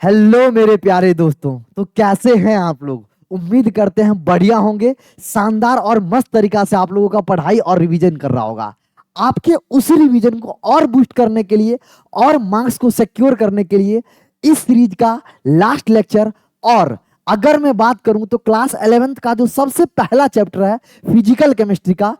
Hello मेरे प्यारे दोस्तों। तो कैसे हैं आप लोग? उम्मीद करते हैं बढ़िया होंगे। शानदार और मस्त तरीका से आप लोगों का पढ़ाई और रिवीजन कर रहा होगा। आपके उस रिवीजन को और बूस्ट करने के लिए और मार्क्स को सिक्योर करने के लिए इस सीरीज का लास्ट लेक्चर। और अगर मैं बात करूं तो क्लास 11th का जो सबसे पहला चैप्टर है फिजिकल केमिस्ट्री का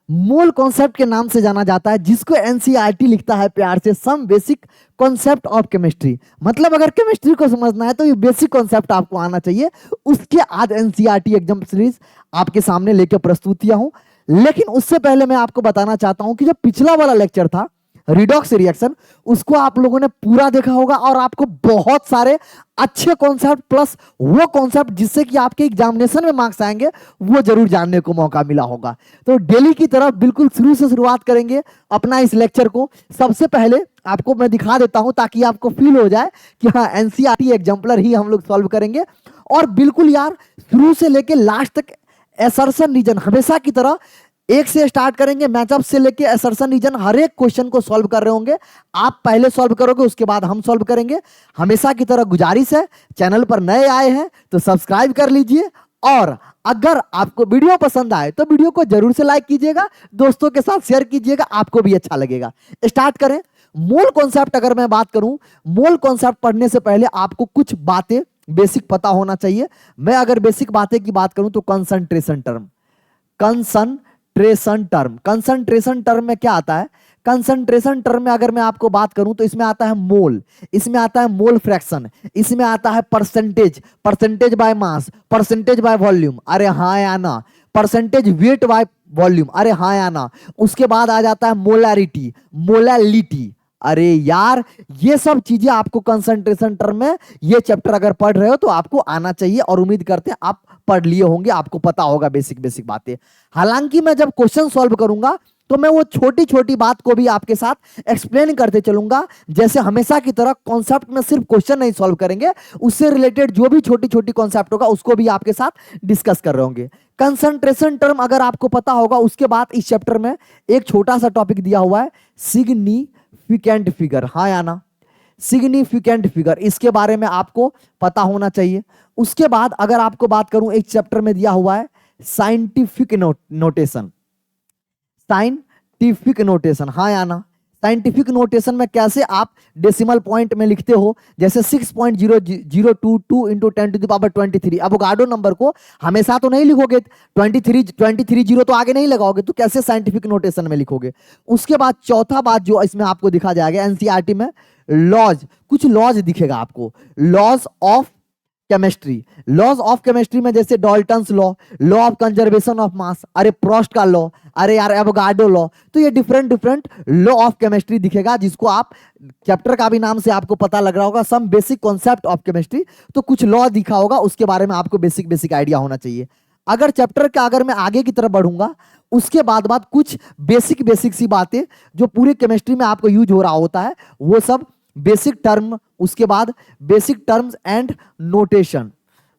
मूल कॉन्सेप्ट के नाम से जाना जाता है, जिसको एनसीईआरटी लिखता है प्यार से some basic concept of chemistry. मतलब अगर केमिस्ट्री को समझना है तो ये बेसिक कॉन्सेप्ट आपको आना चाहिए। उसके आज एनसीईआरटी एग्जाम सीरीज आपके सामने लेकर प्रस्तुत किया हूं। लेकिन उससे पहले मैं आपको बताना चाहता हूं कि जो पिछला वाला लेक्चर था रिडॉक्स रिएक्शन, उसको आप लोगों ने पूरा देखा होगा और आपको बहुत सारे अच्छे कॉन्सेप्ट प्लस वो कॉन्सेप्ट जिससे कि आपके एग्जामिनेशन में मार्क्स आएंगे वो जरूर जानने को मौका मिला होगा। तो डेली की तरह बिल्कुल शुरू से शुरुआत करेंगे अपना इस लेक्चर को। सबसे पहले आपको मैं दिखा देता हूं ताकि आपको फील हो जाए कि हाँ एनसीईआरटी एग्जाम्पलर ही हम लोग सॉल्व करेंगे। और बिल्कुल यार शुरू से लेके लास्ट तक असर्शन रीजन हमेशा की तरह एक से स्टार्ट करेंगे। मैचअप से लेके असर्शन रीजन हर एक क्वेश्चन को सॉल्व कर रहे होंगे। आप पहले सॉल्व करोगे उसके बाद हम सॉल्व करेंगे। हमेशा की तरह गुजारिश है, चैनल पर नए आए हैं तो सब्सक्राइब कर लीजिए। और अगर आपको वीडियो पसंद आए तो वीडियो को जरूर से लाइक कीजिएगा, दोस्तों के साथ शेयर कीजिएगा, आपको भी अच्छा लगेगा। स्टार्ट करें। मोल कॉन्सेप्ट अगर मैं बात करूं, मोल कॉन्सेप्ट पढ़ने से पहले आपको कुछ बातें बेसिक पता होना चाहिए। मैं अगर बेसिक बातें की बात करूं तो कंसंट्रेशन टर्म, कंसंट्रेशन टर्म में क्या आता है? कंसंट्रेशन टर्म में अगर मैं आपको बात करूं तो इसमें आता है मोल, इसमें आता है मोल फ्रैक्शन, इसमें आता है percentage, percentage by mass, percentage by volume, अरे हाँ या ना, परसेंटेज वेट बाय वॉल्यूम, अरे हाँ या ना। उसके बाद आ जाता है मोलैरिटी, मोलैलिटी। अरे यार ये सब चीजें आपको कंसंट्रेशन टर्म में ये चैप्टर अगर पढ़ रहे हो तो आपको आना चाहिए और उम्मीद करते हैं आप पढ़ लिए होंगे, आपको पता होगा बेसिक बेसिक बातें। हालांकि मैं जब क्वेश्चन सॉल्व करूंगा तो मैं वो छोटी छोटी बात को भी आपके साथ एक्सप्लेन करते चलूंगा। जैसे हमेशा की तरह कॉन्सेप्ट में सिर्फ क्वेश्चन नहीं सॉल्व करेंगे, उससे रिलेटेड जो भी छोटी छोटी कॉन्सेप्ट होगा उसको भी आपके साथ डिस्कस कर रहे होंगे। कंसंट्रेशन टर्म अगर आपको पता होगा, उसके बाद इस चैप्टर में एक छोटा सा टॉपिक दिया हुआ है सिग्निफिकेंट फिगर, हाँ या ना, सिग्निफिकेंट फिगर, इसके बारे में आपको पता होना चाहिए। उसके बाद अगर आपको बात करूं एक चैप्टर में दिया हुआ है साइंटिफिक नोटेशन, साइंटिफिक नोटेशन, हाँ या ना। साइंटिफिक नोटेशन में कैसे आप डेसिमल पॉइंट में लिखते हो, जैसे 6.0022 इंटू 10⁻23। एवोगाड्रो नंबर को हमेशा तो नहीं लिखोगे, 23 जीरो तो आगे नहीं लगाओगे, तो कैसे साइंटिफिक नोटेशन में लिखोगे। उसके बाद चौथा बात जो इसमें आपको दिखा जाएगा एनसीईआरटी में, लॉज, कुछ लॉज दिखेगा आपको, laws of chemistry. Laws of chemistry में जैसे Dalton's law, law of conservation of mass, अरे प्रोस्ट का लॉ, अरे यार एवोगाड्रो लॉ। तो ये different different law of chemistry दिखेगा, जिसको आप चैप्टर का भी नाम से आपको पता लग रहा होगा some basic concept of chemistry. तो कुछ लॉ दिखा होगा, उसके बारे में आपको बेसिक बेसिक आइडिया होना चाहिए। अगर चैप्टर का अगर मैं आगे की तरफ बढ़ूंगा उसके बाद कुछ बेसिक बेसिक सी बातें जो पूरे केमिस्ट्री में आपको यूज हो रहा होता है वो सब बेसिक टर्म, उसके बाद basic terms and notation,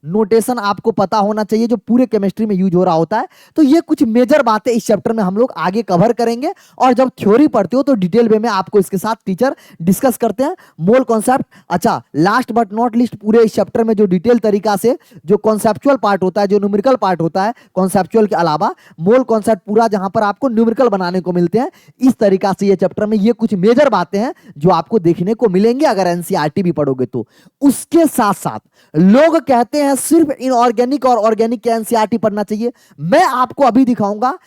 notation आपको पता होना चाहिए जो पूरे केमिस्ट्री में यूज हो रहा होता है। तो ये कुछ मेजर बातें इस चैप्टर में हम लोग आगे कवर करेंगे। और जब थ्योरी पढ़ते हो तो डिटेल वे में आपको इसके साथ टीचर डिस्कस करते हैं मोल कॉन्सेप्ट। अच्छा, लास्ट बट नॉट लिस्ट, पूरे इस चैप्टर में जो डिटेल तरीका से जो कॉन्सेप्चुअल पार्ट होता है, जो न्यूमेरिकल पार्ट होता है, कॉन्सेप्चुअल के अलावा मोल कॉन्सेप्ट पूरा जहां पर आपको न्यूमेरिकल बनाने को मिलते हैं, इस तरीका से ये चैप्टर में ये कुछ मेजर बातें हैं जो आपको देखने को मिलेंगे अगर एनसीईआरटी भी पढ़ोगे तो। उसके साथ साथ लोग कहते हैं सिर्फ इनऑर्गेनिक और ऑर्गेनिक के एनसीईआरटी पढ़ना चाहिए। मैं आपको अभी दिखाऊंगा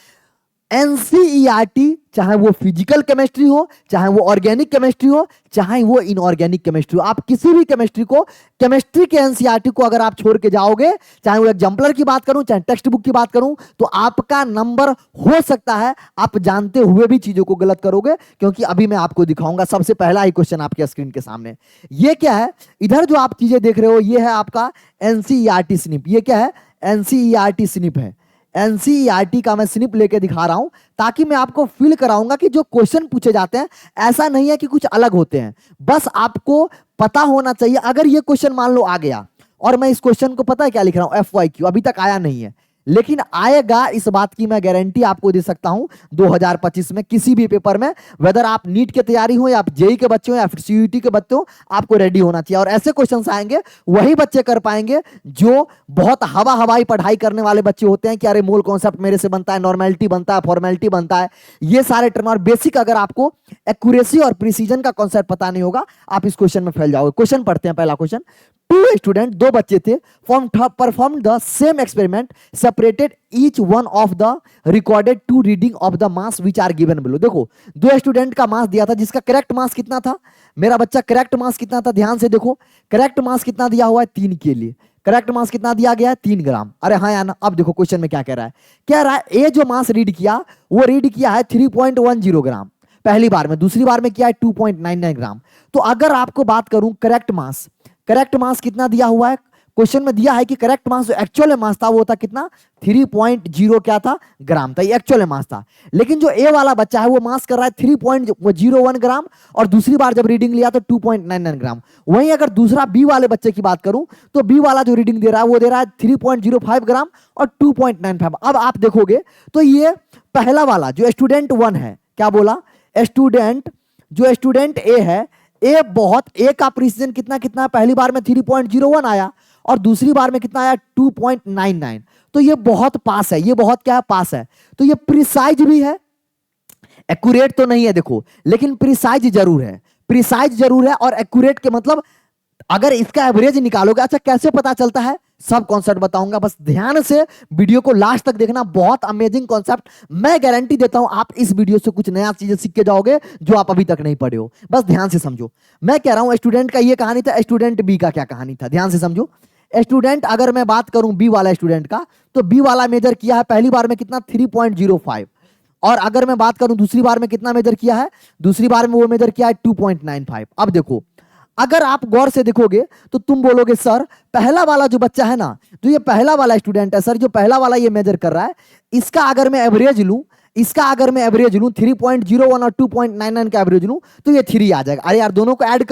एनसीईआरटी, चाहे वो फिजिकल केमिस्ट्री हो, चाहे वो ऑर्गेनिक केमिस्ट्री हो, चाहे वो इनऑर्गेनिक केमिस्ट्री हो, आप किसी भी केमिस्ट्री को, केमिस्ट्री के एनसीईआरटी को अगर आप छोड़ के जाओगे, चाहे वो एग्जाम्पलर की बात करूं चाहे टेक्स्ट बुक की बात करूं, तो आपका नंबर हो सकता है आप जानते हुए भी चीजों को गलत करोगे। क्योंकि अभी मैं आपको दिखाऊंगा सबसे पहला ही क्वेश्चन आपके स्क्रीन के सामने। ये क्या है? इधर जो आप चीजें देख रहे हो ये है आपका एनसीईआरटी स्निप। ये क्या है? एनसीईआरटी स्निप है। एनसीईआरटी का मैं स्निप लेके दिखा रहा हूं ताकि मैं आपको फील कराऊंगा कि जो क्वेश्चन पूछे जाते हैं ऐसा नहीं है कि कुछ अलग होते हैं। बस आपको पता होना चाहिए। अगर ये क्वेश्चन मान लो आ गया और मैं इस क्वेश्चन को पता है क्या लिख रहा हूं, FYQ, अभी तक आया नहीं है, लेकिन आएगा, इस बात की मैं गारंटी आपको दे सकता हूं 2025 में किसी भी पेपर में, वेदर आप नीट की तैयारी हो या आप जेई के बच्चे हो या फिर सीयूटी के बच्चे हो, आपको रेडी होना चाहिए। और ऐसे क्वेश्चंस आएंगे वही बच्चे कर पाएंगे जो बहुत हवाई पढ़ाई करने वाले बच्चे होते हैं कि अरे मोल कॉन्सेप्ट मेरे से बनता है, नॉर्मेलिटी बनता है, फॉर्मेलिटी बनता है, ये सारे टर्म। और बेसिक अगर आपको एक्यूरेसी और प्रिसीजन का कॉन्सेप्ट पता नहीं होगा, आप इस क्वेश्चन में फैल जाओगे। क्वेश्चन पढ़ते हैं, पहला क्वेश्चन। टू स्टूडेंट, दो बच्चे थे, perform the same experiment, separated each one of the recorded two reading of the mass which are given below. देखो, दो स्टूडेंट का मास दिया था, जिसका करेक्ट मास कितना था, मेरा बच्चा करेक्ट मास कितना था, ध्यान से देखो, करेक्ट मास कितना दिया हुआ है 3 के लिए, करेक्ट मास कितना दिया गया है 3 ग्राम। अरे हाँ या ना, अब देखो क्वेश्चन में क्या कह रहा है, कह रहा है ए जो मास रीड किया वो रीड किया है 3.10 ग्राम पहली बार में, दूसरी बार में किया है 2.99 ग्राम। तो अगर आपको बात करूं करेक्ट मास कितना दिया हुआ है, क्वेश्चन में दिया है कि करेक्ट मास जो एक्चुअल मास था वो था कितना, 3.0 क्या था ग्राम था, ये एक्चुअल मास था। लेकिन जो ए वाला बच्चा है वो मास कर रहा है 3.01 ग्राम, और दूसरी बार जब रीडिंग लिया तो 2.99 ग्राम। वहीं अगर दूसरा बी वाले बच्चे की बात करूं तो बी वाला जो रीडिंग दे रहा है वो दे रहा है 3.05 ग्राम और 2.95। अब आप देखोगे तो ये पहला वाला जो स्टूडेंट 1 है, क्या बोला, स्टूडेंट ए है, ए का प्रिसीजन कितना पहली बार में 3.01 आया और दूसरी बार में कितना आया 2.99। तो ये बहुत पास है, ये बहुत क्या है, पास है। तो ये प्रिसाइज भी है, एक्यूरेट तो नहीं है देखो, लेकिन प्रिसाइज जरूर है और एक्यूरेट के मतलब अगर इसका एवरेज निकालोगे। अच्छा, कैसे पता चलता है, सब कॉन्सेप्ट बताऊंगा, बस ध्यान से वीडियो को लास्ट तक देखना, बहुत अमेजिंग कॉन्सेप्ट। मैं गारंटी देता हूं आप इस वीडियो से कुछ नया चीजें सीख के जाओगे जो आप अभी तक नहीं पढ़े हो। बस ध्यान से समझो, मैं कह रहा हूं स्टूडेंट का ये कहानी था, स्टूडेंट बी का क्या कहानी था, ध्यान से समझो। स्टूडेंट, अगर मैं बात करूं बी वाला स्टूडेंट का, तो बी वाला मेजर किया है पहली बार में कितना 3.05, और अगर मैं बात करूं दूसरी बार में कितना मेजर किया है, दूसरी बार में वो मेजर किया है 2.95। अब देखो, अगर आप गौर से देखोगे तो तुम बोलोगे सर पहला वाला जो बच्चा है ना, तो ये पहला वाला स्टूडेंट है सर, जो पहला वाला ये मेजर कर रहा है, इसका अगर मैं एवरेज लूं 3.01 और 2.99 का एवरेज लूं तो ये 3 आ जाएगा। अरे यार, दोनों को ऐड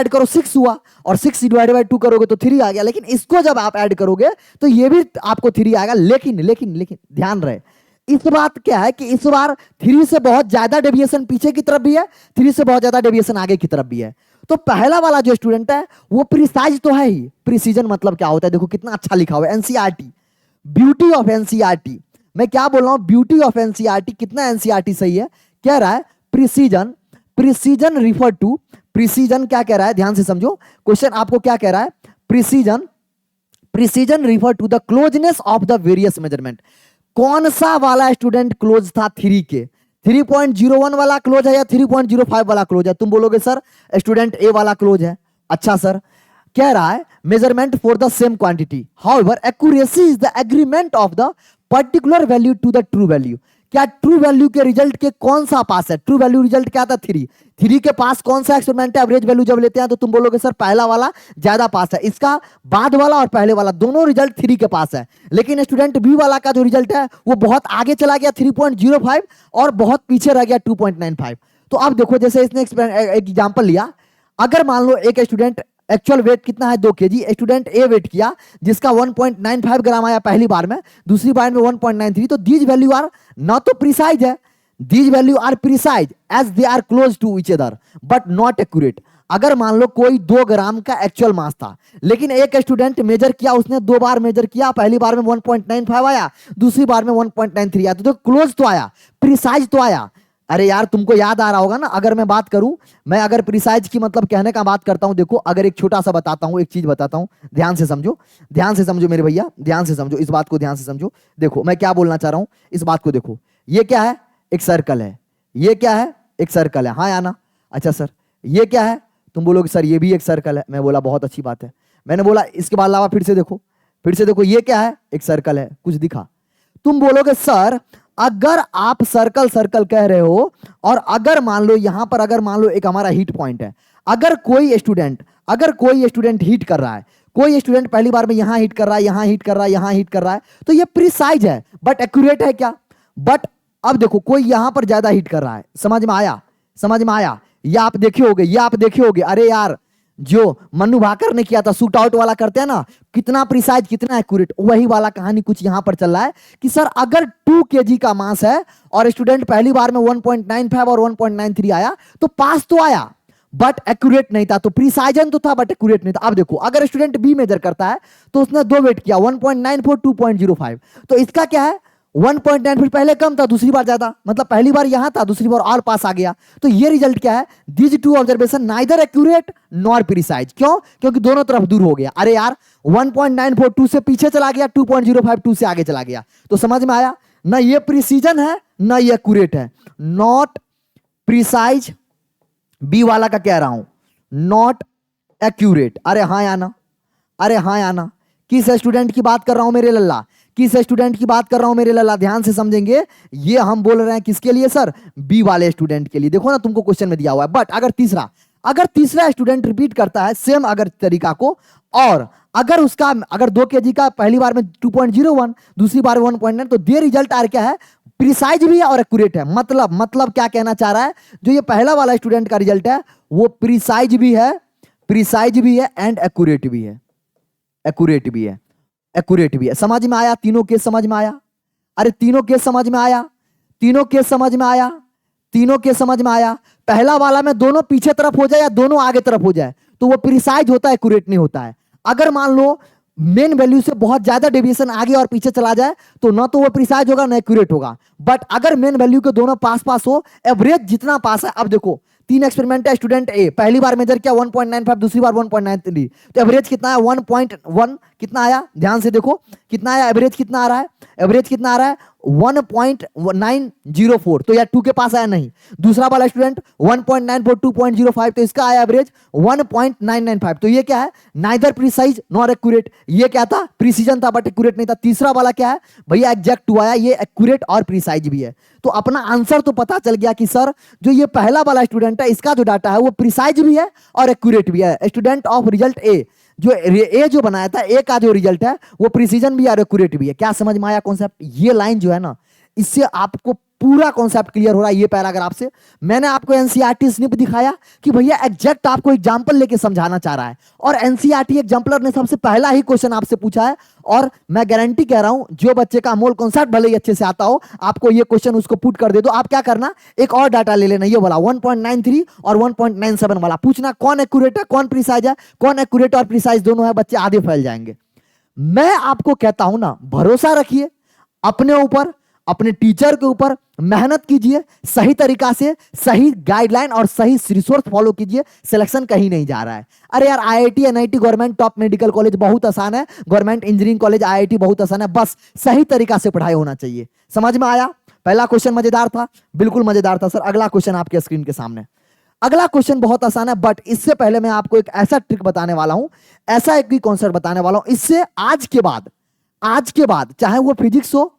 करो 6 हुआ, और 6 डिवाइडेड बाय 2 करोगे तो 3 आ गया। लेकिन इसको जब आप ऐड करोगे तो ये भी आपको 3 आएगा। लेकिन ध्यान रहे, इस बात क्या है कि इस बार 3 से बहुत ज्यादा डेविएशन पीछे की तरफ भी है, 3 से बहुत ज्यादा डेविएशन आगे की तरफ भी है। तो पहला वाला जो स्टूडेंट है वो प्रिसाइज तो है ही, प्रिसीजन मतलब क्या होता है, देखो कितना अच्छा लिखा हुआ है, एनसीईआरटी, ब्यूटी ऑफ एनसीईआरटी। मैं क्या बोल रहा हूं, ब्यूटी ऑफ एनसीईआरटी, कितना एनसीईआरटी सही है, कह रहा है प्रिसीजन रिफर टू, प्रिसीजन क्या कह रहा है, ध्यान से समझो क्वेश्चन आपको क्या कह रहा है, precision refer to the closeness of the various measurement. कौन सा वाला स्टूडेंट क्लोज था 3 के, 3.01 वाला क्लोज है या 3.05 वाला क्लोज है, तुम बोलोगे सर स्टूडेंट ए वाला क्लोज है। अच्छा सर, कह रहा है measurement for the same quantity, however accuracy is the agreement of the particular value to the true value. क्या ट्रू वैल्यू के रिजल्ट के कौन सा पास है, ट्रू वैल्यू रिजल्ट क्या था 3 के पास कौन सा एक्सपेरिमेंट है, एवरेज वैल्यू जब लेते हैं तो तुम बोलोगे सर पहला वाला ज्यादा पास है, इसका बाद वाला और पहले वाला दोनों रिजल्ट 3 के पास है। लेकिन स्टूडेंट बी वाला का जो रिजल्ट है वो बहुत आगे चला गया 3.05 और बहुत पीछे रह गया 2.95। तो अब देखो, जैसे इसने एग्जाम्पल लिया, अगर मान लो एक स्टूडेंट एक्चुअल वेट कितना है 2 kg, स्टूडेंट ए वेट किया जिसका 1.95 ग्राम आया पहली बार में, दूसरी बार में 1.93, तो दीज वैल्यू आर ना तो प्रिसाइज है, these value are precise as they are close to each other but not accurate. अगर मान लो कोई 2 ग्राम का एक्चुअल मास था, लेकिन एक स्टूडेंट मेजर किया, उसने 2 बार मेजर किया, पहली बार में 1.95 आया, दूसरी बार में 1.93 आया, तो क्लोज तो आया, प्रिसाइज तो आया। अरे यार, तुमको याद आ रहा होगा ना, अगर मैं बात करूं, मैं अगर प्रिसाइज की मतलब कहने का बात करता हूं, देखो अगर एक छोटा सा बताता हूं, एक चीज बताता हूं, ध्यान से समझो मेरे भैया, ध्यान से समझो, इस बात को ध्यान से समझो। देखो मैं क्या बोलना चाह रहा हूं, इस बात को देखो, ये क्या है, एक सर्कल है, ये क्या है, एक सर्कल है, हाँ या ना। अच्छा सर, ये क्या है, तुम बोलोगे सर ये भी एक सर्कल है, मैं बोला बहुत अच्छी बात है, मैंने बोला इसके बाद अलावा फिर से देखो ये क्या है, एक सर्कल है, कुछ दिखा, तुम बोलोगे सर अगर आप सर्कल कह रहे हो, और अगर मान लो यहां पर, अगर मान लो एक हमारा हीट पॉइंट है, अगर कोई स्टूडेंट हीट कर रहा है, कोई स्टूडेंट पहली बार में यहां हीट कर रहा है, यहां हीट कर रहा है, तो ये प्रिसाइज है बट एक्यूरेट है क्या। बट अब देखो कोई यहां पर ज्यादा हीट कर रहा है, समझ में आया, ये आप देखे होगे, अरे यार जो मनु भाकर ने किया था, शूट आउट वाला करते हैं ना, कितना प्रिसाइज कितना एक्यूरेट, वही वाला कहानी कुछ यहां पर चल रहा है कि सर अगर 2 kg का मास है और स्टूडेंट पहली बार में 1.95 और 1.93 आया तो पास तो आया बट एक्यूरेट नहीं था, तो प्रिसाइजन तो था बट एक्यूरेट नहीं था। अब देखो अगर स्टूडेंट बी मेजर करता है तो उसने 2 वेट किया, 1.94 2.05, तो इसका क्या है 1.9 पहले कम था, दूसरी बार ज्यादा, मतलब पहली बार यहां था, दूसरी बार और पास आ गया। तो ये रिजल्ट क्या है, these two observation neither accurate nor precise. क्यों? क्योंकि दोनों तरफ दूर हो गया। अरे यार 1.942 से पीछे चला गया, 2.052 से आगे चला गया, तो समझ में आया ना, ये प्रिसीजन है ना ये एक्यूरेट है, नॉट प्रिसाइज। बी वाला का कह रहा हूं नॉट एक्यूरेट। अरे हाँ या ना, अरे हाँ या ना, किस स्टूडेंट की बात कर रहा हूं मेरे लल्ला, किस स्टूडेंट की बात कर रहा हूं मेरे लल्ला, ध्यान से समझेंगे। ये हम बोल रहे हैं किसके लिए सर, बी वाले स्टूडेंट के लिए। देखो ना तुमको क्वेश्चन में दिया हुआ है, बट अगर तीसरा स्टूडेंट रिपीट करता है सेम अगर तरीका को, और अगर 2 kg का पहली बार में 2.01 दूसरी बार 1.9, तो दे रिजल्ट आर क्या है, प्रिसाइज भी है और एक्यूरेट है। मतलब क्या कहना चाह रहा है, जो ये पहला वाला स्टूडेंट का रिजल्ट है वो प्रिसाइज भी है एंड एक्यूरेट भी है, एक्यूरेट भी है। समझ में आया? तीनों केस समझ में आया? अरे तीनों केस समझ में आया, तीनों केस समझ में आया, तीनों केस समझ में आया। पहला वाला में दोनों पीछे तरफ हो जाए या दोनों आगे तरफ हो जाए तो वो प्रिसाइज होता है, एक्यूरेट नहीं होता है। अगर मान लो मेन वैल्यू से बहुत ज्यादा डेविएशन आगे और पीछे चला जाए तो ना तो वो प्रिसाइज होगा ना एक्यूरेट होगा। बट अगर मेन वैल्यू के दोनों पास पास हो, एवरेज जितना पास है, अब देखो 3 एक्सपेरिमेंट है, स्टूडेंट ए पहली बार मेजर किया 1.95, दूसरी बार 1.93, तो एवरेज कितना है 1.1 कितना आया, ध्यान से देखो कितना आया, एवरेज कितना आ रहा है, एवरेज कितना आ रहा है 1.904, तो यार 2 के पास आया नहीं। दूसरा वाला स्टूडेंट 1.94 2.05, तो इसका आया एवरेज 1.995, तो ये क्या है, नाइदर प्रिसाइज नॉर एक्यूरेट। ये क्या था, प्रिसीजन था बट एक्यूरेट नहीं था। तीसरा वाला क्या है भैया, एग्जैक्ट 2 आया, ये एक्यूरेट और प्रिसाइज भी है। तो अपना आंसर तो पता चल गया कि सर जो ये पहला वाला स्टूडेंट है इसका जो डाटा है वो प्रिसाइज भी है और एक्यूरेट भी है। स्टूडेंट ऑफ रिजल्ट ए, जो ए जो बनाया था, ए का जो रिजल्ट है वो प्रिसीजन भी और एक्यूरेट भी है। क्या समझ में आया कॉन्सेप्ट? ये लाइन जो है ना, इससे आपको पूरा कॉन्सेप्ट क्लियर हो रहा है। ये पैराग्राफ से मैंने आपको एनसीईआरटी स्निप दिखाया कि भैया एग्जैक्ट आपको एग्जांपल लेके समझाना चाह रहा है, और एनसीईआरटी एग्जांपलर ने सबसे पहला ही क्वेश्चन आपसे पूछा है। और मैं गारंटी कह रहा हूं, जो बच्चे का मूल कॉन्सेप्ट भले ही अच्छे से आता हो, आपको ये क्वेश्चन उसको पुट कर दे दो, आप क्या करना, एक और डाटा ले लेना, ये वाला 1.93 और 1.97 वाला, पूछना कौन एक्यूरेट है कौन प्रिसाइज है, कौन एक्यूरेट और प्रिसाइज दोनों है, बच्चे आधे फैल जाएंगे। मैं आपको कहता हूं ना, भरोसा रखिए अपने ऊपर, अपने टीचर के ऊपर, मेहनत कीजिए सही तरीका से, सही गाइडलाइन और सही रिसोर्स फॉलो कीजिए, सिलेक्शन कहीं नहीं जा रहा है। अरे यार IIT NIT government top medical college बहुत आसान है, गवर्नमेंट इंजीनियरिंग कॉलेज आईआईटी बहुत आसान है, बस सही तरीका से पढ़ाई होना चाहिए। समझ में आया? पहला क्वेश्चन मजेदार था, बिल्कुल मजेदार था सर। अगला क्वेश्चन आपके स्क्रीन के सामने, अगला क्वेश्चन बहुत आसान है, बट इससे पहले मैं आपको एक ऐसा ट्रिक बताने वाला हूं, ऐसा एक भी कॉन्सेप्ट बताने वाला हूं, इससे आज के बाद चाहे वो फिजिक्स हो,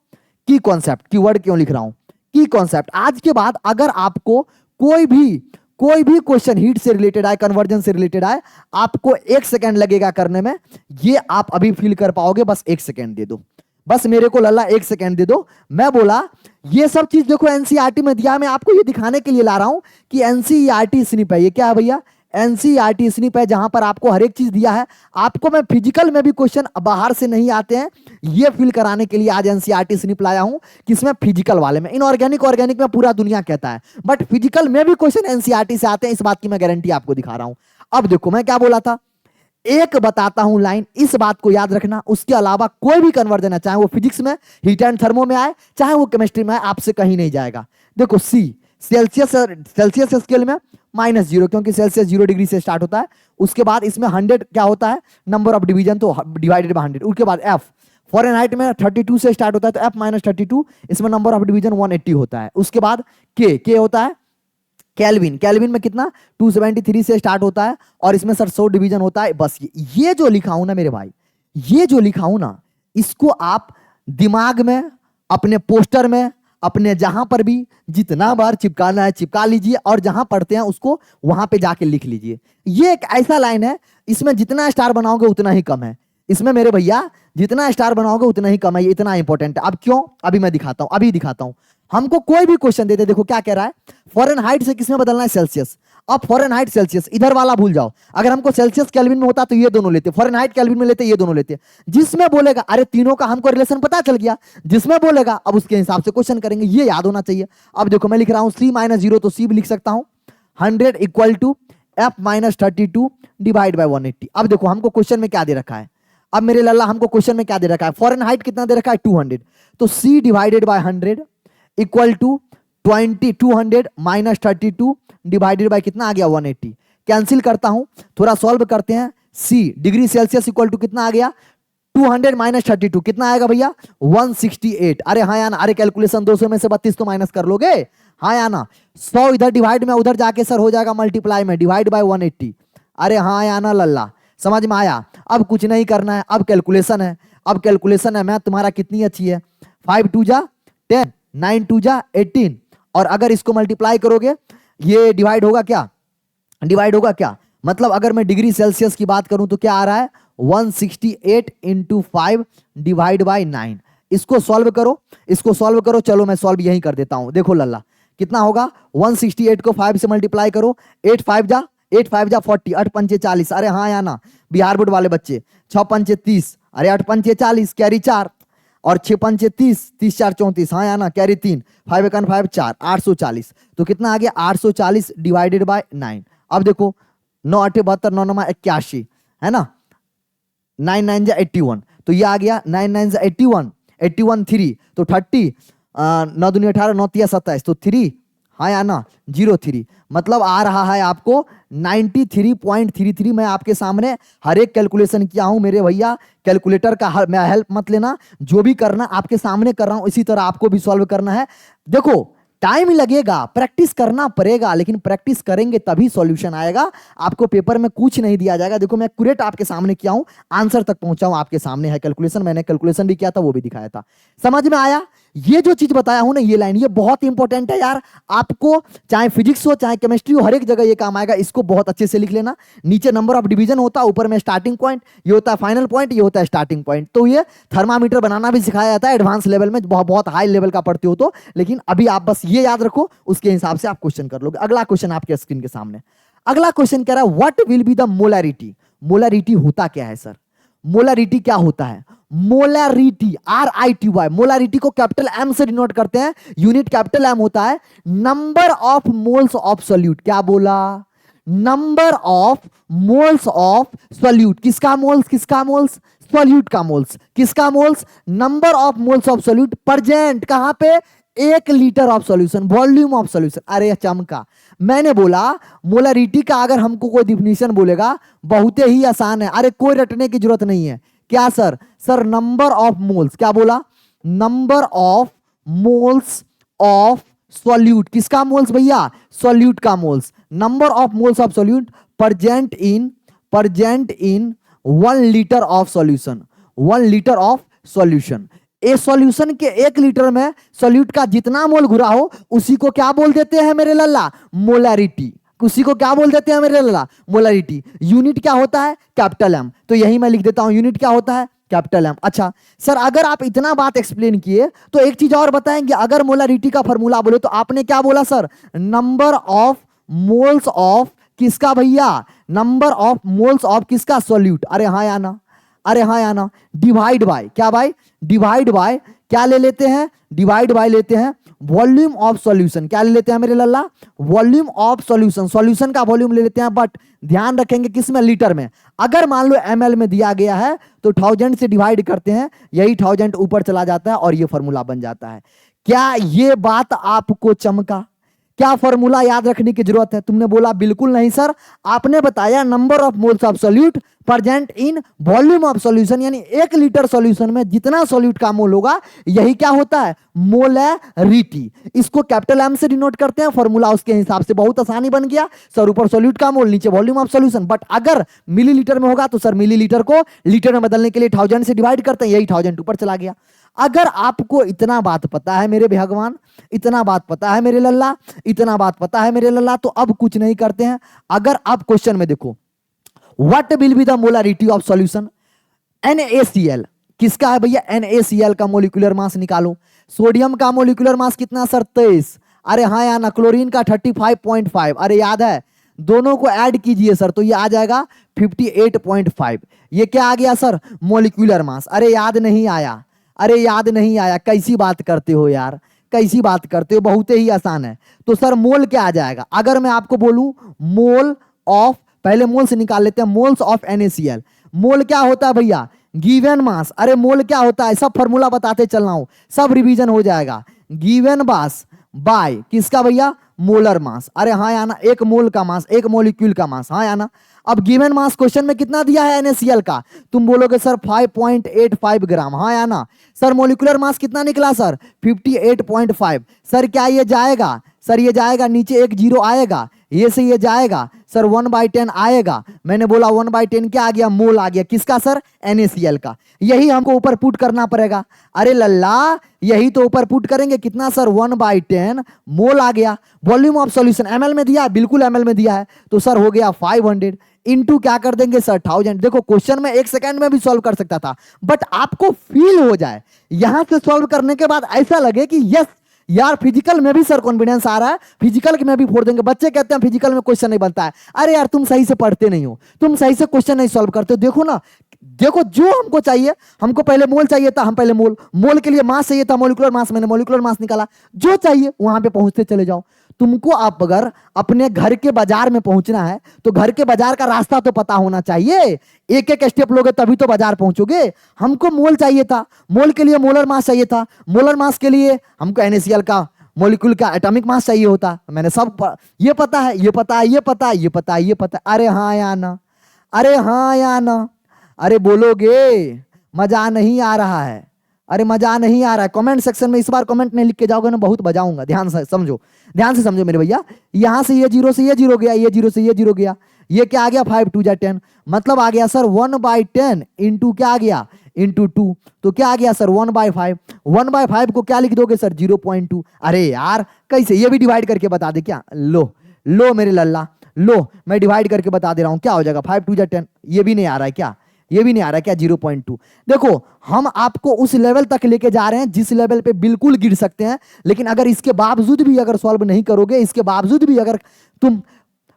की कॉन्सेप्ट, कीवर्ड क्यों लिख रहा हूं, की कॉन्सेप्ट, आज के बाद अगर आपको कोई भी क्वेश्चन हीट से रिलेटेड आए, कन्वर्जन से रिलेटेड आए, आपको 1 सेकेंड लगेगा करने में, ये आप अभी फील कर पाओगे, बस 1 सेकेंड दे दो, बस मेरे को लल्ला 1 सेकेंड दे दो। मैं बोला ये सब चीज देखो एनसीईआरटी में दिया, मैं आपको ये दिखाने के लिए ला रहा हूं कि एनसीईआरटी स्निप है। ये क्या है भैया, एनसीईआरटी स्निप है, जहां पर आपको हर एक चीज दिया है। आपको मैं फिजिकल में भी क्वेश्चन बाहर से नहीं आते हैं, ये फील कराने के लिए आज एनसीईआरटी स्निप लाया हूं, किसमें, फिजिकल वाले में। इनऑर्गेनिक ऑर्गेनिक में पूरा दुनिया कहता है, बट फिजिकल में भी क्वेश्चन एनसीईआरटी से आते हैं, इस बात की मैं गारंटी आपको दिखा रहा हूं। अब देखो मैं क्या बोला था, एक बताता हूं लाइन, इस बात को याद रखना, उसके अलावा कोई भी कन्वर्जन है, चाहे वो फिजिक्स में हीट एंड थर्मो में आए, चाहे वो केमिस्ट्री में आए, आपसे कहीं नहीं जाएगा। देखो सी, सेल्सियस स्केल में -0, क्योंकि सेल्सियस 0 डिग्री से स्टार्ट होता है। उसके बाद इसमें 100 क्या होता है, नंबर ऑफ डिवीजन, तो डिवाइडेड बाय 100। उसके बाद एफ, फॉरेनहाइट में 32 से स्टार्ट होता है, तो एफ -32, इसमें नंबर ऑफ डिवीजन 180 होता है। उसके बाद के होता है केल्विन में कितना, 273 से स्टार्ट होता है, और इसमें सर 100 डिवीजन होता है। बस ये जो लिखा हूं ना मेरे भाई, ये जो लिखा हूं ना, इसको आप दिमाग में, अपने पोस्टर में, अपने जहां पर भी जितना बार चिपकाना है चिपका लीजिए, और जहां पढ़ते हैं उसको वहां पे जाके लिख लीजिए। ये एक ऐसा लाइन है, इसमें जितना स्टार बनाओगे उतना ही कम है, इसमें मेरे भैया जितना स्टार बनाओगे उतना ही कम है, ये इतना इंपॉर्टेंट है। अब क्यों, अभी मैं दिखाता हूं, अभी दिखाता हूं। हमको कोई भी क्वेश्चन देते, देखो क्या कह रहा है, फॉरेनहाइट से किसमें बदलना है, सेल्सियस। अब फॉरेनहाइट सेल्सियस इधर वाला भूल जाओ, अगर हमको सेल्सियस केल्विन में होता तो ये दोनों लेते, फॉरेनहाइट केल्विन में लेते ये दोनों लेते। जिसमें बोलेगा, अरे तीनों का हमको रिलेशन पता चल गया, जिसमें बोलेगा अब उसके हिसाब से क्वेश्चन करेंगे, ये याद होना चाहिए। अब देखो मैं लिख रहा हूं C-0 तो C भी लिख सकता हूं 100 equal to F-32 divide by 180। अब देखो हमको क्वेश्चन में क्या दे रखा है, अब मेरे लल्ला हमको क्वेश्चन में क्या दे रखा है, फॉरेनहाइट कितना दे रखा है 200, तो C divided by 100 equal to 200 minus 32 divided by कितना आ गया 180। कैंसिल करता हूं, थोड़ा सॉल्व करते हैं। C degree Celsius equal to कितना आ गया 200 माइनस 32 कितना आएगा भैया 168। अरे हाँ या ना, अरे कैलकुलेशन 200 में से 32 तो माइनस कर लोगे, हाँ या ना। 100 इधर डिवाइड में उधर जाके सर हो जाएगा मल्टीप्लाई में, डिवाइड बाय 180। अरे हाँ या ना लल्ला, समझ में आया। अब कुछ नहीं करना है, अब कैलकुलेशन है, अब कैलकुलेशन है। मैथ तुम्हारा कितनी अच्छी है, 5 2 जा 10, 9 2 जा 18, और अगर इसको मल्टीप्लाई करोगे ये डिवाइड होगा क्या, डिवाइड होगा क्या, मतलब अगर मैं डिग्री सेल्सियस की बात करूं तो क्या आ रहा है 168 इंटू 5 डिवाइड बाय 9। इसको सॉल्व करो, इसको सॉल्व करो, चलो मैं सॉल्व यही कर देता हूं। देखो लल्ला कितना होगा 168 को 5 से मल्टीप्लाई करो, 8 5 जा 40, 8 पंचे 40। अरे हाँ या ना बिहार बोर्ड वाले बच्चे, 6 पंचे 30, अरे 8 पंचे 40 कैरी 4, और 6 पंचे 30, 30 4 34, हाँ या ना कैरी 3, 5 1 5 4, 840। तो कितना आ गया 840 डिवाइडेड बाय 9। अब देखो 9 8 72, 9 9 81 है ना, 9 9 जा 81, तो ये आ गया 9 9 जा 81, 81 3 तो 30, 9 दूनी 18, 9 3 27 तो 3, हाँ या ना 03, मतलब आ रहा है आपको 93.33। मैं आपके सामने हर एक कैलकुलेशन किया हूं मेरे भैया, कैलकुलेटर का मैं हेल्प मत लेना, जो भी करना आपके सामने कर रहा हूं इसी तरह आपको भी सॉल्व करना है। देखो टाइम लगेगा, प्रैक्टिस करना पड़ेगा, लेकिन प्रैक्टिस करेंगे तभी सॉल्यूशन आएगा। आपको पेपर में कुछ नहीं दिया जाएगा। देखो मैं एक्यूरेट आपके सामने किया हूं, आंसर तक पहुंचा हूं, आपके सामने है कैलकुलेशन, मैंने कैलकुलेशन भी किया था वो भी दिखाया था। समझ में आया। ये जो चीज बताया हूं ना, ये लाइन ये बहुत इंपॉर्टेंट है यार, आपको चाहे फिजिक्स हो चाहे केमिस्ट्री हो, हर एक जगह ये काम आएगा। इसको बहुत अच्छे से लिख लेना। नीचे नंबर ऑफ डिवीजन होता है, ऊपर में स्टार्टिंग पॉइंट, ये होता है फाइनल पॉइंट, ये होता है स्टार्टिंग पॉइंट। तो ये थर्मामीटर बनाना भी सिखाया जाता है एडवांस लेवल में, बहुत हाई लेवल का पढ़ते हो तो, लेकिन अभी आप बस ये याद रखो, उसके हिसाब से आप क्वेश्चन कर लोगे। अगला क्वेश्चन आपके स्क्रीन के सामने, अगला क्वेश्चन कह रहा है what will be the molarity. Molarity होता क्या है सर, मोलैरिटी क्या होता है, मोलैरिटी RITY, मोलैरिटी को कैपिटल M से डिनोट करते हैं, यूनिट कैपिटल M होता है, number of moles of solute. क्या बोला, number of moles of solute. किसका मोल्स, किसका मोल्स, सॉल्यूट का मोल्स, किसका moles, number of moles of solute present कहां पे 1 litre of solution, volume of solution. अरे चमका, मैंने बोला मोलैरिटी का अगर हमको कोई डिफिनीशन बोलेगा बहुत ही आसान है, अरे कोई रटने की जरूरत नहीं है। क्या sir, sir number of moles, क्या बोला, number of moles of solute. किसका मोल्स भैया, सॉल्यूट का moles, number of moles of solute present in 1 litre of solution, 1 litre of solution. A solution के 1 लीटर में सॉल्यूट का जितना मोल घुरा हो उसी को क्या बोल देते हैं मेरे लल्ला, मोलैरिटी। उसी को क्या बोल देते हैं मेरे लल्ला, मोलैरिटी। यूनिट क्या होता है, कैपिटल M, तो यही मैं लिख देता हूं, यूनिट क्या होता है, कैपिटल M। अच्छा सर, अगर आप इतना बात एक्सप्लेन किए तो एक चीज और बताएंगे, अगर मोलैरिटी का फॉर्मूला बोले तो आपने क्या बोला sir, number of moles of किसका भैया, नंबर ऑफ मोल्स ऑफ किसका, सॉल्यूट। अरे हाँ या ना, अरे हाँ या ना, डिवाइड बाय क्या भाई, डिवाइड बाय क्या ले लेते हैं, डिवाइड बाय लेते हैं वॉल्यूम ऑफ सॉल्यूशन। क्या ले लेते हैं मेरे लल्ला, वॉल्यूम ऑफ सॉल्यूशन, सॉल्यूशन का वॉल्यूम ले लेते हैं, बट ध्यान रखेंगे किस में, लीटर में। अगर मान लो ml में दिया गया है तो 1000 से डिवाइड करते हैं, यही 1000 ऊपर चला जाता है और ये फॉर्मूला बन जाता है। क्या ये बात आपको चमका, क्या फॉर्मूला याद रखने की जरूरत है, तुमने बोला बिल्कुल नहीं सर, आपने बताया number of moles of solute present in volume of solution, यानी 1 लीटर सॉल्यूशन में जितना सॉल्यूट का मोल होगा यही क्या होता है, मोलैरिटी। इसको कैपिटल M से डिनोट करते हैं, फॉर्मूला उसके हिसाब से बहुत आसानी बन गया सर, ऊपर सॉल्यूट का मोल नीचे वॉल्यूम ऑफ सॉल्यूशन। बट अगर मिलीलीटर में होगा तो सर मिलीलीटर को लीटर में बदलने के लिए 1000 से डिवाइड करते हैं, यही 1000 ऊपर चला गया। अगर आपको इतना बात पता है मेरे भगवान, इतना बात पता है मेरे लल्ला, इतना बात पता है मेरे लल्ला, तो अब कुछ नहीं करते हैं। अगर आप क्वेश्चन में देखो what will be the molarity of solution, NaCl किसका है भैया, NaCl का मोलिकुलर मास निकालो। सोडियम का मोलिकुलर मास कितना सर, 23। अरे हाँ या ना, क्लोरीन का 35.5, अरे याद है दोनों को ऐड कीजिए सर तो ये आ जाएगा 58.5। ये क्या आ गया सर? मोलिक्यूलर मास। अरे याद नहीं आया, अरे याद नहीं आया, कैसी बात करते हो यार, कैसी बात करते हो, बहुत ही आसान है। तो सर मोल क्या आ जाएगा? अगर मैं आपको बोलूं मोल ऑफ, पहले मोल से निकाल लेते हैं, मोल्स ऑफ NaCl। मोल क्या होता है भैया? Given mass. अरे मोल क्या होता है? सब फॉर्मूला बताते चल रहा हूं, सब रिवीजन हो जाएगा। गिवन मास बाय किसका भैया? Molar mass. अरे हाँ या ना, एक मोल का मास, एक मॉलिक्यूल का मास, हाँ या ना। अब गिवन मास क्वेश्चन में कितना दिया है NaCl का? तुम बोलोगे सर 5.85 ग्राम, हाँ या ना। सर मॉलिक्यूलर मास कितना निकला सर? 58.5। सर क्या ये जाएगा? सर ये जाएगा, नीचे एक जीरो आएगा, ये से ये जाएगा सर, 1/10 आएगा। मैंने बोला 1/10 क्या आ गया? मोल आ गया। किसका सर? NaCl का। यही हमको ऊपर पुट करना पड़ेगा। अरे लल्ला, यही तो ऊपर पुट करेंगे। कितना सर? 1/10 मोल आ गया। वॉल्यूम ऑफ सॉल्यूशन ml में दिया है, बिल्कुल ml में दिया है, तो सर हो गया 500 इंटू क्या कर देंगे सर? 1000। देखो क्वेश्चन में 1 सेकंड में भी सॉल्व कर सकता था, बट आपको फील हो जाए, यहां से सॉल्व करने के बाद ऐसा लगे कि यस यार फिजिकल में भी सर कॉन्फिडेंस आ रहा है, फिजिकल में भी फोड़ देंगे। बच्चे कहते हैं फिजिकल में क्वेश्चन नहीं बनता है। अरे यार तुम सही से पढ़ते नहीं हो, तुम सही से क्वेश्चन नहीं सॉल्व करते हो। देखो ना, देखो जो हमको चाहिए, हमको पहले मोल चाहिए था, हम पहले मोल के लिए मास चाहिए था, मॉलिक्यूलर मास, मैंने मॉलिक्यूलर मास निकाला। जो चाहिए वहां पे पहुंचते चले जाओ। तुमको आप अगर अपने घर के बाजार में पहुंचना है तो घर के बाजार का रास्ता तो पता होना चाहिए। एक एक स्टेप लोगे तभी तो बाजार पहुंचोगे। हमको मोल चाहिए था, मोल के लिए मोलर मास चाहिए था, मोलर मास के लिए हमको NaCl का मॉलिक्यूल का एटॉमिक मास चाहिए होता। मैंने सब ये पता है, ये पता है, ये पता है, ये पता है, ये पता है। अरे हाँ या ना, अरे हाँ या ना, अरे बोलोगे? मजा नहीं आ रहा है, अरे मजा नहीं आ रहा है। कमेंट सेक्शन में इस बार कमेंट नहीं लिख के जाओगे ना, बहुत बजाऊंगा। ध्यान से समझो, ध्यान से समझो मेरे भैया। यहां से ये जीरो से ये जीरो गया, ये जीरो से ये जीरो गया, ये क्या आ गया? 5 2 जा 10, मतलब आ गया सर 1/10 इंटू क्या आ गया? इंटू 2। तो क्या आ गया सर? 1/5। 1/5 को क्या लिख दोगे सर? 0.2। अरे यार कैसे, ये भी डिवाइड करके बता दे क्या? लो मेरे लल्ला, लो मैं डिवाइड करके बता दे रहा हूं। क्या हो जाएगा? 5 2 जा 10। ये भी नहीं आ रहा है क्या? ये भी नहीं आ रहा क्या? 0.2। देखो हम आपको उस लेवल तक लेके जा रहे हैं जिस लेवल पे बिल्कुल गिर सकते हैं, लेकिन अगर इसके बावजूद भी अगर सॉल्व नहीं करोगे, इसके बावजूद भी अगर तुम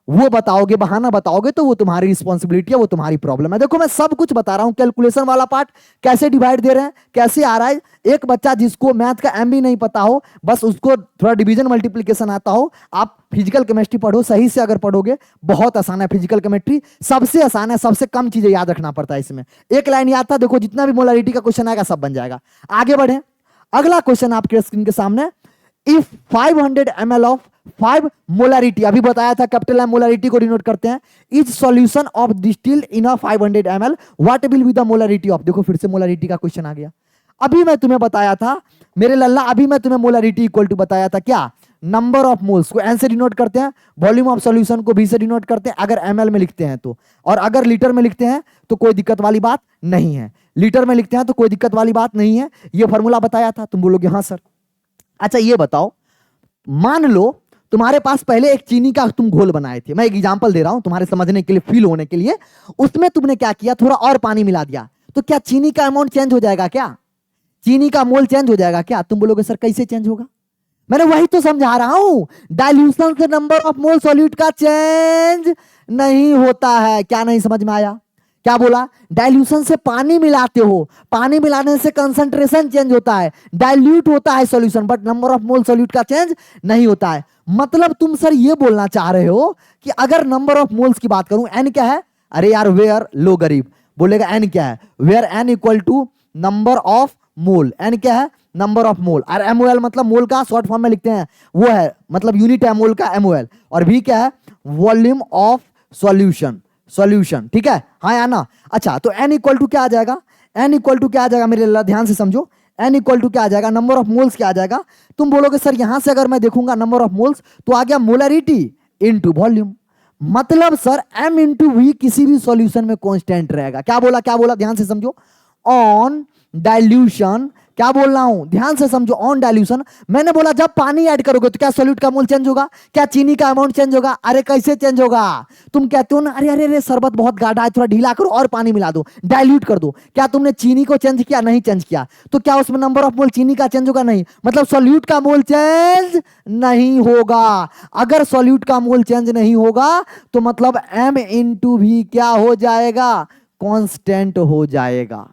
वो बताओगे, बहाना बताओगे, तो वो तुम्हारी रिस्पॉन्सिबिलिटी है, वो तुम्हारी प्रॉब्लम है। देखो मैं सब कुछ बता रहा हूं, कैलकुलेशन वाला पार्ट कैसे डिवाइड दे रहे हैं, कैसे आ रहा है। एक बच्चा जिसको मैथ का एम भी नहीं पता हो, बस उसको थोड़ा डिवीजन मल्टीप्लिकेशन आता हो, आप फिजिकल केमिस्ट्री पढ़ो, सही से अगर पढ़ोगे बहुत आसान है। फिजिकल केमिस्ट्री सबसे आसान है, सबसे कम चीजें याद रखना पड़ता है इसमें। एक लाइन याद था, देखो जितना भी मोलारिटी का क्वेश्चन आएगा सब बन जाएगा। आगे बढ़े, अगला क्वेश्चन आपके स्क्रीन के सामने। इफ 500 ml ऑफ 5 मोलारिटी, अभी बताया था कैपिटल एम मोलारिटी को डिनोट करते हैं, is solution of distil in a 500 ml, what will be the molarity of. देखो फिर से मोलारिटी का क्वेश्चन आ गया। अभी मैं तुम्हें बताया था मेरे लल्ला, अभी मैं तुम्हें मोलारिटी इक्वल टू बताया था क्या? नंबर ऑफ मोल्स को एन से डिनोट करते हैं, वॉल्यूम ऑफ सॉल्यूशन को बी से डिनोट करते हैं अगर ml में लिखते हैं तो, और अगर लीटर में लिखते हैं तो कोई दिक्कत वाली बात नहीं है। लीटर में लिखते हैं तो कोई दिक्कत वाली बात नहीं है। ये फॉर्मूला बताया था, तुम बोलोगे हाँ सर। अच्छा ये बताओ, मान लो तुम्हारे पास पहले एक चीनी का तुम घोल बनाए थे, मैं एक एग्जांपल दे रहा हूं तुम्हारे समझने के लिए, फील होने के लिए। उसमें तुमने क्या किया? थोड़ा और पानी मिला दिया, तो क्या चीनी का अमाउंट चेंज हो जाएगा क्या? चीनी का मोल चेंज हो जाएगा क्या? तुम बोलोगे सर कैसे चेंज होगा? मैंने वही तो समझा रहा हूं, डाइल्यूशन से नंबर ऑफ मोल सॉल्यूट का चेंज नहीं होता है। क्या नहीं समझ में आया? क्या बोला? डाइल्यूशन से पानी मिलाते हो, पानी मिलाने से कंसंट्रेशन चेंज होता है, डाइल्यूट होता है solution, but number of mole solute का चेंज नहीं होता है। मतलब तुम सर ये बोलना चाह रहे हो कि अगर नंबर ऑफ मोल्स की बात करूं, एन क्या है? अरे यार वेयर, लो गरीब बोलेगा एन क्या है? Where N equal to number of mole. N क्या है? Number of mole. और एमओएल मतलब मोल का शॉर्ट फॉर्म में लिखते हैं, वो है मतलब यूनिट है मोल का एमओएल। और भी क्या है? Volume of solution, solution. ठीक है, हाँ या ना? अच्छा तो एन इक्वल टू क्या आ जाएगा? एन इक्वल टू क्या आ जाएगा मेरे ध्यान से समझो, एन इक्वल टू क्या आ जाएगा? नंबर ऑफ मोल्स क्या आ जाएगा? तुम बोलोगे सर यहां से अगर मैं देखूंगा नंबर ऑफ मोल्स तो आ गया मोलरिटी इनटू वॉल्यूम। मतलब सर m इंटू वी किसी भी सॉल्यूशन में कांस्टेंट रहेगा। क्या बोला? क्या बोला? ध्यान से समझो, ऑन डाइल्यूशन, क्या बोल रहा हूं, ध्यान से समझो, ऑन डाइल्यूशन। मैंने बोला जब पानी ऐड करोगे तो क्या सॉल्यूट का मोल चेंज होगा, क्या चीनी का अमाउंट चेंज होगा? अरे कैसे चेंज होगा? तुम कहते हो ना, अरे अरे अरे शरबत बहुत गाढ़ा है, थोड़ा ढीला करो और पानी मिला दो, डाइल्यूट कर दो। क्या तुमने चीनी को चेंज किया? नहीं चेंज किया। तो क्या उसमें नंबर ऑफ मोल चीनी का चेंज होगा? नहीं। मतलब सॉल्यूट का मोल चेंज नहीं होगा। अगर सॉल्यूट का मोल चेंज नहीं होगा तो मतलब m इंटू भी क्या हो जाएगा? कांस्टेंट हो जाएगा।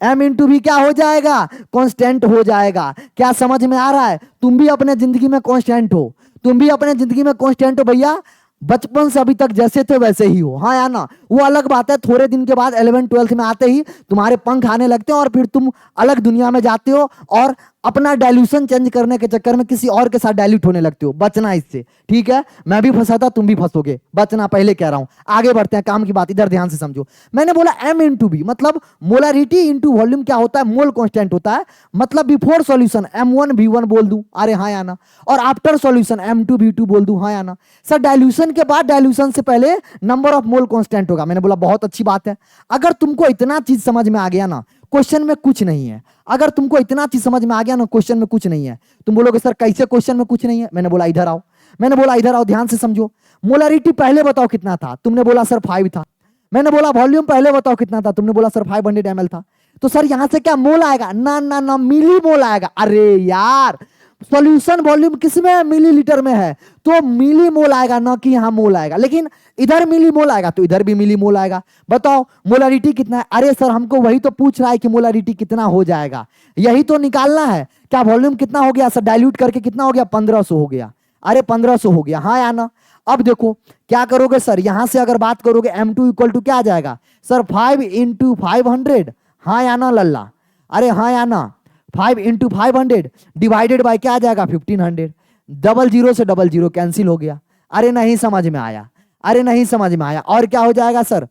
m इंटू भी क्या हो जाएगा? कांस्टेंट हो जाएगा। क्या समझ में आ रहा है? तुम भी अपने जिंदगी में कांस्टेंट हो, तुम भी अपने जिंदगी में कांस्टेंट हो भैया। बचपन से अभी तक जैसे थे वैसे ही हो, हाँ या ना? वो अलग बात है, थोड़े दिन के बाद 11th-12th में आते ही तुम्हारे पंख आने लगते हैं और फिर तुम अलग दुनिया में जाते हो और अपना डाइल्यूशन चेंज करने के चक्कर में किसी और के साथ डाइल्यूट होने लगते हो। बचना इससे, ठीक है? मैं भी फंसा था, तुम भी फंसोगे, बचना, पहले कह रहा हूं। आगे बढ़ते हैं, काम की बात, इधर ध्यान से समझो। मैंने बोला m इंटू बी, मतलब मोलारिटी इंटू वॉल्यूम क्या होता है? मोल कांस्टेंट होता है। मतलब बिफोर सॉल्यूशन m1v1 बोल दूं, अरे हाँ या ना? और आफ्टर सॉल्यूशन m2v2 बोल दूं, हाँ या ना? सर डाइल्यूशन के बाद, डाइल्यूशन से पहले नंबर ऑफ मोल कांस्टेंट होगा। मैंने बोला बहुत अच्छी बात है। अगर तुमको इतना चीज समझ में आ गया ना, क्वेश्चन में कुछ नहीं है। अगर तुमको इतना चीज समझ में आ गया ना, क्वेश्चन में कुछ नहीं है। तुम बोलोगे सर कैसे क्वेश्चन में कुछ नहीं है? मैंने बोला इधर आओ, मैंने बोला इधर आओ, ध्यान से समझो। मोलारिटी पहले बताओ कितना था? तुमने बोला सर 5 था। मैंने बोला वॉल्यूम पहले बताओ कितना था? तुमने बोला सर 500 ml था। तो सर यहां से क्या मोल आएगा? ना ना ना, मिली मोल आएगा। अरे यार, सॉल्यूशन वॉल्यूम किसमें है? मिलीलीटर में है, तो मिली मोल आएगा, ना कि यहां मोल आएगा। लेकिन इधर मिली मोल आएगा तो इधर भी मिली मोल आएगा। बताओ मोलारिटी कितना है? अरे सर हमको वही तो पूछ रहा है कि मोलारिटी कितना हो जाएगा, यही तो निकालना है। क्या वॉल्यूम कितना हो गया सर? डाइल्यूट करके कितना हो गया? 1500 हो गया। अरे 1500 हो गया, हाँ या ना? अब देखो क्या करोगे सर, यहां से अगर बात करोगे m2 इक्वल टू क्या आ जाएगा सर? 5 इंटू 500, हाँ या ना लल्ला? अरे हाँ या ना? 5 इंटू 500 डिवाइडेड बाय क्या आ जाएगा? 1500। डबल जीरो से डबल जीरो कैंसिल हो गया। अरे नहीं समझ में आया, अरे नहीं समझ में आया। और क्या हो जाएगा सर?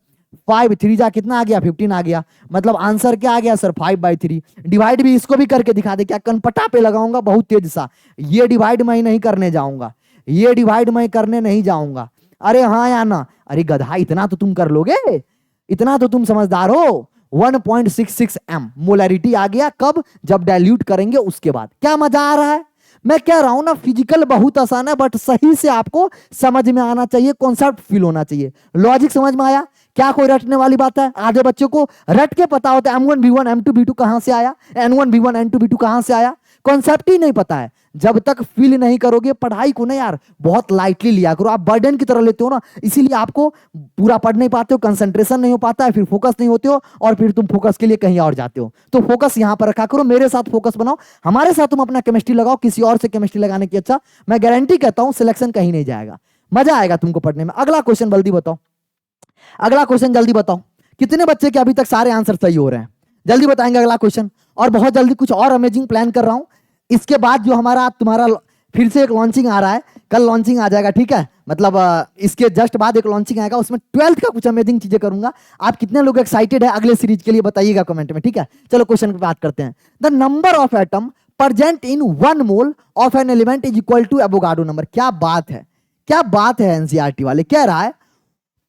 5 3 जा कितना आ गया? 15 आ गया। मतलब आंसर क्या आ गया सर? 5/3। डिवाइड भी इसको भी करके दिखा दे, क्या कनपटा पे लगाऊंगा बहुत तेज सा? ये डिवाइड मैं नहीं करने जाऊंगा, ये डिवाइड मैं करने नहीं जाऊंगा। अरे हाँ या ना? अरे गधा, इतना तो तुम कर लोगे, इतना तो तुम समझदार हो। 1.66 m मोलैरिटी आ गया। कब? जब डाइल्यूट करेंगे उसके बाद। क्या मजा आ रहा है? मैं कह रहा हूं ना, फिजिकल बहुत आसान है, बट सही से आपको समझ में आना चाहिए, कॉन्सेप्ट फील होना चाहिए, लॉजिक समझ में आया। क्या कोई रटने वाली बात है? आधे बच्चों को रट के पता होता है m1v1 m2v2 कहां से आया, n1v1 n2v2 कहां से आया, कॉन्सेप्ट ही नहीं पता है। जब तक फील नहीं करोगे पढ़ाई को ना यार, बहुत लाइटली लिया करो। आप बर्डन की तरह लेते हो ना, इसीलिए आपको पूरा पढ़ नहीं पाते हो, कंसंट्रेशन नहीं हो पाता है, फिर फोकस नहीं होते हो, और फिर तुम फोकस के लिए कहीं और जाते हो। तो फोकस यहां पर रखा करो, मेरे साथ फोकस बनाओ, हमारे साथ तुम अपना केमिस्ट्री लगाओ, किसी और से केमिस्ट्री लगाने की अच्छा मैं गारंटी कहता हूं सिलेक्शन कहीं नहीं जाएगा, मजा आएगा तुमको पढ़ने में। अगला क्वेश्चन जल्दी बताओ, अगला क्वेश्चन जल्दी बताओ। कितने बच्चे के अभी तक सारे आंसर सही हो रहे हैं? जल्दी बताएंगे अगला क्वेश्चन। और बहुत जल्दी कुछ और अमेजिंग प्लान कर रहा हूं। इसके बाद जो हमारा तुम्हारा फिर से एक लॉन्चिंग आ रहा है, कल लॉन्चिंग आ जाएगा, ठीक है? मतलब इसके जस्ट बाद एक लॉन्चिंग आएगा, उसमें 12th का कुछ अमेजिंग चीजें करूंगा। आप कितने लोग एक्साइटेड है अगले सीरीज के लिए बताइएगा कमेंट में, ठीक है? चलो क्वेश्चन की बात करते हैं। The number of atom present in 1 mole of an element is equal to Avogadro number. क्या बात है, क्या बात है। एनसीईआरटी वाले कह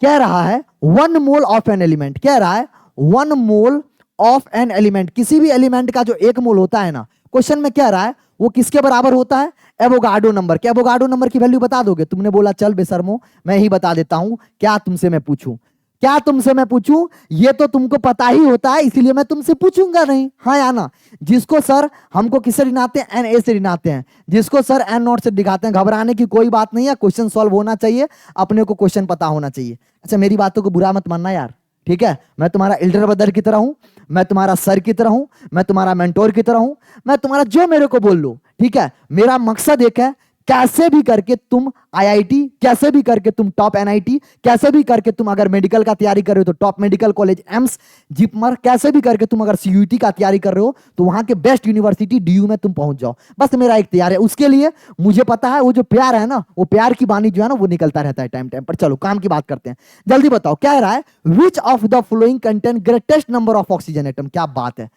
रहा है 1 मोल ऑफ एन एलिमेंट, कह रहा है 1 मोल ऑफ एन एलिमेंट, किसी भी एलिमेंट का जो 1 मोल होता है ना, क्वेश्चन में कह रहा है वो किसके बराबर होता है? Avogadro number. क्या एवोगाड्रो नंबर की वैल्यू बता दोगे? तुमने बोला चल बेशर्मो मैं ही बता देता हूं। क्या तुमसे मैं पूछूं? क्या तुमसे मैं पूछूं? ये तो तुमको पता ही होता है, इसीलिए मैं तुमसे पूछूंगा नहीं, हाँ या ना? जिसको सर हमको किससे ऋणाते हैं? NA से ऋणाते हैं। जिसको सर N0 से दिखाते हैं। घबराने की कोई बात नहीं है, क्वेश्चन सॉल्व होना चाहिए, अपने को क्वेश्चन पता होना चाहिए। अच्छा मेरी बातों को बुरा मत मानना यार, ठीक है? मैं तुम्हारा एल्डर ब्रदर की तरह हूं, मैं तुम्हारा सर की तरह हूं, मैं तुम्हारा मेंटोर की तरह हूं, मैं तुम्हारा जो मेरे को बोल लो, ठीक है? मेरा मकसद एक है, कैसे भी करके तुम IIT, कैसे भी करके तुम टॉप NIT, कैसे भी करके तुम अगर मेडिकल का तैयारी कर रहे हो तो top medical college AIIMS JIPMER, कैसे भी करके तुम अगर CUET का तैयारी कर रहे हो तो वहां के बेस्ट यूनिवर्सिटी DU में तुम पहुंच जाओ। बस मेरा एक तैयार है, उसके लिए मुझे पता है वो जो प्यार है ना, वो प्यार की बानी जो है ना, वो निकलता रहता है टाइम टाइम पर। चलो काम की बात करते हैं, जल्दी बताओ। क्या रहा है? Which of the following contain greatest number of oxygen atom. क्या बात है,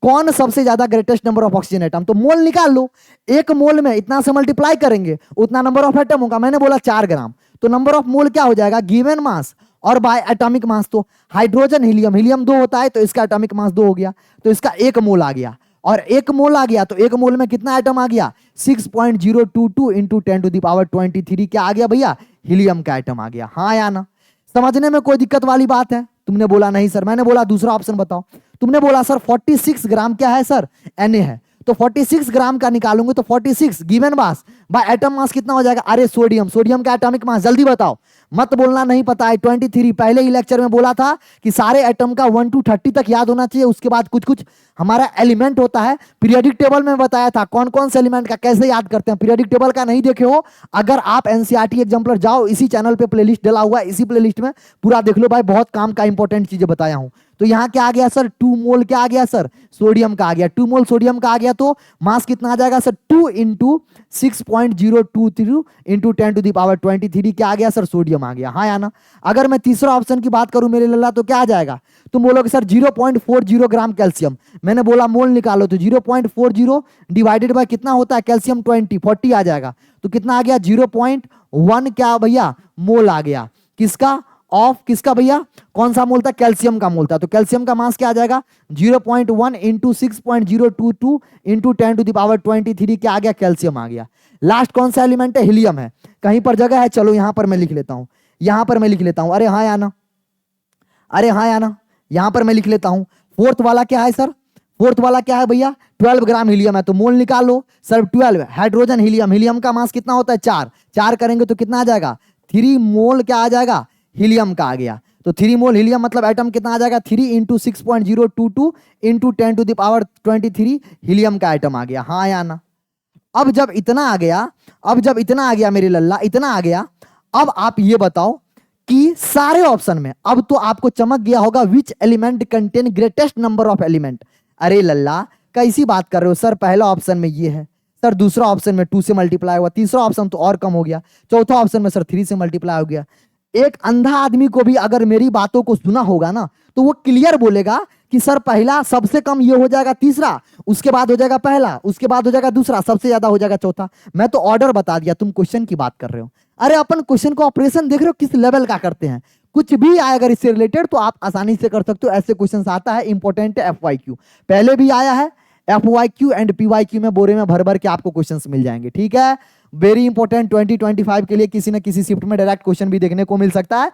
कौन सबसे ज्यादा greatest number of oxygen atom? तो मोल निकाल लो, 1 मोल में इतना से मल्टीप्लाई करेंगे उतना नंबर ऑफ एटम होगा। मैंने बोला 4 ग्राम, तो नंबर ऑफ मोल क्या हो जाएगा? गिवन मास और बाय एटॉमिक मास तो हाइड्रोजन हीलियम, हीलियम 2 होता है तो इसका एटॉमिक मास 2 हो गया, तो इसका 1 मोल आ गया, और 1 मोल आ गया तो 1 मोल में कितना एटम आ गया 6.022 इंटू 10⁻23 क्या आ गया भैया, हीलियम का एटम आ गया। हाँ या ना, समझने में कोई दिक्कत वाली बात है? तुमने बोला नहीं सर, मैंने बोला दूसरा ऑप्शन बताओ। तुमने बोला सर 46 ग्राम क्या है सर, Na है, तो 46 ग्राम का निकालूंगे तो 46 गिवन मास बाय एटम मास कितना हो जाएगा, अरे सोडियम, सोडियम का एटॉमिक मास जल्दी बताओ, मत बोलना नहीं पता है। 23 पहले ही लेक्चर में बोला था कि सारे एटम का 1 to 30 तक याद होना चाहिए, उसके बाद कुछ कुछ हमारा एलिमेंट होता है। पीरियोडिक टेबल में बताया था कौन कौन से एलिमेंट का कैसे याद करते हैं, पीरियोडिक टेबल का नहीं देखे हो, अगर आप एनसीईआरटी एग्जाम्पलर जाओ, इसी चैनल पे प्लेलिस्ट डला हुआ है, इसी प्लेलिस्ट में पूरा देख लो भाई, बहुत काम का इंपॉर्टेंट चीजें बताया हूं। तो यहाँ क्या आ गया सर, 2 मोल क्या आ गया सर, सोडियम का आ गया, 2 मोल सोडियम का आ गया, तो मास कितना आ जाएगा सर 2 इंटू 6.023 इंटू 10⁻23 क्या आ गया सर, सोडियम आ गया। हाँ या ना। अगर मैं तीसरा ऑप्शन की बात करूं मेरे लल्ला तो क्या आ जाएगा, तुम बोलोगे सर 0.40 ग्राम कैल्शियम, मैंने बोला मोल निकालो तो 0.40 डिवाइडेड बाय कितना होता है कैल्शियम 40 आ जाएगा, तो कितना आ गया 0.1 क्या भैया मोल आ गया, किसका ऑफ किसका भैया, कौन सा मोल था, कैल्शियम का मोल था, तो कैल्शियम का मास क्या आ जाएगा 0.1 इंटू 6.022 इंटू 10⁻23 क्या आ गया, कैल्शियम आ गया। लास्ट कौन सा एलिमेंट है, हीलियम है, कहीं पर जगह है, चलो यहां पर मैं लिख लेता हूं, यहां पर मैं लिख लेता हूं, अरे हाँ या ना, अरे हाँ या ना, यहां पर मैं लिख लेता हूं। फोर्थ वाला क्या है सर, फोर्थ वाला क्या है भैया 12 ग्राम हीलियम है, तो मोल निकालो सर 12, हाइड्रोजन हीलियम, हीलियम का मास कितना होता है 4 करेंगे तो कितना आ जाएगा 3 मोल क्या आ जाएगा हीलियम का आ गया, तो 3 मोल हीलियम मतलब एटम कितना आ जाएगा 3 इंटू 6.022 इंटू 10⁻23 हीलियम का एटम आ गया। हाँ या ना। अब जब इतना आ गया, अब जब इतना आ गया मेरे लल्ला, इतना आ गया, अब आप ये बताओ कि सारे ऑप्शन में अब तो आपको चमक गया होगा, which element contain greatest number of element. अरे लल्ला कैसी बात कर रहे हो सर, पहला ऑप्शन में ये है सर, दूसरा ऑप्शन में 2 से मल्टीप्लाई हुआ, तीसरा ऑप्शन तो और कम हो गया, चौथा ऑप्शन में सर 3 से मल्टीप्लाई हो गया। एक अंधा आदमी को भी अगर मेरी बातों को सुना होगा ना तो वो क्लियर बोलेगा कि सर पहला सबसे कम ये हो जाएगा तीसरा, उसके बाद हो जाएगा पहला, उसके बाद हो जाएगा दूसरा, सबसे ज्यादा हो जाएगा चौथा। मैं तो ऑर्डर बता दिया, तुम क्वेश्चन की बात कर रहे हो। अरे अपन क्वेश्चन को ऑपरेशन देख रहे हो किस लेवल का करते हैं, कुछ भी आए अगर इससे रिलेटेड तो आप आसानी से कर सकते हो। ऐसे क्वेश्चन आता है इंपॉर्टेंट है, FYQ पहले भी आया है, FYQ एंड PYQ में बोरे में भर भर के आपको क्वेश्चंस मिल जाएंगे। ठीक है, वेरी इंपॉर्टेंट 2025 के लिए किसी न किसी शिफ्ट में डायरेक्ट क्वेश्चन भी देखने को मिल सकता है,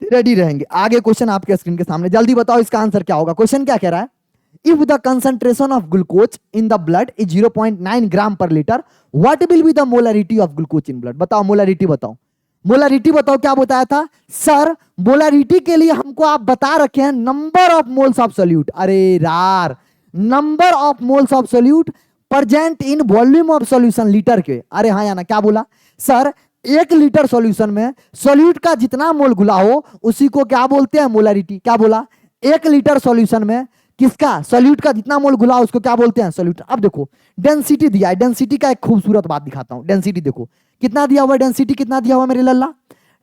रेडी रहेंगे। आगे क्वेश्चन आपके स्क्रीन के सामने, जल्दी बताओ इसका आंसर क्या होगा। क्वेश्चन क्या कह रहा है, if the concentration of glucose in the blood is 0.9 ग्राम पर litre, what will be the molarity of glucose in blood. बताओ मोलरिटी बताओ, मोलरिटी बताओ। क्या बताया था सर, मोलरिटी के लिए हमको आप बता रखे हैं number of moles of solute. अरे यार, number of moles of solute present in volume of solution litre के। अरे हाँ या ना, क्या बोला सर, 1 लीटर सॉल्यूशन में सोल्यूट का जितना मोल घुला हो उसी को क्या बोलते हैं, मोलरिटी। क्या बोला, 1 लीटर सॉल्यूशन में किसका, सोल्यूट का जितना मोल घुला हो उसको क्या बोलते हैं, सोल्यूट। अब देखो डेंसिटी दिया है, डेंसिटी का एक खूबसूरत बात दिखाता हूं। डेंसिटी देखो कितना दिया हुआ है, डेंसिटी कितना दिया हुआ है मेरे लल्ला,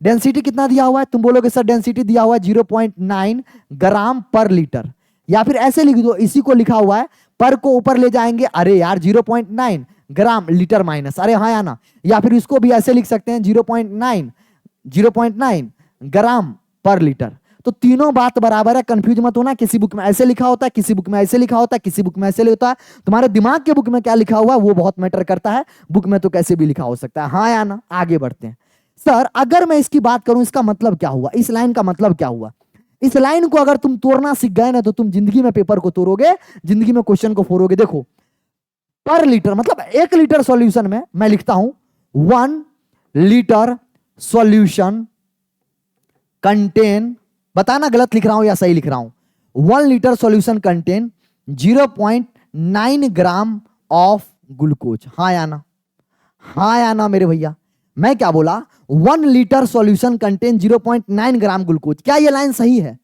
डेंसिटी कितना दिया हुआ है। तुम बोलोगे सर डेंसिटी दिया हुआ है 0.9 ग्राम पर लीटर, या फिर ऐसे लिख दो, इसी को लिखा हुआ है पर को ऊपर ले जाएंगे, अरे यार 0.9 ग्राम लीटर माइनस, अरे हाँ या ना, या फिर इसको भी ऐसे लिख सकते हैं 0.9 ग्राम पर लीटर। तो तीनों बात बराबर है, कंफ्यूज मत होना। किसी बुक में ऐसे लिखा होता है, किसी बुक में ऐसे लिखा होता है, किसी बुक में ऐसे होता है। तुम्हारे दिमाग के बुक में क्या लिखा हुआ है वो बहुत मैटर करता है, बुक में तो कैसे भी लिखा हो सकता है। हाँ या ना, आगे बढ़ते हैं। सर अगर मैं इसकी बात करूं, इसका मतलब क्या हुआ, इस लाइन का मतलब क्या हुआ। इस लाइन को अगर तुम तोड़ना सीख गए ना तो तुम जिंदगी में पेपर को तोड़ोगे, जिंदगी में क्वेश्चन को फोड़ोगे। देखो पर लीटर मतलब 1 लीटर सॉल्यूशन में मैं लिखता हूं 1 लीटर सॉल्यूशन कंटेन, बताना गलत लिख रहा हूं या सही लिख रहा हूं। 1 litre solution contain 0.9 gram of glucose. हाँ या ना, हाँ या ना मेरे भैया। मैं क्या बोला, 1 litre solution contain 0.9 gram glucose. क्या ये लाइन सही है,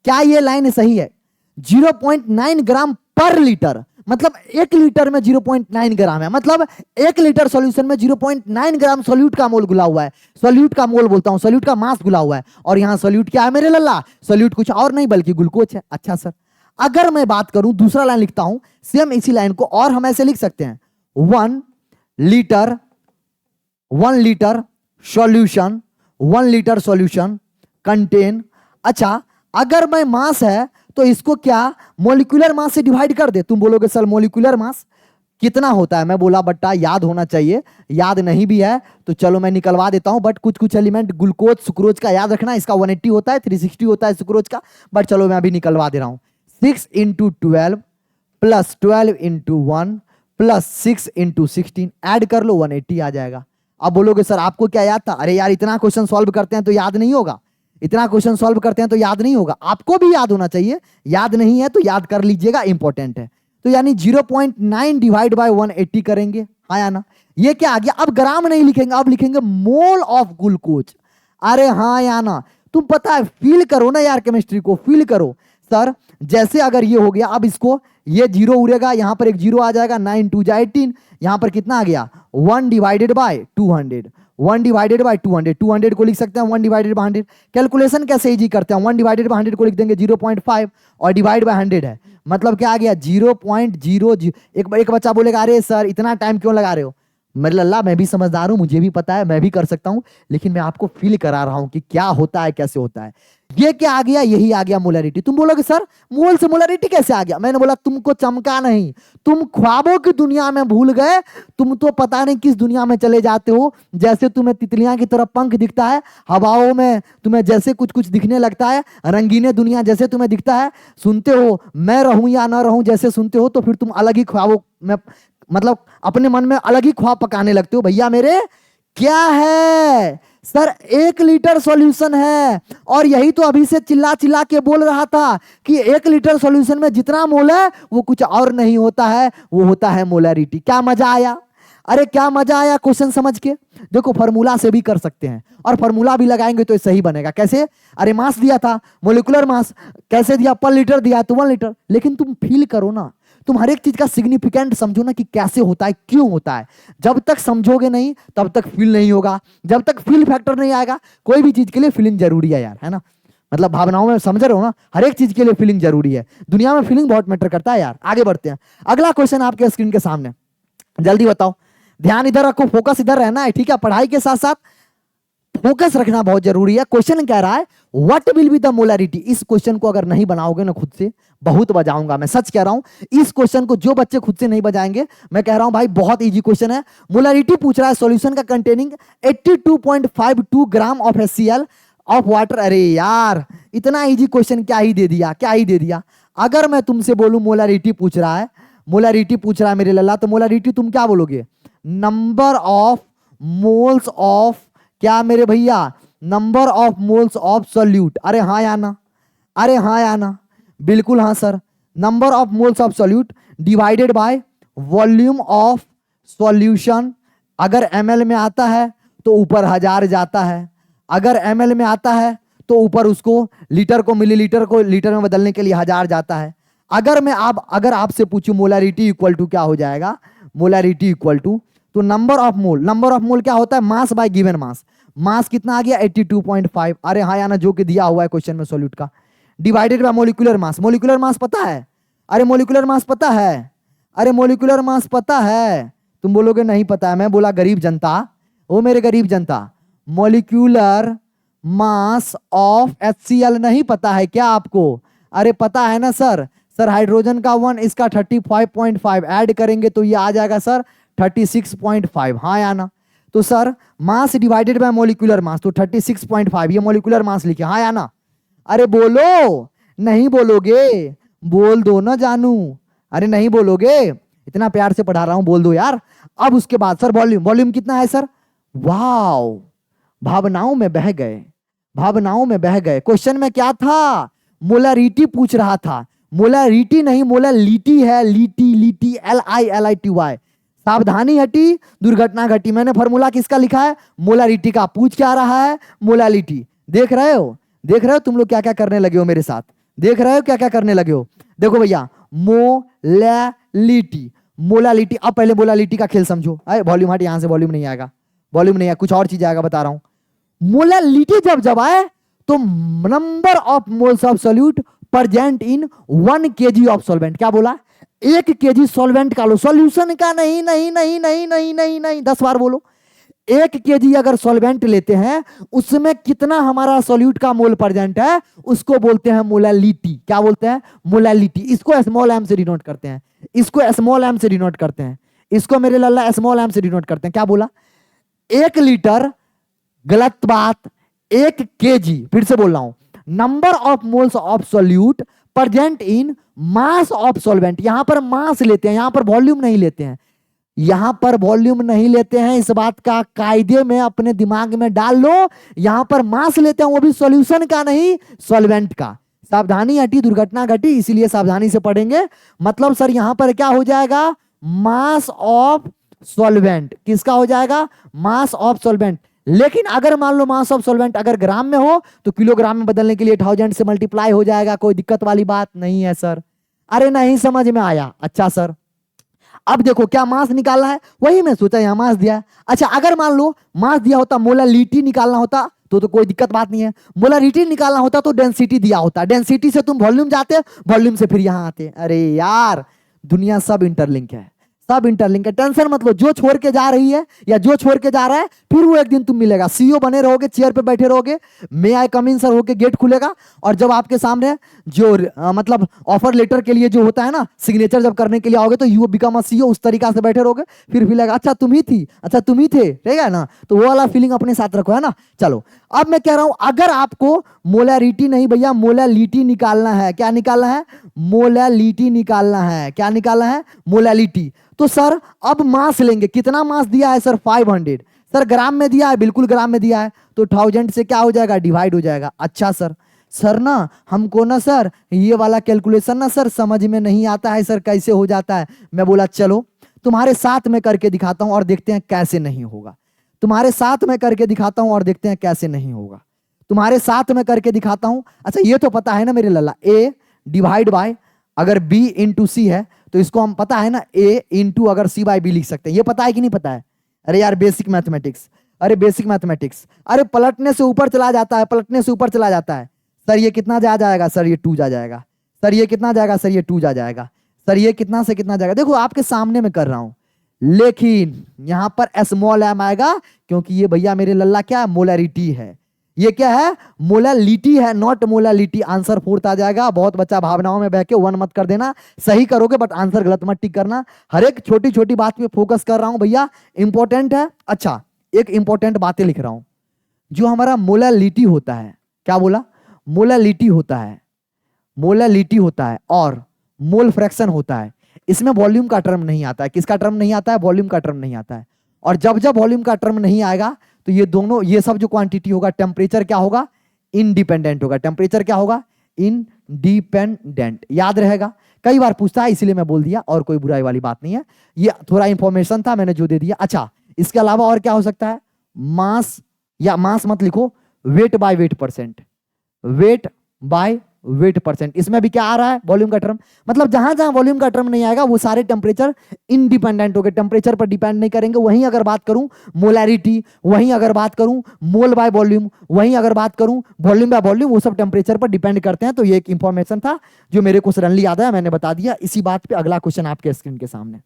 क्या ये लाइन सही है। 0.9 ग्राम पर लीटर मतलब 1 लीटर में 0.9 ग्राम है, मतलब 1 लीटर सॉल्यूशन में 0.9 ग्राम सोल्यूट का मोल घुला हुआ है। सोल्यूट का मोल बोलता हूं, सोल्यूट का मास घुला हुआ है। और यहां सोल्यूट क्या है मेरे लल्ला, सोल्यूट कुछ और नहीं बल्कि ग्लूकोज है। अच्छा सर, अगर मैं बात करूं, दूसरा लाइन लिखता हूं, सेम इसी लाइन को और हम ऐसे लिख सकते हैं 1 litre solution, 1 litre solution contain. अच्छा, अगर मैं मास है तो इसको क्या मोलिकुलर मास से डिवाइड कर दे। तुम बोलोगे सर मोलिकुलर मास कितना होता है, मैं बोला बट्टा याद होना चाहिए, याद नहीं भी है तो चलो मैं निकलवा देता हूं, बट कुछ कुछ एलिमेंट ग्लूकोज सुक्रोज का याद रखना, इसका 180 होता है, 360 होता है सुक्रोज का, बट चलो मैं अभी निकलवा दे रहा हूं। 6 × 12 प्लस 12 × 1 प्लस 6 × 16 ऐड कर लो 180 आ जाएगा। अब बोलोगे सर आपको क्या याद था, अरे यार इतना क्वेश्चन सॉल्व करते हैं तो याद नहीं होगा, इतना क्वेश्चन सॉल्व करते हैं तो याद नहीं होगा, आपको भी याद होना चाहिए, याद नहीं है तो याद कर लीजिएगा, इंपॉर्टेंट है। तो यानी 0.9 डिवाइड बाय 180 करेंगे, हाँ या ना। ये क्या आ गया, अब ग्राम नहीं लिखेंगे, अब लिखेंगे मोल ऑफ ग्लूकोज। अरे हाँ या ना, तुम पता है फील करो ना यार, केमिस्ट्री को फील करो। सर जैसे अगर ये हो गया, अब इसको ये 0 उड़ेगा, यहां पर एक 0 आ जाएगा, 9 2 18, यहां पर कितना आ गया 1 डिवाइडेड बाय 200, 1 डिवाइडेड बाय 200, 200 को लिख सकते हैं 1 डिवाइडेड बाय 100। कैलकुलेशन कैसे इजी करते हैं, 1 डिवाइडेड बाय 100 को लिख देंगे 0.5 और डिवाइड बाय 100 है, मतलब क्या आ गया 0.00। एक बच्चा बोलेगा अरे सर इतना टाइम क्यों लगा रहे हो, मेरे लल्ला मैं भी समझदार हूं, मुझे भी पता है, मैं भी कर सकता हूं, लेकिन मैं आपको फील करा रहा हूं कि क्या होता है कैसे होता है। ये क्या आ गया, यही आ गया मोलरिटी। तुम बोलोगे सर मोल से मोलरिटी कैसे आ गया, मैंने बोला तुमको चमका नहीं, तुम ख्वाबों की दुनिया में भूल गए, तुम तो पता नहीं किस दुनिया में चले जाते हो। जैसे तुम्हें तितलियां की तरफ पंख दिखता है, हवाओं में तुम्हें जैसे कुछ कुछ दिखने लगता है, रंगीने दुनिया जैसे तुम्हें दिखता है, सुनते हो मैं रहूं या ना रहूं जैसे सुनते हो, तो फिर तुम अलग ही ख्वाबों में, मतलब अपने मन में अलग ही ख्वाब पकाने लगते हो। भैया मेरे क्या है सर, 1 लीटर सॉल्यूशन है, और यही तो अभी से चिल्ला चिल्ला के बोल रहा था कि 1 लीटर सॉल्यूशन में जितना मोल है वो कुछ और नहीं होता है, वो होता है मोलरिटी। क्या मजा आया, अरे क्या मजा आया क्वेश्चन समझ के। देखो फॉर्मूला से भी कर सकते हैं, और फॉर्मूला भी लगाएंगे तो सही बनेगा। कैसे, अरे मास दिया था मोलिकुलर मास, कैसे दिया पर लीटर दिया तो 1 लीटर, लेकिन तुम फील करो ना, तुम हर एक चीज का सिग्निफिकेंट समझो ना कि कैसे होता है क्यों होता है। जब तक समझोगे नहीं तब तक फील नहीं होगा, जब तक फील फैक्टर नहीं आएगा। कोई भी चीज के लिए फीलिंग जरूरी है यार, है ना, मतलब भावनाओं में समझ रहे हो ना, हर एक चीज के लिए फीलिंग जरूरी है, दुनिया में फीलिंग बहुत मैटर करता है यार। आगे बढ़ते हैं, अगला क्वेश्चन आपके स्क्रीन के सामने, जल्दी बताओ, ध्यान इधर रखो, फोकस इधर रहना है, ठीक है, पढ़ाई के साथ साथ फोकस रखना बहुत जरूरी है। क्वेश्चन कह रहा है what will be the molarity. इस क्वेश्चन को अगर नहीं बनाओगे ना खुद से, बहुत बजाऊंगा, मैं सच कह रहा हूं। इस क्वेश्चन को जो बच्चे खुद से नहीं बजाएंगे, मैं कह रहा हूं भाई बहुत इजी क्वेश्चन है। मोलरिटी पूछ रहा है सॉल्यूशन का containing 82.52 gram of HCl of water. अरे यार इतना इजी क्वेश्चन क्या ही दे दिया, क्या ही दे दिया। अगर मैं तुमसे बोलूं मोलरिटी पूछ रहा है, मोलरिटी पूछ रहा है मेरे लल्ला, तो मोलरिटी तुम क्या बोलोगे, नंबर ऑफ मोल्स ऑफ, क्या मेरे भैया, number of moles of solute. अरे हाँ या ना, अरे हाँ या ना, बिल्कुल हाँ sir, number of moles of solute divided by volume of solution. अगर ml में आता है तो ऊपर 1000 जाता है, अगर ml में आता है तो ऊपर उसको लीटर को मिलीलीटर को लीटर में बदलने के लिए 1000 जाता है। अगर आपसे पूछूं मोलरिटी इक्वल टू क्या हो जाएगा, मोलरिटी इक्वल टू, तो number of mole, number of मोल क्या होता है, मास बाय गिवन मास। मास कितना आ गया 82.5, अरे हाँ याना, जो कि दिया हुआ है क्वेश्चन में सॉल्यूट का, divided by molecular mass. Molecular mass पता है, अरे मोलिकुलर मास पता है, अरे मोलिकुलर मास पता है। तुम बोलोगे नहीं पता है, मैं बोला गरीब जनता, ओ मेरे गरीब जनता, मोलिकुलर मास ऑफ HCl नहीं पता है क्या आपको, अरे पता है ना सर। सर हाइड्रोजन का 1, इसका 35.5 ऐड करेंगे तो ये आ जाएगा सर 36.5, हाँ या ना। तो sir mass divided by molecular mass, तो 36.5 ये मोलिकुलर मास लिखे, हाँ या ना। अरे बोलो, नहीं बोलोगे, बोल दो ना जानू, अरे नहीं बोलोगे, इतना प्यार से पढ़ा रहा हूं, बोल दो यार। अब उसके बाद सर वॉल्यूम, वॉल्यूम कितना है सर, वाओ, भावनाओं में बह गए, भावनाओं में बह गए। क्वेश्चन में क्या था, मोलरिटी पूछ रहा था, मोलरिटी नहीं मोलरिटी है, लीटी लीटी LILITY, सावधानी हटी दुर्घटना घटी। मैंने फॉर्मूला किसका लिखा है, मोलरिटी का। पूछ क्या रहा है, मोलरिटी। देख रहे हो, देख रहे हो तुम लोग क्या क्या करने लगे हो मेरे साथ, देख रहे हो क्या क्या करने लगे हो। देखो भैया मोलरिटी, मोलरिटी। अब पहले मोलरिटी का खेल समझो, वॉल्यूम हट, यहां से वॉल्यूम नहीं आएगा, वॉल्यूम नहीं आएगा, कुछ और चीज आएगा, बता रहा हूं। मोलरिटी जब आए तो number of moles of solute present in 1 kg of solvent. क्या बोला, 1 kg सॉल्वेंट का लो, सॉल्यूशन का नहीं नहीं नहीं नहीं नहीं नहीं नहीं, 10 बार बोलो, 1 केजी अगर सॉल्वेंट लेते हैं उसमें कितना हमारा सॉल्यूट का मोल प्रेजेंट है उसको बोलते हैं मोलालिटी। क्या बोलते हैं? मोलालिटी। इसको स्मॉल एम से डिनोट करते हैं, इसको स्मॉल एम से डिनोट करते हैं, इसको मेरे लल्ला स्मॉल एम से डिनोट करते हैं। क्या बोला? 1 लीटर, गलत बात, 1 केजी, फिर से बोल रहा हूं, number of moles of solute present in mass of solvent. यहां पर मास लेते हैं, यहां पर वॉल्यूम नहीं लेते हैं, यहां पर वॉल्यूम नहीं लेते हैं। इस बात का कायदे में अपने दिमाग में डाल लो। यहां पर मास लेते हैं, वो भी सॉल्यूशन का नहीं, सॉल्वेंट का। सावधानी हटी दुर्घटना घटी, इसीलिए सावधानी से पढ़ेंगे। मतलब सर यहां पर क्या हो जाएगा? Mass of solvent. किसका हो जाएगा? Mass of solvent. लेकिन अगर मान लो मास ऑफ सॉल्वेंट अगर ग्राम में हो तो किलोग्राम में बदलने के लिए 1000 से मल्टीप्लाई हो जाएगा, कोई दिक्कत वाली बात नहीं है सर। अरे नहीं समझ में आया? अच्छा सर, अब देखो क्या मास निकालना है, वही मैं सोचा यहां मास दिया है। अच्छा अगर मान लो मास दिया होता, मोलालिटी निकालना होता तो कोई दिक्कत बात नहीं है। मोलालिटी निकालना होता तो डेंसिटी दिया होता, डेंसिटी से तुम वॉल्यूम जाते, वॉल्यूम से फिर यहां आते। अरे यार दुनिया सब इंटरलिंक है, सब इंटरलिंक है। टेंशन मत लो, जो छोड़ के जा रही है या जो छोड़ के जा रहा है फिर वो एक दिन तुम मिलेगा। सीईओ बने रहोगे, चेयर पे बैठे रहोगे, मे आई कम इन सर होके गेट खुलेगा और जब आपके सामने जो मतलब ऑफर लेटर के लिए जो होता है ना, सिग्नेचर जब करने के लिए आओगे तो यू बिकम अ सीईओ, उस तरीका से बैठे रहोगे। फिर लगा अच्छा तुम ही थी, अच्छा तुम ही थे, ठीक है ना? तो वो वाला फीलिंग अपने साथ रखो, है ना। चलो अब मैं कह रहा हूं अगर आपको मोलारिटी नहीं भैया मोलालिटी निकालना है, क्या निकालना है? मोलालिटी निकालना है। क्या निकालना है? मोलालिटी। तो सर अब मास लेंगे, कितना मास दिया है सर? 500। सर ग्राम में दिया है, बिल्कुल ग्राम में दिया है, तो 1000 से क्या हो जाएगा? डिवाइड हो जाएगा। अच्छा सर ना हमको ना सर ये वाला कैलकुलेशन ना सर समझ में नहीं आता है सर, कैसे हो जाता है? मैं बोला चलो तुम्हारे साथ में करके दिखाता हूं और देखते हैं कैसे नहीं होगा। तुम्हारे साथ में करके दिखाता हूं और देखते हैं कैसे नहीं होगा। तुम्हारे साथ में करके दिखाता हूं। अच्छा ये तो पता है ना मेरे लल्ला, ए डिवाइड बाय अगर बी इंटू सी है तो इसको हम पता है ना ए इंटू अगर सी बाई बी लिख सकते हैं। ये पता है कि नहीं पता है? अरे यार बेसिक मैथमेटिक्स, अरे बेसिक मैथमेटिक्स, अरे पलटने से ऊपर चला जाता है, पलटने से ऊपर चला जाता है। सर ये कितना जा जाएगा? सर ये 2 जा जाएगा। सर ये कितना जाएगा? सर ये 2 जा जाएगा। सर ये कितना से कितना जाएगा? देखो आपके सामने में कर रहा हूं, लेकिन यहां पर स्मॉल एम आएगा क्योंकि ये भैया मेरे लल्ला क्या है? मोलारिटी है। ये क्या है? मोलालिटी है, नॉट मोलालिटी। आंसर 4 आ जाएगा। बहुत बच्चा भावनाओं में बह के 1 मत कर देना, सही करोगे बट आंसर गलत मत टिक करना। हर एक छोटी छोटी बात पे फोकस कर रहा हूं भैया, इंपॉर्टेंट है। अच्छा एक इंपॉर्टेंट बातें लिख रहा हूं, जो हमारा मोलालिटी होता है, क्या बोला? मोलालिटी होता है, मोलालिटी होता है और मोल फ्रैक्शन होता है। इसमें वॉल्यूम का टर्म नहीं आता है। किसका टर्म नहीं आता है? वॉल्यूम का टर्म नहीं आता है। और जब जब वॉल्यूम का टर्म नहीं आएगा तो ये दोनों, ये सब जो क्वांटिटी होगा, टेम्परेचर क्या होगा? इंडिपेंडेंट होगा। टेम्परेचर क्या होगा? इंडिपेंडेंट। याद रहेगा, कई बार पूछता है इसीलिए मैं बोल दिया, और कोई बुराई वाली बात नहीं है, ये थोड़ा इंफॉर्मेशन था मैंने जो दे दिया। अच्छा इसके अलावा और क्या हो सकता है? मास, या मास मत लिखो, weight by weight percent, weight by weight percent. इसमें भी क्या आ रहा है? वॉल्यूम का टर्म। मतलब जहां जहां वॉल्यूम का टर्म नहीं आएगा वो सारे टेम्परेचर इंडिपेंडेंट हो गए, टेम्परेचर पर डिपेंड नहीं करेंगे। वहीं अगर बात करूं मोलैरिटी, वहीं अगर बात करूं मोल बाय वॉल्यूम, वहीं अगर बात करूं वॉल्यूम बाय वॉल्यूम, वो सब टेम्परेचर पर डिपेंड करते हैं। तो ये एक इंफॉर्मेशन था जो मेरे को सडनली याद आया, मैंने बता दिया। इसी बात पे अगला क्वेश्चन आपके स्क्रीन के सामने,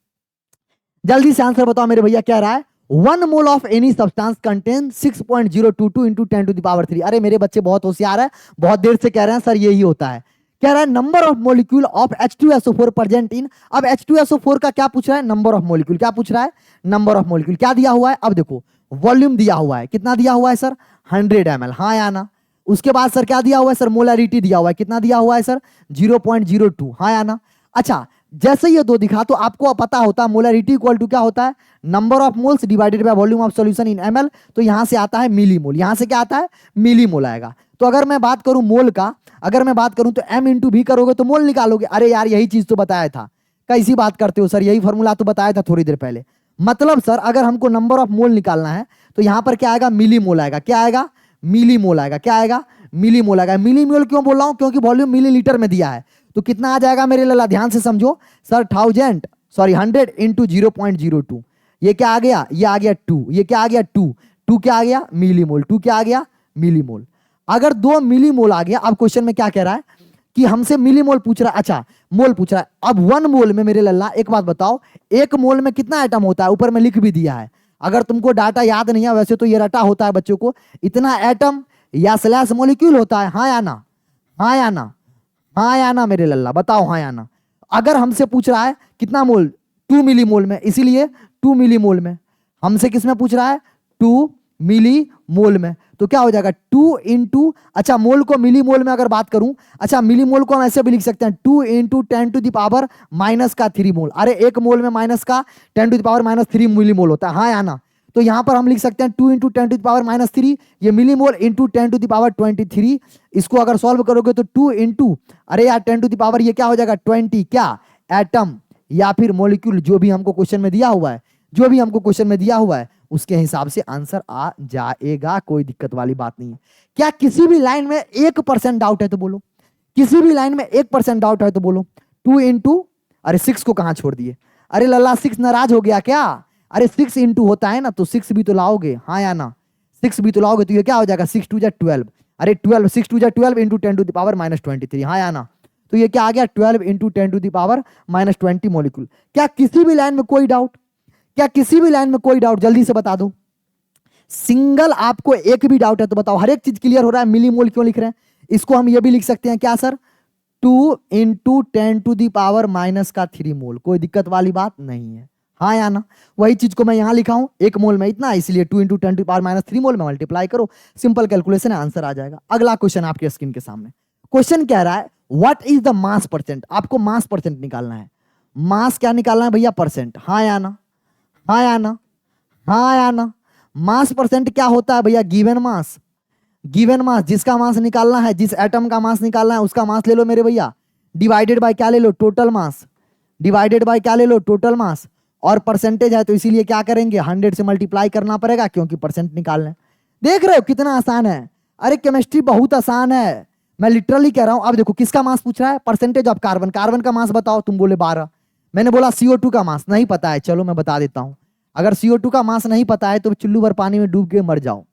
जल्दी से आंसर बताओ मेरे भैया क्या रहा है? 1 mole of any substance contain 6.022 into 10 to the power 3। अरे मेरे बच्चे बहुत होशियार है, बहुत देर से कह रहे हैं सर यही होता है। कह रहा है number of molecule of H2SO4 present in. अब H2SO4 का क्या पूछ रहा है? Number of molecule. क्या पूछ रहा है? Number of molecule. क्या दिया हुआ है? अब देखो वॉल्यूम दिया हुआ है, कितना दिया हुआ है सर? 100 ml, हाँ या ना? उसके बाद सर क्या दिया हुआ है सर? मोलैरिटी दिया हुआ है, कितना दिया हुआ है सर? 0.02, हाँ या ना? अच्छा जैसे ये दो दिखा तो आपको पता होता है मोलैरिटी इक्वल टू क्या होता है? Number of moles divided by volume of solution in ml। तो यहां से आता है मिली मोल, यहां से क्या आता है? मिली मोल आएगा। तो अगर मैं बात करूं मोल का, अगर मैं बात करूं तो m इंटू भी करोगे तो मोल निकालोगे। अरे यार यही चीज तो बताया था, कैसी बात करते हो सर, यही फॉर्मूला तो बताया था थोड़ी देर पहले। मतलब सर अगर हमको नंबर ऑफ मोल निकालना है तो यहां पर क्या आएगा? मिली मोल आएगा। क्या आएगा? मिली मोल आएगा। क्या आएगा? मिली मोल आएगा। मिली मोल क्यों बोल रहा हूं? क्योंकि वॉल्यूम मिलीलीटर में दिया है। तो कितना आ जाएगा मेरे लाला? ध्यान से समझो सर, 100 इंटू 0.02, ये क्या आ गया? ये आ गया 2। ये क्या आ गया? 2 क्या आ गया? मिली मोल। 2 क्या आ गया? मिली मोल। अगर 2 मिली मोल आ गया, अब क्वेश्चन में क्या कह रहा है कि हमसे मिली मोल पूछ रहा है। अच्छा मोल पूछ रहा है। अब 1 मोल में मेरे लल्ला एक बात बताओ, 1 मोल में कितना एटम होता है? ऊपर में लिख भी दिया है। अगर तुमको डाटा याद नहीं है, वैसे तो ये रटा होता है बच्चों को, इतना एटम या स्लैश मॉलिक्यूल होता है, हाँ या ना, हाँ या ना, हाँ या ना मेरे लल्ला, बताओ हाँ या ना। अगर हमसे पूछ रहा है कितना मोल, 2 मिली मोल में, इसीलिए 2 मिली मोल में। हमसे किस में पूछ रहा है, 2 मिली मोल में, तो क्या हो जाएगा 2 इंटू, अच्छा मोल को मिली मोल में अगर बात करूं, अच्छा मिली मोल को हम ऐसे भी लिख सकते हैं 2 इंटू 10⁻³ मोल। अरे एक मोल में माइनस का 10⁻³ मिली मोल होता है, हाँ या ना। तो यहां पर हम लिख सकते हैं 2 इंटू 10⁻³ ये मिली मोल इंटू 10⁻23। इसको अगर सॉल्व करोगे तो 2 इंटू, अरे यार 10 ये क्या हो जाएगा 20, क्या एटम या फिर मॉलिक्यूल, जो भी हमको क्वेश्चन में दिया हुआ है, जो भी हमको क्वेश्चन में दिया हुआ है उसके हिसाब से आंसर आ जाएगा, कोई दिक्कत वाली बात नहीं है। क्या किसी भी लाइन में 1% डाउट है तो बोलो, किसी भी लाइन में 1% डाउट है तो बोलो। 2 इंटू, अरे 6 को कहां छोड़ दिए, अरे लल्ला 6 नाराज हो गया क्या, अरे 6 इंटू होता है ना, तो 6 भी तो लाओगे, हाँ या ना, 6 भी तो लाओगे, तो ये क्या हो जाएगा 6 2 12, अरे 12, 6 2 12 इंटू 10⁻23, हाँ या ना। तो ये क्या आ गया 12 इंटू 10⁻20 मॉलिक्यूल। क्या किसी भी लाइन में कोई डाउट, क्या किसी भी लाइन में कोई डाउट, जल्दी से बता दो। सिंगल आपको एक भी डाउट है तो बताओ, हर एक चीज क्लियर हो रहा है, मिली मोल क्यों लिख रहे हैं। इसको हम ये भी लिख सकते हैं क्या सर, 2 इंटू 10⁻³ मोल, कोई दिक्कत वाली बात नहीं है, हाँ या ना। वही चीज को मैं यहां लिखा हूं, एक मोल में इतना, इसलिए 2 इंटू 10⁻³ मोल में मल्टीप्लाई करो, सिंपल कैलकुलेशन है, आंसर आ जाएगा। अगला क्वेश्चन आपके स्क्रीन के सामने, क्वेश्चन कह रहा है what is the mass percent, आपको मास परसेंट निकालना है। मास क्या निकालना है भैया, परसेंट, हाँ या ना, हाँ या ना, हाँ या ना। मास परसेंट क्या होता है भैया, गिवन मास, गिवन मास, जिसका मास निकालना है, जिस एटम का मास निकालना है उसका मास ले लो मेरे भैया, डिवाइडेड बाय क्या ले लो, टोटल मास, डिवाइडेड बाय क्या ले लो, टोटल मास, और परसेंटेज है तो इसीलिए क्या करेंगे 100 से मल्टीप्लाई करना पड़ेगा, क्योंकि परसेंट निकालना है। देख रहे हो कितना आसान है, अरे केमिस्ट्री बहुत आसान है, मैं लिटरली कह रहा हूं। अब देखो किसका मास पूछ रहा है, परसेंटेज ऑफ कार्बन, कार्बन का मास बताओ, तुम बोले 12, मैंने बोला CO2 का मास नहीं पता है, चलो मैं बता देता हूं। अगर CO2 का मास नहीं पता है तो चुल्लू भर पानी में डूब के मर जाओ,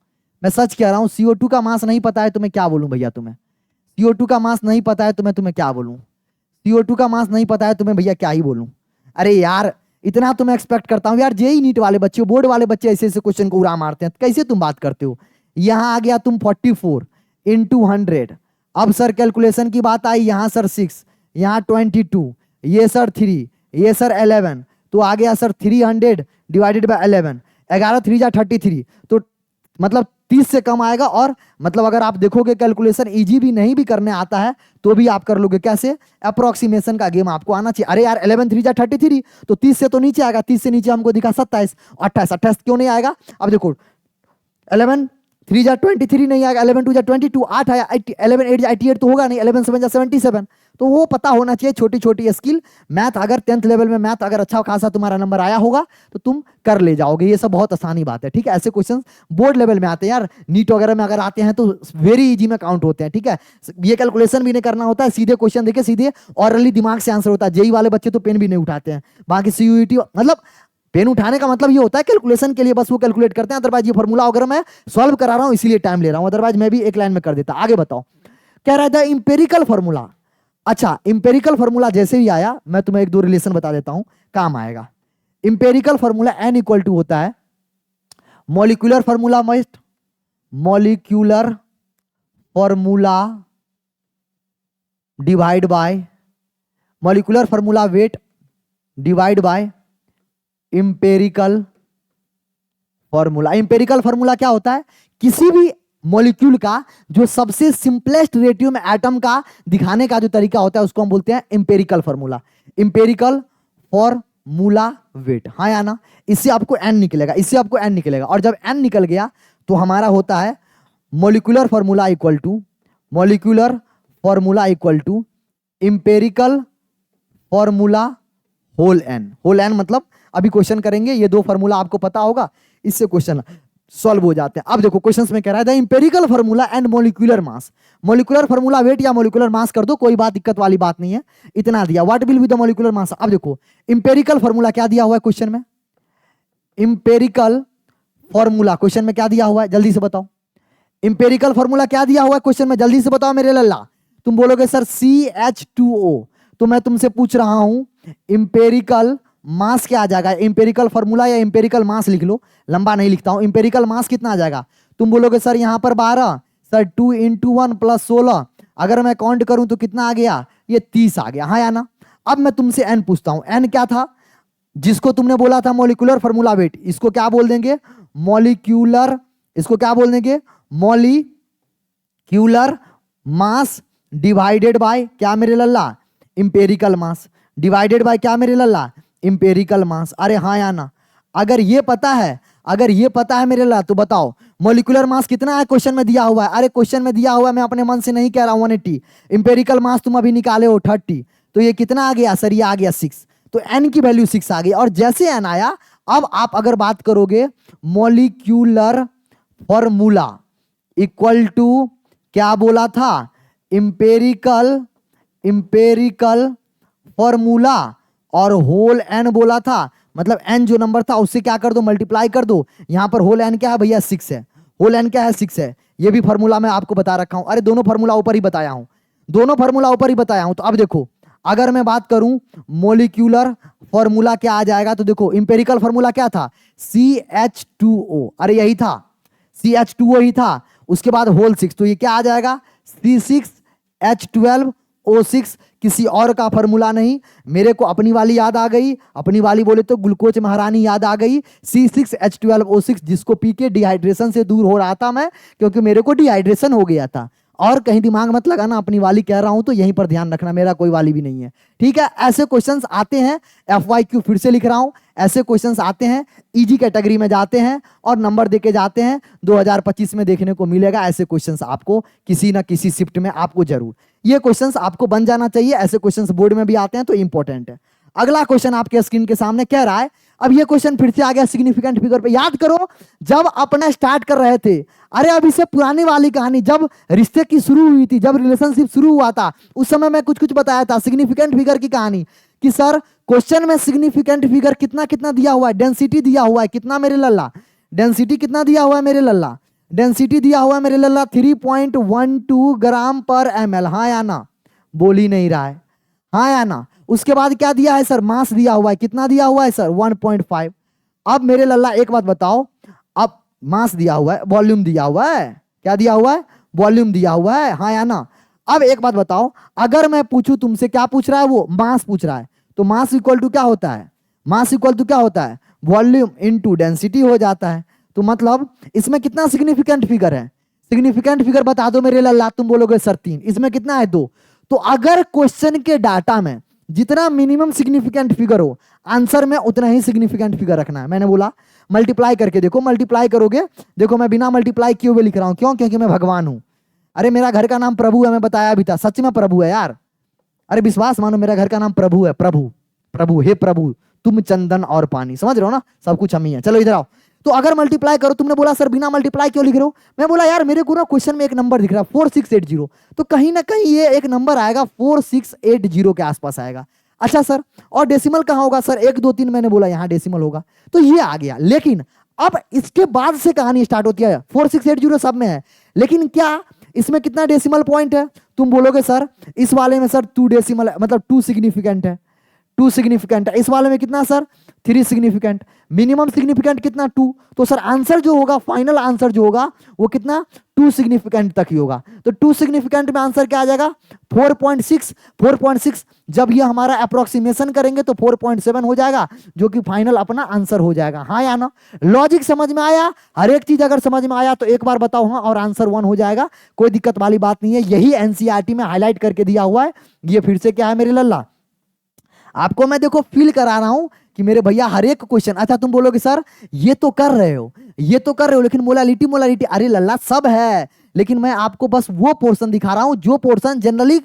मैं सच कह रहा हूं। CO2 का मास नहीं पता है तो मैं क्या बोलूं भैया तुम्हें, CO2 का मास नहीं पता है तो मैं तुम्हें क्या बोलूं, CO2 का मास नहीं पता है तो मैं भैया क्या ही बोलूं। अरे यार इतना तो मैं एक्सपेक्ट करता हूं यार, जेई नीट वाले बच्चे, बोर्ड वाले बच्चे ऐसे ऐसे क्वेश्चन को उड़ा मारते हैं, कैसे तुम बात करते हो। यहां आ गया तुम 44 इंटू 100, अब सर कैलकुलेशन की बात आई, यहां सर 6, यहां 22, ये सर 3, ये सर 11, तो आ गया सर 300 डिवाइडेड बाय 11, 11 3 जा 33, तो मतलब 30 से कम आएगा। और मतलब अगर आप देखोगे कैलकुलेशन इजी भी नहीं भी करने आता है तो भी आप कर लोगे, कैसे, अप्रोक्सीमेशन का गेम आपको आना चाहिए। अरे यार 11 3 जा 33, तो 30 से तो नीचे आएगा, 30 से नीचे हमको दिखा 27, 28, 28 क्यों नहीं आएगा। अब देखो 11 3 जा 23 नहीं आएगा, 11 2 जा 22, 8 आया, 11 8 जा 88 तो होगा नहीं, 11 7 जा 77, तो वो पता होना चाहिए छोटी छोटी स्किल। मैथ अगर 10th लेवल में मैथ अगर अच्छा खासा तुम्हारा नंबर आया होगा तो तुम कर ले जाओगे, ये सब बहुत आसानी बात है, ठीक है। ऐसे क्वेश्चंस बोर्ड लेवल में आते हैं यार, नीट वगैरह में अगर आते हैं तो वेरी इजी में काउंट होते हैं, ठीक है। ये कैलकुलेशन भी नहीं करना होता है, सीधे क्वेश्चन देखे सीधे ऑरली दिमाग से आंसर होता है। जेई वाले बच्चे तो पेन भी नहीं उठाते हैं, बाकी CUET मतलब पेन उठाने का मतलब ये होता है कैलकुलेशन के लिए, बस वो कैलकुलेट करते हैं। अदरवाइज ये फॉर्मूला वगैरह मैं सॉल्व करा रहा हूं इसीलिए टाइम ले रहा हूं, अदरवाइज मैं भी एक लाइन में कर देता। आगे बताओ, कह रहा था इंपेरिकल फॉर्मूला। अच्छा इंपेरिकल फॉर्मूला जैसे ही आया मैं तुम्हें एक दो रिलेशन बता देता हूं, काम आएगा। Empirical formula N equal to होता है molecular formula, must molecular formula divide by molecular formula weight divide by empirical formula. Empirical formula क्या होता है, किसी भी मॉलिक्यूल का जो सबसे सिंपलेस्ट रेशियो में एटम का दिखाने का जो तरीका होता है उसको हम बोलते हैं empirical formula. Empirical formula wait, हाँ या ना। इससे आपको N निकलेगा, इससे आपको N निकलेगा, और जब N निकल गया तो हमारा होता है molecular formula equal to molecular formula equal to empirical formula whole N। Whole N मतलब अभी क्वेश्चन करेंगे, ये दो फॉर्मूला आपको पता होगा, इससे क्वेश्चन सॉल्व हो जाते हैं। अब देखो क्वेश्चंस में कह रहा है empirical formula and molecular mass. Molecular formula wait या मॉलिक्यूलर मास कर दो, कोई बात दिक्कत वाली बात नहीं है, इतना दिया। What will be the molecular mass. अब देखो इंपेरिकल फॉर्मूला क्या दिया हुआ है क्वेश्चन में, इंपेरिकल फॉर्मूला क्वेश्चन में क्या दिया हुआ है, जल्दी से बताओ। इंपेरिकल फॉर्मूला क्या दिया हुआ है क्वेश्चन में, जल्दी से बताओ मेरे लल्ला। तुम बोलोगे सर CH2O, तो मैं तुमसे पूछ रहा हूं इंपेरिकल मास क्या आ जाएगा, इंपेरिकल फॉर्मूला या इंपेरिकल मास लिख लो, लंबा नहीं लिखता हूं। इंपेरिकल मास कितना आ जाएगा, तुम बोलोगे सर यहाँ पर 12, सर 2 × 1 + 16, अगर मैं काउंट करूं तो कितना आ गया, ये 30 आ गया, हाँ या ना। अब मैं तुमसे एन पूछता हूं, एन क्या था, जिसको तुमने बोला था मॉलिक्यूलर फॉर्मूला वेट, इसको क्या बोल देंगे, मॉलिक्यूलर, इसको क्या बोल देंगे, मॉलिक्यूलर मास डिवाइडेड बाय क्या मेरे लल्ला, इंपेरिकल मास, डिवाइडेड बाय क्या मेरे लल्ला, इंपेरिकल मास। अरे हाँ या ना, अगर ये पता है, अगर ये पता है मेरे लल्ला तो बताओ मॉलिक्यूलर मास कितना है, क्वेश्चन में दिया हुआ है, अरे क्वेश्चन में दिया हुआ है, मैं अपने मन से नहीं कह रहा हूं 180, इंपेरिकल मास तुम अभी निकाले हो 30, तो ये कितना आ गया सर, ये आ गया 6, तो एन की वैल्यू 6 आ गई। और जैसे एन आया, अब आप अगर बात करोगे मॉलिक्यूलर फॉर्मूला इक्वल टू क्या बोला था, इंपेरिकल फॉर्मूला और होल एन बोला था, मतलब एन जो नंबर था उससे क्या कर दो, मल्टीप्लाई कर दो। यहां पर होल एन क्या है भैया, 6 है, होल एन क्या है, 6 है। ये भी फॉर्मूला मैं आपको बता रखा हूं, अरे दोनों फॉर्मूला ऊपर ही बताया हूं, दोनों फॉर्मूला ऊपर ही बताया हूं। तो अब देखो, अगर मैं बात करूं मॉलिक्यूलर फॉर्मूला क्या आ जाएगा, तो देखो इंपेरिकल फॉर्मूला क्या था, CH2O, अरे यही था, CH2O ही था, उसके बाद होल 6, तो ये क्या आ जाएगा, C6H12O6, किसी और का फॉर्मूला नहीं। मेरे को अपनी वाली याद आ गई, अपनी वाली बोले तो ग्लूकोज महारानी याद आ गई, C6H12O6, जिसको पी के डिहाइड्रेशन से दूर हो रहा था मैं, क्योंकि मेरे को डिहाइड्रेशन हो गया था। और कहीं दिमाग मत लगाना, अपनी वाली कह रहा हूं तो यहीं पर ध्यान रखना, मेरा कोई वाली भी नहीं है, ठीक है। ऐसे क्वेश्चंस आते हैं, FYQ फिर से लिख रहा हूं, ऐसे क्वेश्चंस आते हैं, इजी कैटेगरी में जाते हैं और नंबर देके जाते हैं, 2025 में देखने को मिलेगा ऐसे क्वेश्चंस आपको, किसी ना किसी शिफ्ट में आपको जरूर ये क्वेश्चंस आपको बन जाना चाहिए। ऐसे क्वेश्चंस बोर्ड में भी आते हैं तो इंपॉर्टेंट है। अगला क्वेश्चन आपके स्क्रीन के सामने कह रहा है, अब ये क्वेश्चन फिर से आ गया सिग्निफिकेंट फिगर पे। याद करो जब अपना स्टार्ट कर रहे थे, अरे अब इससे पुरानी वाली कहानी, जब रिश्ते की शुरू हुई थी, जब रिलेशनशिप शुरू हुआ था, उस समय मैं कुछ कुछ बताया था सिग्निफिकेंट फिगर की कहानी, कि सर क्वेश्चन में सिग्निफिकेंट फिगर कितना कितना दिया हुआ है, डेंसिटी दिया हुआ है कितना मेरे लल्ला, डेंसिटी कितना दिया हुआ है मेरे लल्ला, डेंसिटी दिया हुआ है मेरे लल्ला 3.12 ग्राम पर ml, हाँ या ना, बोल ही नहीं रहा है, हाँ या ना। उसके बाद क्या दिया है सर, मास दिया हुआ है, कितना दिया हुआ है सर, 1.5। अब मेरे लल्ला एक बात बताओ, अब मास दिया हुआ है, वॉल्यूम दिया हुआ है, क्या दिया हुआ है, वॉल्यूम दिया हुआ है, हाँ या ना। अब एक बात बताओ, अगर मैं पूछूं तुमसे, क्या पूछ रहा है वो, मास पूछ रहा है, तो मास इक्वल टू क्या होता है, मास इक्वल टू क्या होता है, वॉल्यूम इनटू डेंसिटी हो जाता है। तो मतलब इसमें कितना सिग्निफिकेंट फिगर है, सिग्निफिकेंट फिगर बता दो मेरे लल्ला, तुम बोलोगे सर 3, इसमें कितना है 2। तो अगर क्वेश्चन के डाटा में जितना मिनिमम सिग्निफिकेंट फिगर हो, आंसर में उतना ही सिग्निफिकेंट फिगर रखना है। मैंने बोला मल्टीप्लाई करके देखो, मल्टीप्लाई करोगे, देखो मैं बिना मल्टीप्लाई किए हुए लिख रहा हूं, क्यों, क्योंकि मैं भगवान हूं। अरे मेरा घर का नाम प्रभु है, मैं बताया भी था, सच में प्रभु है यार, अरे विश्वास मानो, मेरा घर का नाम प्रभु है, प्रभु, प्रभु, हे प्रभु तुम चंदन और पानी, समझ रहे हो ना, सब कुछ हम ही है। चलो इधर आओ, तो अगर मल्टीप्लाई करो, तुमने बोला सर बिना मल्टीप्लाई क्यों लिख रहे हो, मैं बोला यार मेरे को ना क्वेश्चन में एक नंबर दिख रहा है 4680, तो कहीं ना कहीं ये एक नंबर आएगा 4680 के आसपास आएगा। अच्छा सर, और डेसिमल कहाँ होगा सर, 1 2 3 मैंने बोला यहाँ डेसिमल होगा, तो ये आ गया। लेकिन अब इसके बाद से कहानी स्टार्ट होती है, 4680 सब में है, लेकिन क्या इसमें कितना डेसिमल पॉइंट है, तुम बोलोगे सर इस वाले में सर 2 डेसिमल, मतलब 2 सिग्निफिकेंट है, 2 सिग्निफिकेंट है, इस वाले में कितना सर 3 सिग्निफिकेंट, मिनिमम सिग्निफिकेंट कितना 2, तो सर आंसर जो होगा, फाइनल आंसर जो होगा वो कितना 2 सिग्निफिकेंट तक ही होगा। तो 2 सिग्निफिकेंट में आंसर क्या आ जाएगा 4.6, 4.6 जब ये हमारा अप्रोक्सीमेशन करेंगे तो 4.7 हो जाएगा, जो कि फाइनल अपना आंसर हो जाएगा, हाँ या ना। लॉजिक समझ में आया, हर एक चीज अगर समझ में आया तो एक बार बताओ हाँ, और आंसर 1 हो जाएगा, कोई दिक्कत वाली बात नहीं है। यही एनसीईआरटी में हाईलाइट करके दिया हुआ है। ये फिर से क्या है मेरे लल्ला, आपको मैं देखो फील करा रहा हूं कि मेरे भैया हर एक क्वेश्चन, अच्छा तुम बोलोगे सर ये तो कर रहे हो, ये तो कर रहे हो, लेकिन मोलालिटी, मोलालिटी, अरे लल्ला सब है, लेकिन मैं आपको बस वो पोर्शन दिखा रहा हूं जो पोर्शन जनरली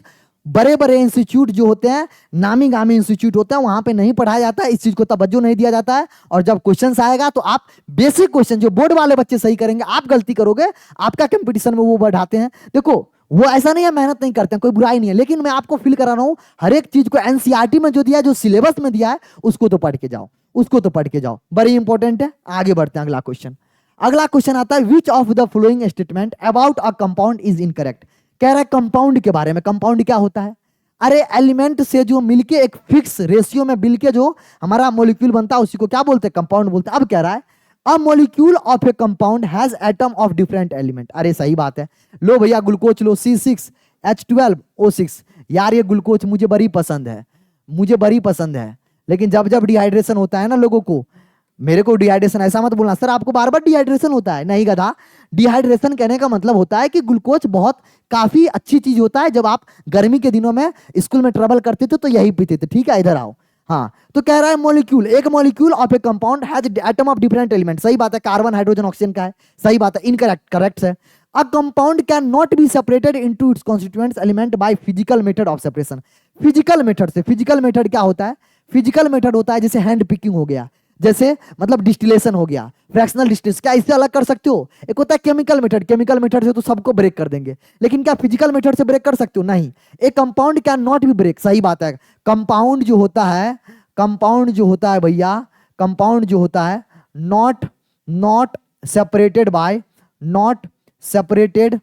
बड़े बड़े इंस्टीट्यूट जो होते हैं, नामी गामी इंस्टीट्यूट होते हैं, वहां पे नहीं पढ़ाया जाता है, इस चीज को तवज्जो नहीं दिया जाता है। और जब क्वेश्चन आएगा तो आप बेसिक क्वेश्चन जो बोर्ड वाले बच्चे सही करेंगे, आप गलती करोगे, आपका कंपटीशन में वो बढ़ाते हैं। देखो वो ऐसा नहीं है मेहनत नहीं करते हैं, कोई बुराई नहीं है, लेकिन मैं आपको फील करा रहा हूं हर एक चीज को एनसीईआरटी में जो दिया है, जो सिलेबस में दिया है, उसको तो पढ़ के जाओ, उसको तो पढ़ के जाओ, बड़ी इंपॉर्टेंट है। आगे बढ़ते हैं, अगला क्वेश्चन। अगला क्वेश्चन आता है, which of the following statement about a compound is incorrect. कह रहा है कंपाउंड के बारे में, कंपाउंड क्या होता है, अरे एलिमेंट से जो मिलके एक फिक्स रेशियो में मिलके जो हमारा मॉलिक्यूल बनता है उसी को क्या बोलते हैं, कंपाउंड बोलते हैं। अब कह रहा है a molecule of A compound has atom of different element. अरे सही बात है, लो भैया ग्लूकोज लो C6H12O6। यार ये ग्लूकोज मुझे बड़ी पसंद है, मुझे बड़ी पसंद है, लेकिन जब जब डिहाइड्रेशन होता है ना लोगों को, मेरे को डिहाइड्रेशन, ऐसा मत बोलना सर आपको बार बार डिहाइड्रेशन होता है, नहीं गधा। डिहाइड्रेशन कहने का मतलब होता है कि ग्लूकोज बहुत काफी अच्छी चीज होता है। जब आप गर्मी के दिनों में स्कूल में ट्रेवल करते थे तो यही पीते थे, ठीक है, इधर आओ। हाँ, तो कह रहा है मॉलिक्यूल, एक molecule of A compound has atom of different element. सही बात है, कार्बन हाइड्रोजन ऑक्सीजन का है, सही बात है, इनकरेक्ट, करेक्ट है। A compound can not be separated into its constituents element by physical method of separation. Physical method से, फिजिकल मेथड क्या होता है, फिजिकल मेथड होता है जैसे हैंड पिकिंग हो गया, जैसे मतलब डिस्टिलेशन हो गया, फ्रैक्शनल डिस्टिलेशन, क्या इससे अलग कर सकते हो। एक होता है केमिकल मेथड, केमिकल मेथड से तो सबको ब्रेक कर देंगे, लेकिन क्या फिजिकल मेथड से ब्रेक कर सकते हो, नहीं। A compound can not be break, सही बात है। कंपाउंड जो होता है, कंपाउंड जो होता है भैया, कंपाउंड जो होता है not separated by, not separated,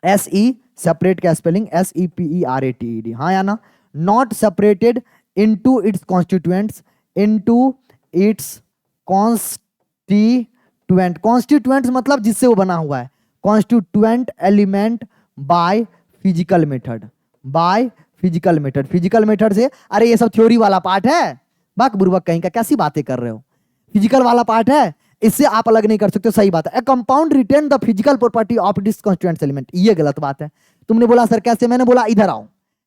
SE separate का स्पेलिंग SEPERATED, हाँ या ना, not separated into its constituents, into its constituent, constituents मतलब जिससे वो बना हुआ है, constituent element by physical method, by physical method, physical method से। अरे ये सब थ्योरी वाला पार्ट है, बक बुर्बक कहीं का, कैसी बातें कर रहे हो, फिजिकल वाला पार्ट है, इससे आप अलग नहीं कर सकते, सही बात है। A compound retain the physical property of its constituent element, ये गलत बात है। तुमने बोला सर कैसे, मैंने बोला इधर आओ।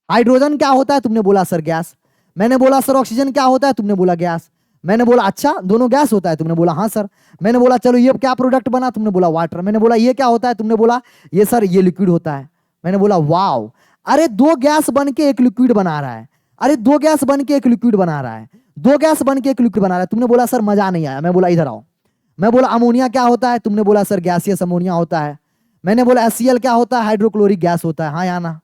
हाइड्रोजन क्या होता है, तुमने बोला सर गैस। मैंने बोला सर ऑक्सीजन क्या होता है, तुमने बोला गैस। मैंने बोला अच्छा दोनों गैस होता है, तुमने बोला हाँ सर। मैंने बोला चलो ये क्या प्रोडक्ट बना, तुमने बोला वाटर। मैंने बोला ये क्या होता है, तुमने बोला ये सर ये लिक्विड होता है। मैंने बोला वाओ, अरे दो गैस बन के एक लिक्विड बना रहा है, अरे दो गैस बन के एक लिक्विड बना रहा है, दो गैस बन के एक लिक्विड बना रहा है। तुमने बोला सर मजा नहीं आया। मैं बोला इधर आओ। मैं बोला अमोनिया क्या होता है, तुमने बोला सर गैसियस अमोनिया होता है। मैंने बोला HCl क्या होता है, हाइड्रोक्लोरिक गैस होता है, हाँ या ना।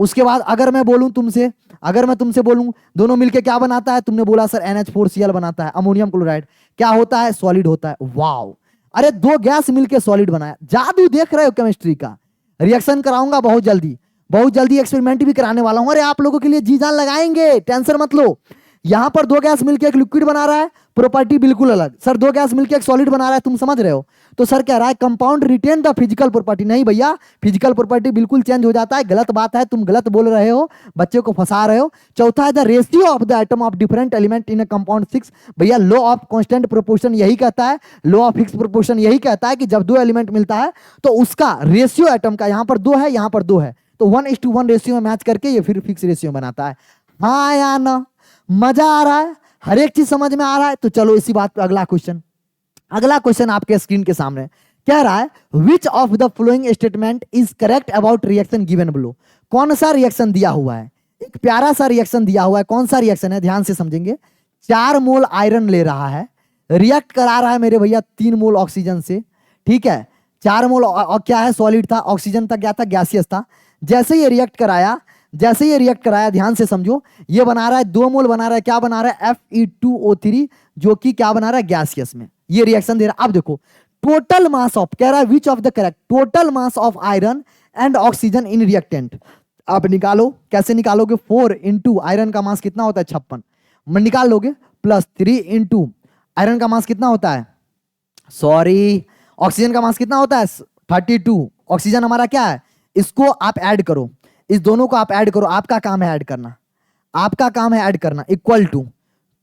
उसके बाद अगर मैं बोलूं तुमसे, अगर मैं तुमसे बोलूं दोनों मिलके क्या बनाता है, तुमने बोला सर NH4Cl बनाता है, अमोनियम क्लोराइड क्या होता है, सॉलिड होता है। वाओ, अरे दो गैस मिलके सॉलिड बनाया, जादू देख रहे हो केमिस्ट्री का। रिएक्शन कराऊंगा बहुत जल्दी, बहुत जल्दी एक्सपेरिमेंट भी कराने वाला हूं। अरे आप लोगों के लिए जी जान लगाएंगे, टेंशन मत लो। यहां पर दो गैस मिलके एक लिक्विड बना रहा है, प्रॉपर्टी बिल्कुल अलग। सर दो गैस मिलके एक सॉलिड बना रहा है, तुम समझ रहे हो। तो सर कह रहा है compound retain the physical property, नहीं भैया फिजिकल प्रॉपर्टी बिल्कुल चेंज हो जाता है, गलत बात है, तुम गलत बोल रहे हो, बच्चे को फंसा रहे हो। चौथा है the ratio of the atom of different element in a compound 6। भैया लॉ ऑफ कांस्टेंट प्रोपोर्शन यही कहता है, लॉ ऑफ फिक्स प्रोपोर्शन यही कहता है कि जब दो एलिमेंट मिलता है तो उसका रेशियो एटम का, यहां पर दो है यहां पर दो है, तो 1:1 रेशियो में मैच करके ये फिर फिक्स रेशियो बनाता है, हाँ या ना। मजा आ रहा है, हर एक चीज समझ में आ रहा है। तो चलो इसी बात पे अगला क्वेश्चन, अगला क्वेश्चन आपके स्क्रीन के सामने कह रहा है which of the following statement is correct about reaction given below. कौन सा रिएक्शन दिया हुआ है, एक प्यारा सा रिएक्शन दिया हुआ है, कौन सा रिएक्शन है, ध्यान से समझेंगे। 4 मोल आयरन ले रहा है, रिएक्ट करा रहा है मेरे भैया 3 मोल ऑक्सीजन से, ठीक है। 4 मोल क्या है, सॉलिड था, ऑक्सीजन था क्या था, गैसियस था। जैसे ये रिएक्ट कराया, जैसे ये रिएक्ट कराया, ध्यान से समझो, ये बना रहा है 2 मोल बना रहा है, क्या बना रहा है, Fe2O3, जो कि क्या बना रहा है, गैसियस में ये रिएक्शन दे रहा है। अब देखो टोटल मास ऑफ, कह रहा है which of the correct, total mass of iron and oxygen in reactant. आप निकालो, कैसे निकालोगे, 4 इंटू आयरन का मास कितना होता है 56, निकाल लोगे, प्लस 3 इंटू आयरन का मास कितना होता है, सॉरी ऑक्सीजन का मास कितना होता है 32, ऑक्सीजन हमारा क्या है, इसको आप ऐड करो, इस दोनों को आप ऐड करो, आपका काम है ऐड करना, आपका काम है ऐड करना, इक्वल टू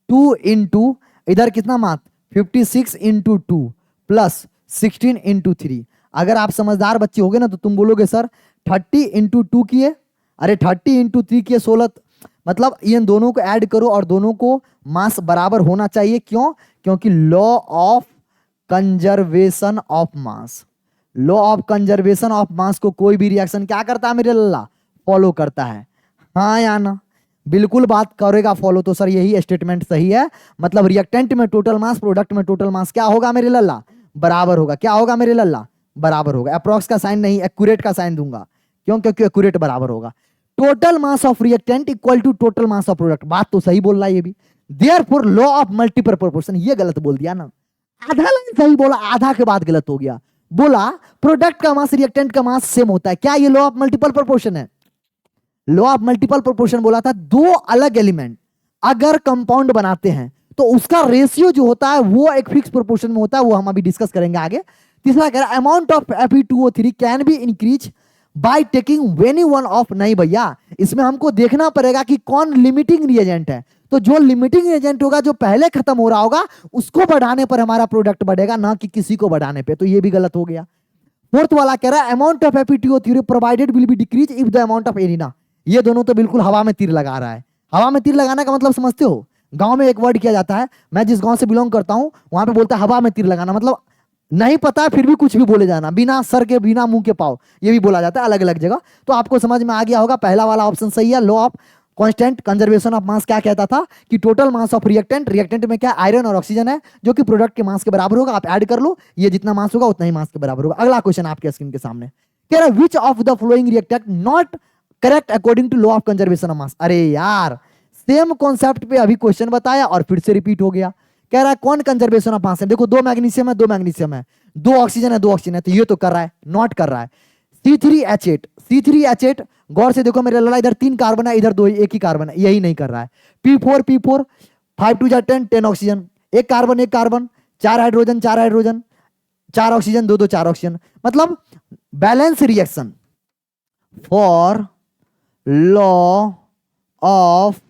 2 इंटू इधर कितना मास 56 इंटू 2 प्लस 16 इंटू 3। अगर आप समझदार बच्चे होगे ना तो तुम बोलोगे सर 30 इंटू 2 किए, अरे 30 इंटू 3 किए 16, मतलब इन दोनों को ऐड करो और दोनों को मास बराबर होना चाहिए। क्यों, क्योंकि law of conservation of mass, law of conservation of मास को कोई भी रिएक्शन क्या करता है मेरे लल्ला, फॉलो करता है, हाँ या ना, बिल्कुल बात करेगा फॉलो। तो सर यही स्टेटमेंट सही है, मतलब रिएक्टेंट में टोटल मास, प्रोडक्ट में टोटल मास क्या होगा मेरे लल्ला, बराबर होगा। क्या होगा मेरे लल्ला, बराबर होगा। अप्रॉक्स का साइन नहीं, एक्यूरेट का साइन दूंगा, क्यों, क्योंकि एक्यूरेट बराबर होगा। Total mass of reactant equal to total mass of product, बात तो सही बोल रहा है ये भी। Therefore law of multiple proportion, ये गलत बोल दिया ना, आधा लाइन सही बोला, आधा के बाद गलत हो गया। बोला प्रोडक्ट का मास रिएक्टेंट का मास सेम होता है, क्या ये लॉ ऑफ मल्टीपल प्रोपोर्शन है, लॉ ऑफ मल्टीपल प्रोपोर्शन बोला था, दो अलग एलिमेंट अगर कंपाउंड बनाते हैं तो उसका रेशियो जो होता है वो एक फिक्स प्रोपोर्शन में होता है, वो हम अभी डिस्कस करेंगे आगे। तीसरा कह रहा है amount of Fe2O3 can be increase by taking any one of, नहीं भैया इसमें हमको देखना पड़ेगा कि कौन लिमिटिंग रिएजेंट है, तो जो लिमिटिंग एजेंट होगा जो पहले खत्म हो रहा होगा उसको बढ़ाने पर हमारा प्रोडक्ट बढ़ेगा, ना कि किसी को बढ़ाने पे, तो ये भी गलत हो गया। फोर्थ वाला कह रहा है amount of Fe2O3 provided will be decrease if the amount of arena, ये दोनों तो बिल्कुल हवा में तीर लगा रहा है। हवा में तीर लगाने का मतलब समझते हो, गांव में एक वर्ड किया जाता है, मैं जिस गांव से बिलोंग करता हूं वहां पे बोलता है हवा में तीर लगाना, मतलब नहीं पता है फिर भी कुछ भी बोले जाना, बिना सर के बिना मुंह के पाओ, ये भी बोला जाता है अलग अलग जगह। तो आपको समझ में आ गया होगा, पहला वाला ऑप्शन सही है। Law of constant conservation of मास क्या कहता था कि total mass of reactant, reactant में क्या आयरन और ऑक्सीजन है जो कि प्रोडक्ट के मास के बराबर होगा, आप ऐड कर लो, ये जितना मास होगा उतना ही मास के बराबर होगा। अगला क्वेश्चन आपके स्क्रीन के सामने कह रहा है which of the following reactant not correct according to law of conservation of mass. अरे यार सेम कॉन्सेप्ट पे अभी क्वेश्चन बताया और फिर से रिपीट हो गया। कह रहा है कौन कंजर्वेशन ऑफ मास है, देखो दो मैग्नीशियम है, दो मैग्नीशियम है, दो ऑक्सीजन है, दो ऑक्सीजन है, तो ये तो कर रहा है, नॉट कर रहा है। C3H8, C3H8 गौर से देखो मेरे लड़ा, इधर 3 कार्बन है, इधर 2 एक ही कार्बन है, यही नहीं कर रहा है। P4 5 2 10 10 ऑक्सीजन, एक carbon 4 hydrogen 4 hydrogen 4 oxygen 2 2 4 oxygen, मतलब balance reaction for law of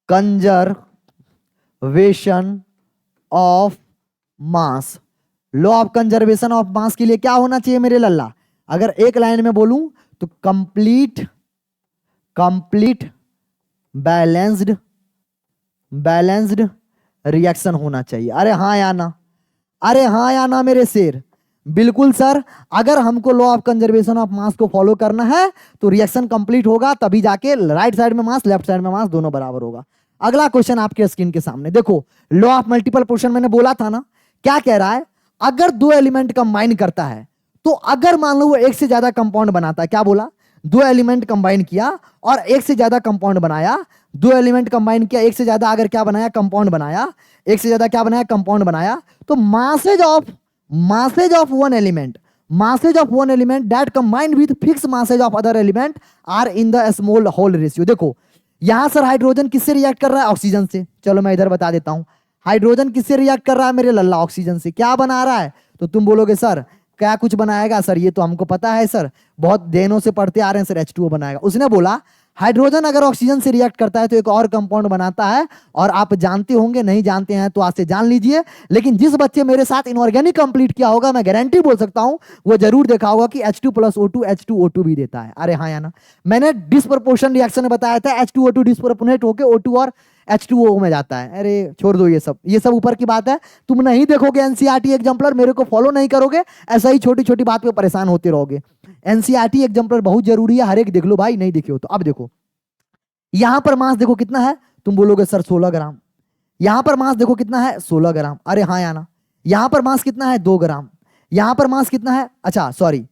conservation of mass. Law of conservation of mass के लिए क्या होना चाहिए मेरे लल्ला, अगर एक लाइन में बोलूं तो कंप्लीट बैलेंस्ड रिएक्शन होना चाहिए। अरे हाँ या ना, अरे हाँ या ना मेरे शेर, बिल्कुल सर। अगर हमको लॉ ऑफ कंजर्वेशन ऑफ मास को फॉलो करना है तो रिएक्शन कंप्लीट होगा, तभी जाके राइट साइड में मास लेफ्ट साइड में मास दोनों बराबर होगा। अगला क्वेश्चन आपके स्क्रीन के सामने देखो, लॉ ऑफ मल्टीपल प्रोपोर्शन मैंने बोला था ना, क्या कह रहा है, अगर दो एलिमेंट कंबाइन करता है तो अगर मान लो वो एक से ज्यादा कंपाउंड बनाता है, क्या बोला, दो एलिमेंट कंबाइन किया और एक से ज्यादा कंपाउंड बनाया, दो एलिमेंट कंबाइन किया एक से ज्यादा अगर क्या बनाया, कंपाउंड बनाया, एक से ज्यादा क्या बनाया, कंपाउंड बनाया, तो masses of one element that combined with fix masses of other element are in the small whole ratio. देखो यहां सर हाइड्रोजन किससे रिएक्ट कर रहा है, ऑक्सीजन से, चलो मैं इधर बता देता हूं, हाइड्रोजन किससे रिएक्ट कर रहा है मेरे लल्ला, ऑक्सीजन से। क्या बना रहा है, तो तुम बोलोगे सर क्या कुछ बनाएगा, सर ये तो हमको पता है सर, बहुत दिनों से पढ़ते आ रहे हैं सर, H2O बनाएगा। उसने बोला हाइड्रोजन अगर ऑक्सीजन से रिएक्ट करता है तो एक और कंपाउंड बनाता है, और आप जानते होंगे, नहीं जानते हैं तो आज से जान लीजिए, लेकिन जिस बच्चे मेरे साथ इनऑर्गेनिक कंप्लीट किया होगा मैं गारंटी बोल सकता हूं वो जरूर देखा होगा कि H2+O2 H2O2 भी देता है। अरे हाँ या ना, मैंने डिस्प्रपोर्शन रिएक्शन में बताया था, H2O2 डिस्प्रोपोर्शनेट होकर O2 और H2O में जाता है। अरे छोड़ दो ये सब ऊपर की बात है, तुम नहीं देखोगे एनसीईआरटी एग्जाम्पलर, मेरे को फॉलो नहीं करोगे, ऐसा ही छोटी छोटी बात पे परेशान होते रहोगे। एनसीईआरटी एग्जाम्पलर बहुत जरूरी है, हर एक देख लो भाई, नहीं देखे हो तो। अब देखो यहां पर मास देखो कितना है, तुम बोलोगे सर 16 ग्राम, यहां पर मास देखो कितना है 16 ग्राम, अरे हाँ या ना, यहां पर मास कितना है 2 ग्राम, यहां पर मास कितना है, अच्छा सॉरी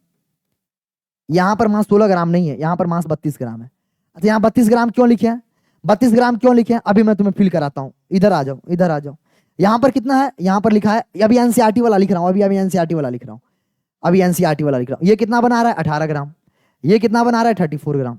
यहां पर मास 16 ग्राम नहीं है, यहां पर मास 32 ग्राम है। अच्छा यहां 32 ग्राम क्यों लिखे हैं, 32 ग्राम क्यों लिखे हैं, अभी मैं तुम्हें फील कराता हूं, इधर आ जाओ, इधर आ जाओ। यहां पर कितना है, यहां पर लिखा है, अभी एनसीईआरटी वाला लिख रहा हूं, अभी एनसीईआरटी वाला लिख रहा हूं, अभी एनसीईआरटी वाला लिख रहा हूं। ये कितना बना रहा है 18 ग्राम, ये कितना बना रहा है 34 ग्राम।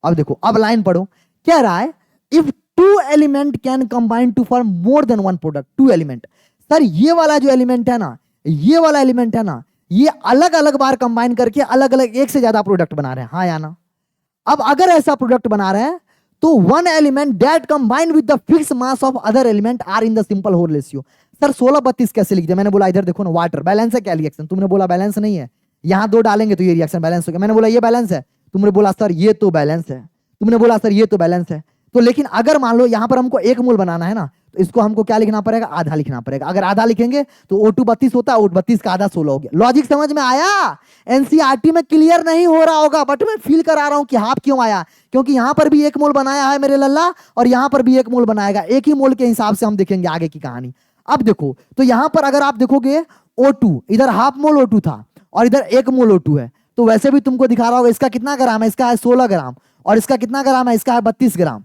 अब देखो, अब लाइन पढ़ो, क्या रहा है, if two element can combine to form more than one product, two element, sir ये वाला जो एलिमेंट है ना, ये वाला एलिमेंट है ना, ये अलग अलग बार कंबाइन करके अलग अलग एक से ज्यादा प्रोडक्ट बना रहे हैं, हाँ या ना। अब अगर ऐसा प्रोडक्ट बना रहे हैं तो one element that combine with the fix mass of other element are in the simple whole ratio. Sir 16-32 कैसे लिख दिया, मैंने बोला इधर देखो ना, वाटर बैलेंस है क्या रिएक्शन, तुमने बोला बैलेंस नहीं है, यहां 2 डालेंगे तो ये रिएक्शन बैलेंस हो गया, मैंने बोला ये बैलेंस है, तुमने बोला सर ये तो बैलेंस है, तुमने बोला सर ये तो बैलेंस है। तो लेकिन अगर मान लो यहां पर हमको 1 मोल बनाना है ना, तो इसको हमको क्या लिखना पड़ेगा, आधा लिखना पड़ेगा। अगर आधा लिखेंगे तो O2 32 होता है, O2 32 का आधा 16 हो गया। लॉजिक समझ में आया, एनसीईआरटी में क्लियर नहीं हो रहा होगा, बट मैं फील करा रहा हूं कि हाफ क्यों आया, क्योंकि यहां पर भी 1 मोल बनाया है मेरे लल्ला, और यहां पर भी 1 मोल बनाएगा, एक ही मोल के हिसाब से हम देखेंगे आगे की कहानी। अब देखो, तो यहां पर अगर आप देखोगे O2, इधर हाफ मोल O2 था और इधर 1 मोल O2 है, तो वैसे भी तुमको दिखा रहा होगा इसका कितना ग्राम है, इसका है 16 ग्राम, और इसका कितना ग्राम है, इसका है 32 ग्राम।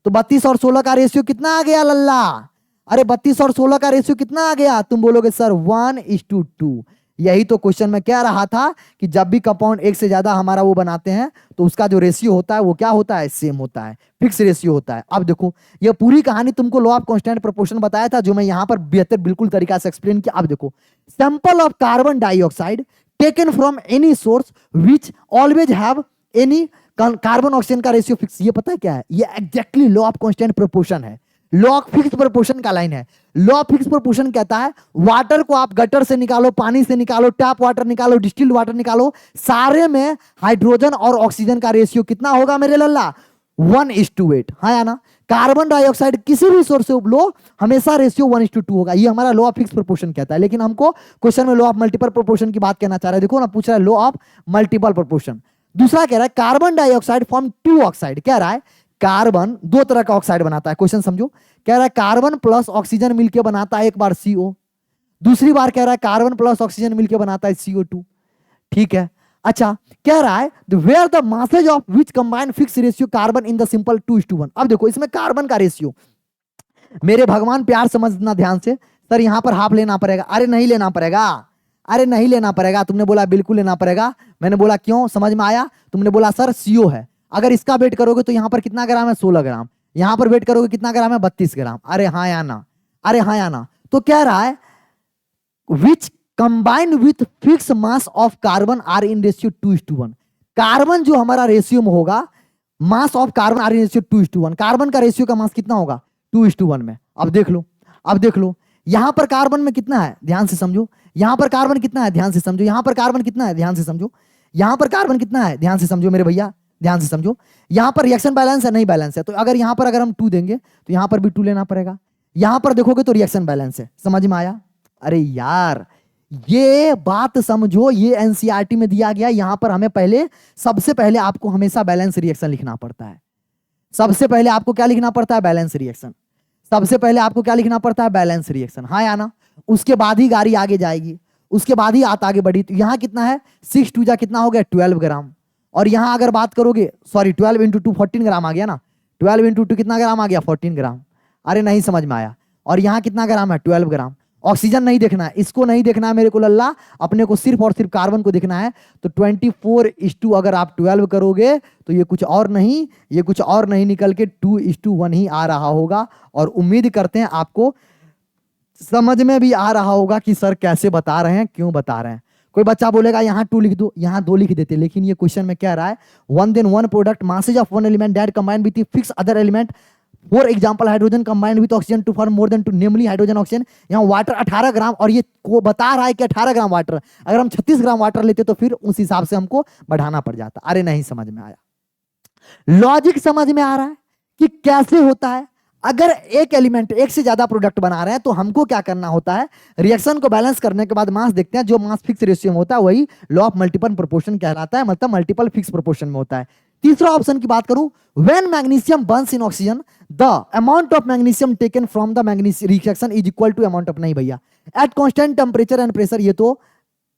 तो 32 और 16 का रेशियो कितना आ गया लल्ला, अरे 32 और 16 का रेशियो कितना आ गया, तुम बोलोगे सर 1:2। यही तो क्वेश्चन में कह रहा था कि जब भी कंपाउंड एक से ज्यादा हमारा वो बनाते हैं तो उसका जो रेशियो होता है वो क्या होता है, सेम होता है, फिक्स रेशियो होता है। अब देखो ये पूरी कहानी तुमको लॉ ऑफ कांस्टेंट प्रोपोर्शन बताया था, जो मैं यहां पर बेहतर बिल्कुल तरीका से एक्सप्लेन किया। अब देखो sample of carbon dioxide taken from any source which always have any carbon oxygen का रेशियो फिक्स। ये पता है क्या है, ये exactly law of constant proportion है, लॉ ऑफ फिक्स प्रोपोर्शन का लाइन है। लॉ ऑफ फिक्स प्रोपोर्शन कहता है वाटर को आप गटर से निकालो, पानी से निकालो, टैप वाटर निकालो, डिस्टिल्ड वाटर निकालो, सारे में हाइड्रोजन और ऑक्सीजन का रेशियो कितना होगा मेरे लल्ला, 1:8। हाँ या ना। कार्बन डाइऑक्साइड किसी भी सोर्स से लो हमेशा रेशियो 1:2 होगा। ये हमारा लॉ ऑफ फिक्स प्रोपोर्शन कहता है। लेकिन हमको क्वेश्चन में लॉ ऑफ मल्टीपल प्रोपोर्शन की बात कहना चाह रहा है। देखो ना, पूछ रहा है लॉ ऑफ मल्टीपल प्रोपोर्शन। दूसरा कह रहा है कार्बन डाइऑक्साइड फॉर्म 2 ऑक्साइड। कह रहा है कार्बन दो तरह का ऑक्साइड बनाता है। क्वेश्चन समझो, कह रहा है कार्बन प्लस ऑक्सीजन मिलकर बनाता है एक बार CO, दूसरी बार कह रहा है कार्बन प्लस ऑक्सीजन मिलकर बनाता है CO2। ठीक है, अच्छा कह रहा है where the masses of which combine fix ratio carbon in the simple 2:1। अब देखो इसमें कार्बन का रेशियो, मेरे भगवान प्यार समझना ध्यान से, सर यहां पर हाफ लेना पड़ेगा। अरे नहीं लेना पड़ेगा, अरे नहीं लेना पड़ेगा। तुमने बोला बिल्कुल लेना पड़ेगा, मैंने बोला क्यों, समझ में आया। तुमने बोला सर CO है, अगर इसका वेट करोगे तो यहां पर कितना ग्राम है, 16 ग्राम, यहां पर वेट करोगे कितना ग्राम है, 32 ग्राम। अरे हाँ या ना, अरे हाँ या ना। तो कह रहा है which combine with fix mass of carbon are in ratio 2:1। Carbon जो हमारा रेशियो में होगा, mass of carbon are in ratio 2:1। Carbon का रेशियो का मास कितना होगा, 2:1 में। अब देख लो, अब देख लो यहां पर कार्बन में कितना है, ध्यान से समझो। यहां पर कार्बन कितना है, ध्यान से समझो। यहां पर कार्बन कितना है, ध्यान से समझो। यहां पर कार्बन कितना है, ध्यान से समझो मेरे भैया, ध्यान से समझो। यहां पर रिएक्शन बैलेंस है, नहीं बैलेंस है, तो अगर यहां पर अगर हम 2 देंगे तो यहां पर भी 2 लेना पड़ेगा। यहां पर देखोगे तो रिएक्शन बैलेंस है। समझ में आया। अरे यार ये बात समझो, ये एनसीईआरटी में दिया गया। यहां पर हमें पहले, सबसे पहले आपको हमेशा बैलेंस रिएक्शन लिखना पड़ता है। सबसे पहले आपको क्या लिखना पड़ता है, बैलेंस रिएक्शन। सबसे पहले आपको क्या लिखना पड़ता है, बैलेंस रिएक्शन। हाँ या ना। उसके बाद ही गाड़ी आगे जाएगी, उसके बाद ही आगे बढ़ी। तो यहां कितना है, 6 2 जा कितना हो गया, 12 ग्राम। और यहां अगर बात करोगे, सॉरी 12 × 2 14 ग्राम आ गया ना। 12 × 2 कितना ग्राम आ गया, 14 ग्राम। अरे नहीं समझ में आया। और यहां कितना ग्राम है, 12 ग्राम। ऑक्सीजन नहीं देखना है, इसको नहीं देखना है मेरे को लल्ला, अपने को सिर्फ और सिर्फ कार्बन को देखना है। तो 24:2 अगर आप 12 करोगे तो ये कुछ और नहीं, ये कुछ और नहीं निकल के 2:1 ही आ रहा होगा। और उम्मीद करते हैं आपको समझ में भी आ रहा होगा कि सर कैसे बता रहे हैं, क्यों बता रहे हैं। कोई बच्चा बोलेगा यहाँ 2 लिख दो, यहाँ 2 लिख देते, लेकिन ये क्वेश्चन में क्या रहा है, 1 then 1 product masses of 1 element that combine with fix other element. For example hydrogen combined with oxygen to form more than 2, namely hydrogen oxygen. यहाँ वाटर 18 ग्राम, और ये को बता रहा है कि 18 ग्राम वाटर। अगर हम 36 ग्राम वाटर लेते तो फिर उस हिसाब से हमको बढ़ाना पड़ जाता। अरे नहीं समझ में आया। लॉजिक समझ में आ रहा है कि कैसे होता है। अगर एक एलिमेंट एक से ज्यादा प्रोडक्ट बना रहे हैं तो हमको क्या करना होता है, रिएक्शन को बैलेंस करने के बाद मास देखते हैं। जो मास फिक्स रेशियो में होता है वही लॉ ऑफ मल्टीपल प्रोपोर्शन कहलाता है, मतलब मल्टीपल फिक्स प्रोपोर्शन में होता है। तीसरा ऑप्शन की बात करूं, when magnesium burns in oxygen the amount of magnesium taken from the magnesium reaction is equal to amount of, नहीं भैया, at constant temperature and pressure. ये तो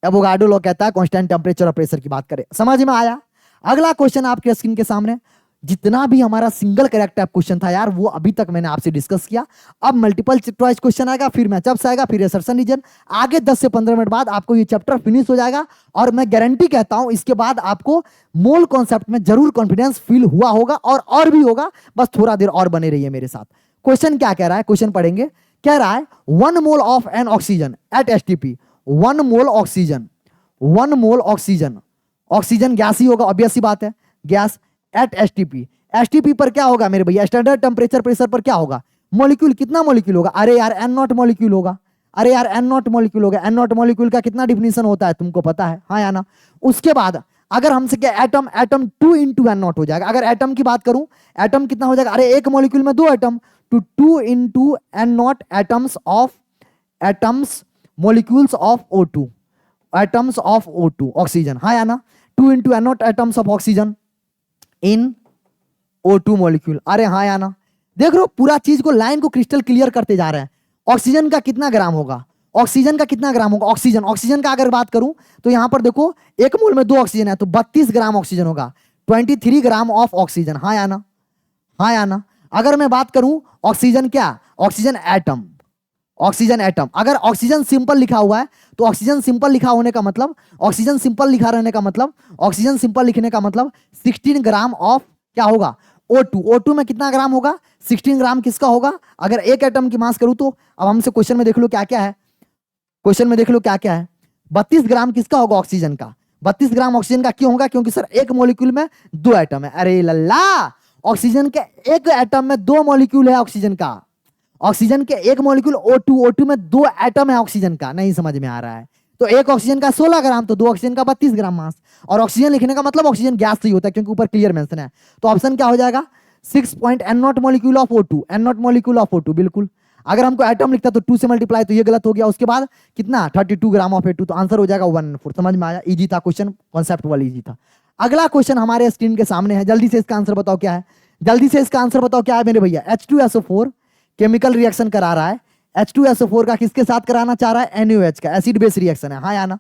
एवोगाड्रो लॉ कहता है कांस्टेंट टेम्परेचर और प्रेशर की बात करें। समझ में आया। अगला क्वेश्चन आपके स्क्रीन के सामने, जितना भी हमारा सिंगल करेक्ट टाइप क्वेश्चन था यार वो अभी तक मैंने आपसे डिस्कस किया। अब मल्टीपल चॉइस क्वेश्चन आएगा, फिर मैचअप्स आएगा, फिर असर्शन रीजन। आगे 10 से 15 मिनट बाद आपको ये चैप्टर फिनिश हो जाएगा। और मैं गारंटी कहता हूं इसके बाद आपको मोल कॉन्सेप्ट में जरूर कॉन्फिडेंस फील हुआ होगा, और भी होगा। बस थोड़ा देर और बने रहिए मेरे साथ। क्वेश्चन क्या कह रहा है, क्वेश्चन पढ़ेंगे। कह रहा है 1 mole of an oxygen at STP, 1 mole oxygen, 1 mole oxygen, oxygen gas ही होगा, ऑब्वियस सी बात है, गैस एट STP। STP पर क्या होगा मेरे भैया, स्टैंडर्ड टेम्परेचर प्रेशर पर क्या होगा, मॉलिक्यूल कितना मॉलिक्यूल होगा, अरे यार N0 मॉलिक्यूल होगा, अरे यार N0 मॉलिक्यूल होगा। N0 मॉलिक्यूल का कितना डिफिनीशन होता है तुमको पता है, हाँ या ना। उसके बाद अगर हमसे क्या एटम, एटम 2 × N0 हो जाएगा। अगर एटम की बात करूं, एटम कितना हो जाएगा, अरे एक मॉलिक्यूल में 2 एटम, तो 2 × N0 atoms of, atoms molecules of O2, atoms of O2 oxygen, हाँ या ना। 2 × N0 atoms of oxygen in O2 molecule, अरे हाँ या ना। देख लो पूरा चीज को, लाइन को क्रिस्टल क्लियर करते जा रहे हैं। ऑक्सीजन का कितना ग्राम होगा, ऑक्सीजन का कितना ग्राम होगा, ऑक्सीजन, ऑक्सीजन का अगर बात करूं तो यहां पर देखो 1 मोल में 2 ऑक्सीजन है तो 32 ग्राम ऑक्सीजन होगा, 23 ग्राम ऑफ ऑक्सीजन, हाँ या ना, हाँ या ना। अगर मैं बात करूं ऑक्सीजन क्या, ऑक्सीजन एटम, ऑक्सीजन एटम, अगर ऑक्सीजन सिंपल लिखा हुआ है तो ऑक्सीजन सिंपल लिखा होने का मतलब, ऑक्सीजन सिंपल लिखा रहने का मतलब, ऑक्सीजन सिंपल लिखने का मतलब 16 ग्राम ऑफ क्या होगा, O2। O2 में कितना ग्राम होगा, 16 ग्राम किसका होगा, अगर एक एटम की मास करूं तो। अब हमसे क्वेश्चन में देख लो क्या क्या है, क्वेश्चन में देख लो क्या क्या है, 32 ग्राम किसका होगा, ऑक्सीजन का। 32 ग्राम ऑक्सीजन का क्यों होगा, क्योंकि सर एक मॉलिक्यूल में 2 एटम है। अरे लल्ला, ऑक्सीजन के एक एटम में 2 मॉलिक्यूल है ऑक्सीजन का, ऑक्सीजन के एक मॉलिक्यूल O2 में 2 एटम है ऑक्सीजन का, नहीं समझ में आ रहा है। तो एक ऑक्सीजन का 16 ग्राम, तो 2 ऑक्सीजन का 32 ग्राम मास। और ऑक्सीजन लिखने का मतलब ऑक्सीजन गैस ही होता है, क्योंकि ऊपर क्लियर मेंशन है। तो ऑप्शन क्या हो जाएगा, 6.N0 molecule of O2, N0 molecule of O2, बिल्कुल। अगर हमको एटम लिखता तो 2 से मल्टीप्लाई, तो ये गलत हो गया। उसके बाद कितना, 32 ग्राम ऑफ A2, तो आंसर हो जाएगा 1/4। समझ में आया, इजी था क्वेश्चन, कॉन्सेप्ट वाला इजी था। अगला क्वेश्चन हमारे स्क्रीन के सामने है, जल्दी से इसका आंसर बताओ क्या है, जल्दी से इसका आंसर बताओ क्या है मेरे भैया। H2SO4 केमिकल रिएक्शन करा रहा है, H2SO4 का किसके साथ कराना चाह रहा है, NaOH का, एसिड बेस रिएक्शन है, हाँ या ना,